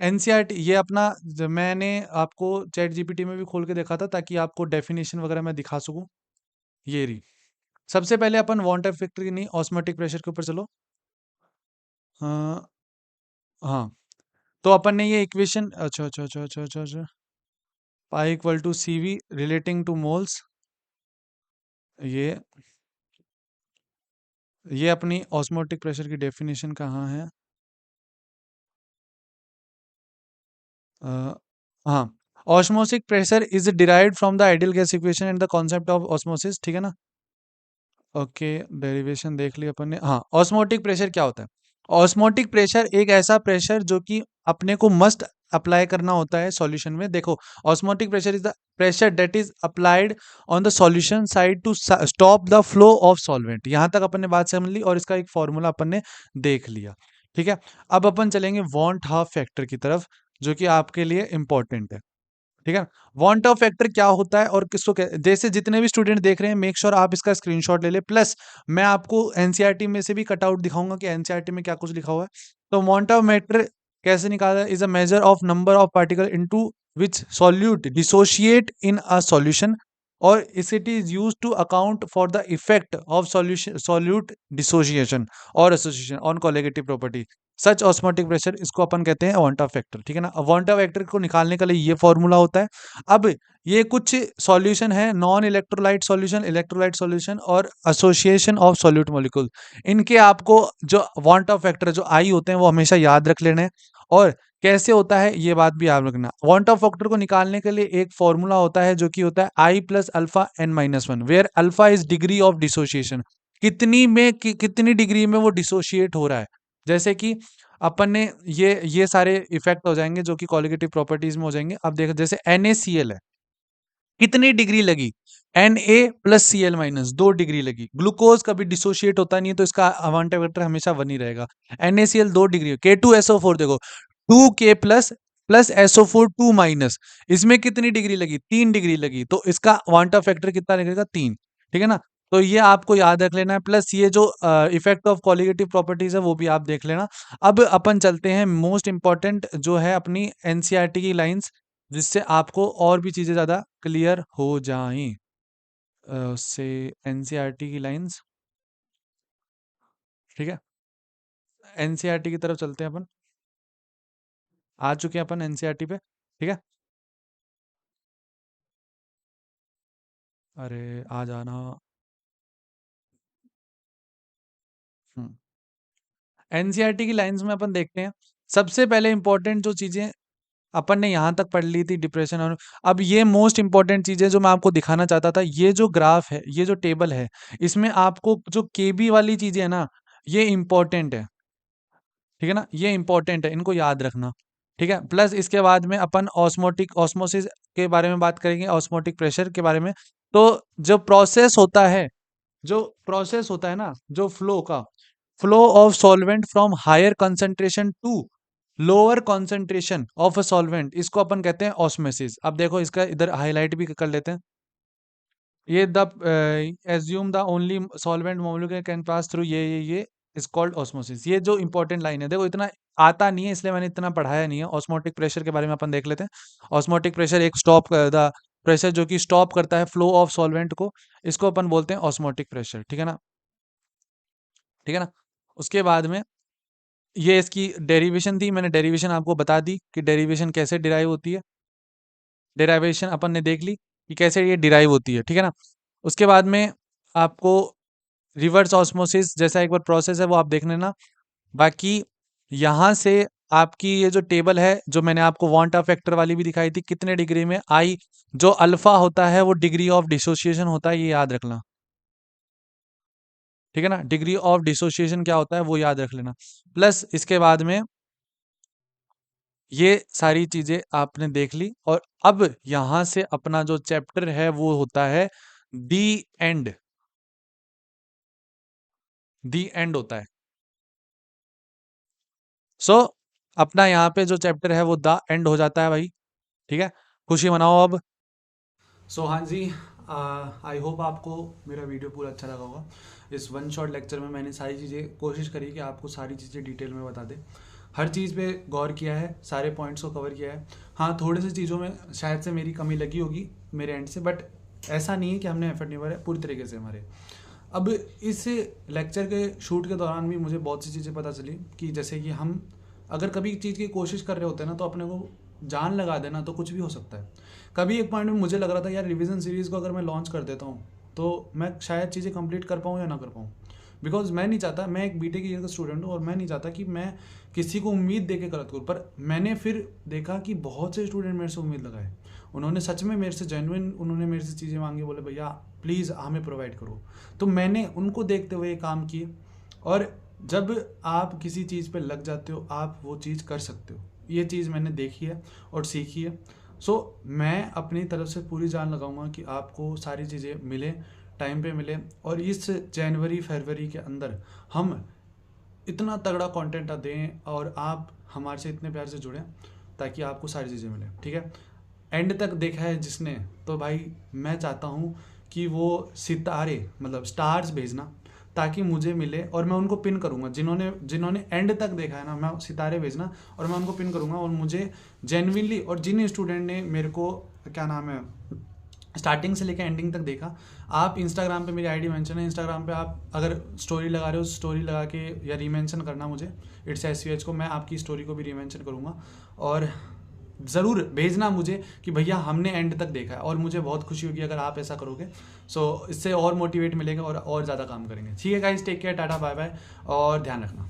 एनसीईआरटी ये अपना मैंने आपको चैट जीपीटी में भी खोल के देखा था, ताकि आपको डेफिनेशन वगैरह मैं दिखा सकूं। ये रही। सबसे पहले अपन वांट ऑफ फैक्टर की नहीं, ऑस्मोटिक प्रेशर के ऊपर चलो। हाँ, हाँ। तो अपन ने ये इक्वेशन, अच्छा अच्छा अच्छा अच्छा अच्छा अच्छा, pi equal to C V relating to moles, ये ये अपनी ऑस्मोटिक प्रेशर की डेफिनेशन कहाँ है? अ, हाँ, osmotic pressure is derived from the ideal gas equation and the concept of osmosis, ठीक है ना। ओके, डेरिवेशन देख लिया अपन ने। हाँ, ऑस्मोटिक प्रेशर क्या होता है? ऑस्मोटिक प्रेशर एक ऐसा प्रेशर जो कि अपने को मस्ट अप्लाई करना होता है सॉल्यूशन में। देखो, osmotic pressure is the pressure that is applied on the solution side to stop the flow of solvent. यहां तक अपन ने बात समझ ली, और इसका एक फॉर्मूला अपन ने देख लिया, ठीक है। अब अपन चलेंगे वांट हाफ फैक्टर की तरफ, जो कि आपके लिए इंपॉर्टेंट है, ठीक है। वांट ऑफ फैक्टर क्या होता है और किसको जैसे जितने भी स्टूडेंट देख रहे हैं, मेक श्योर आप इसका स्क्रीनशॉट ले ले। प्लस मैं आपको एनसीईआरटी में से भी कटआउट दिखाऊंगा कि एनसीईआरटी में क्या कुछ लिखा हुआ है। तो वांट ऑफ फैक्टर कैसे निकाला है? Is a measure of number of particle into which solute dissociate in a solution, और it is use to account for the effect of solution solute dissociation और association on colligative property such osmotic pressure. इसको अपन कहते हैं want of factor, ठीक है ना। Want of factor को निकालने के लिए ये फॉर्मूला होता है। अब ये कुछ सॉल्यूशन है, non electrolyte solution, electrolyte solution, और एसोसिएशन ऑफ सॉल्यूट मॉलिक्यूल। इनके आपको जो वांट ऑफ फैक्टर जो आई होते हैं वो हमेशा याद रख लेने हैं। और कैसे होता है ये बात भी याद रखना। वांट ऑफ फैक्टर को निकालने के लिए एक फॉर्मूला होता है जो कि होता है I plus alpha N minus one, where alpha is degree of dissociation, कितनी डिग्री में वो डिसोशिएट हो रहा है। जैसे कि अपन ने ये सारे इफेक्ट हो जाएंगे जो कि कोलिगेटिव प्रॉपर्टीज में हो जाएंगे। अब देखो, जैसे NaCl है, कितनी डिग्री लगी? Na plus Cl minus 2 degree लगी। ग्लूकोज कभी डिसोशिएट होता नहीं है, तो इसका अवांटर वेक्टर हमेशा 1 ही रहेगा। NaCl 2 degree. K2SO4 देखो, 2K plus plus SO4 2 minus, इसमें कितनी डिग्री लगी? 3 डिग्री लगी, तो इसका अवांटर फैक्टर कितना लगेगा? 3, ठीक है ना। तो ये आपको याद रख लेना है। प्लस ये जो इफेक्ट ऑफ कोलिगेटिव प्रॉपर्टीज है वो भी आप देख लेना। अब अपन चलते हैं मोस्ट इंपॉर्टेंट जो है अपनी एनसीईआरटी की लाइंस, जिससे आपको और भी चीज़ें ज़्यादा क्लियर हो जाएँ। उससे एनसीईआरटी की लाइन्स, ठीक है? एनसीईआरटी की तरफ चलते हैं अपन। आ चुके हैं अपन एनसीईआरटी पे, ठीक है? अरे आ जाना। हुँ। एनसीईआरटी की लाइन्स में अपन देखते हैं, सबसे पहले इम्पोर्टेंट जो चीज़ें अपन ने यहाँ तक पढ़ ली थी डिप्रेशन और अब ये मोस्ट इम्पोर्टेंट चीज़ें जो मैं आपको दिखाना चाहता था, ये जो ग्राफ है, ये जो टेबल है, इसमें आपको जो केबी वाली चीज़ें है ना, ये इम्पोर्टेंट है, ठीक है ना? ये इम्पोर्टेंट है, इनको याद रखना, ठीक है? प्लस इसके बाद में अपन ऑस्मोटिक ऑस्मोसिस के बारे में बात करेंगे, ऑस्मोटिक प्रेशर के बारे में। तो जो प्रोसेस होता है, जो प्रोसेस होता है ना, जो फ्लो का, flow of solvent from higher concentration to lower concentration of a solvent, इसको अपन कहते हैं ऑस्मोसिस। अब देखो इसका इधर हाईलाइट भी कर लेते हैं। ये the assume the only solvent molecule can pass through ये इज कॉल्ड ऑस्मोसिस। ये जो इंपॉर्टेंट लाइन है, देखो इतना आता नहीं है इसलिए मैंने इतना पढ़ाया नहीं है। ऑस्मोटिक प्रेशर के बारे में अपन देख लेते हैं। ऑस्मोटिक प्रेशर एक स्टॉप द प्रेशर जो कि स्टॉप करता है फ्लो ऑफ सॉल्वेंट को, इसको अपन बोलते हैं ऑस्मोटिक प्रेशर, ठीक है ना? ठीक है ना? उसके बाद में ये इसकी डेरिवेशन थी, मैंने डेरिवेशन आपको बता दी कि डेरिवेशन कैसे डिराइव होती है। डेरिवेशन अपन ने देख ली कि कैसे ये डिराइव होती है, ठीक है ना? उसके बाद में आपको रिवर्स ऑस्मोसिस जैसा एक बार प्रोसेस है वो आप देख लेना। बाकी यहाँ से आपकी ये जो टेबल है, जो मैंने आपको वांटा फैक्टर वाली भी दिखाई थी, कितने डिग्री में आई, जो अल्फा होता है वो डिग्री ऑफ डिसोसिएशन होता है, ये याद रखना, ठीक है ना? डिग्री ऑफ डिसोसिएशन क्या होता है वो याद रख लेना। प्लस इसके बाद में ये सारी चीजें आपने देख ली और अब यहां से अपना जो चैप्टर है वो होता है दी एंड। दी एंड होता है। सो अपना यहाँ पे जो चैप्टर है वो द एंड हो जाता है भाई, ठीक है? खुशी मनाओ अब। सो हाँ जी, आई होप आपको मेरा वीडियो पूरा अच्छा लगा होगा। इस वन शॉट लेक्चर में मैंने सारी चीज़ें कोशिश करी कि आपको सारी चीज़ें डिटेल में बता दे। हर चीज़ पे गौर किया है, सारे पॉइंट्स को कवर किया है। हाँ, थोड़ी सी चीज़ों में शायद से मेरी कमी लगी होगी मेरे एंड से, बट ऐसा नहीं है कि हमने एफर्ट नहीं मारे, पूरी तरीके से हमारे। अब इस लेक्चर के शूट के दौरान भी मुझे बहुत सी चीज़ें पता चली कि जैसे कि हम अगर कभी चीज़ की कोशिश कर रहे होते हैं ना, तो अपने को जान लगा देना तो कुछ भी हो सकता है। कभी एक पॉइंट में मुझे लग रहा था यार, रिवीजन सीरीज़ को अगर मैं लॉन्च कर देता हूँ तो मैं शायद चीज़ें कंप्लीट कर पाऊँ या ना कर पाऊँ। बिकॉज मैं नहीं चाहता, मैं एक बीटेक ईयर का स्टूडेंट हूँ और मैं नहीं चाहता कि मैं किसी को उम्मीद दे के गलत करूँ। पर मैंने फिर देखा कि बहुत से स्टूडेंट मेरे से उम्मीद लगाए, उन्होंने सच में मेरे से जेन्युइन, उन्होंने मेरे से चीज़ें मांगी, बोले भैया प्लीज़ हमें प्रोवाइड करो। तो मैंने उनको देखते हुए ये काम किए। और जब आप किसी चीज़ पे लग जाते हो, आप वो चीज़ कर सकते हो। ये चीज़ मैंने देखी है और सीखी है। सो मैं अपनी तरफ से पूरी जान लगाऊंगा कि आपको सारी चीज़ें मिले, टाइम पे मिले, और इस जनवरी फरवरी के अंदर हम इतना तगड़ा कंटेंट दें और आप हमारे से इतने प्यार से जुड़ें ताकि आपको सारी चीज़ें मिलें, ठीक है? एंड तक देखा है जिसने, तो भाई मैं चाहता हूँ कि वो सितारे, मतलब स्टार्स भेजना ताकि मुझे मिले और मैं उनको पिन करूँगा। जिन्होंने जिन्होंने एंड तक देखा है ना, मैं सितारे भेजना और मैं उनको पिन करूँगा। और मुझे जेन्युइनली, और जिन स्टूडेंट ने मेरे को क्या नाम है स्टार्टिंग से लेकर एंडिंग तक देखा, आप इंस्टाग्राम पे मेरी आईडी मेंशन है, इंस्टाग्राम पे आप अगर स्टोरी लगा रहे हो, स्टोरी लगा के या रीमेंशन करना मुझे इट्स SVH को, मैं आपकी स्टोरी को भी रीमेंशन करूँगा। और ज़रूर भेजना मुझे कि भैया हमने एंड तक देखा है, और मुझे बहुत खुशी होगी अगर आप ऐसा करोगे। सो इससे और मोटिवेट मिलेगा और ज़्यादा काम करेंगे। ठीक है guys, take care, tata bye bye और ध्यान रखना।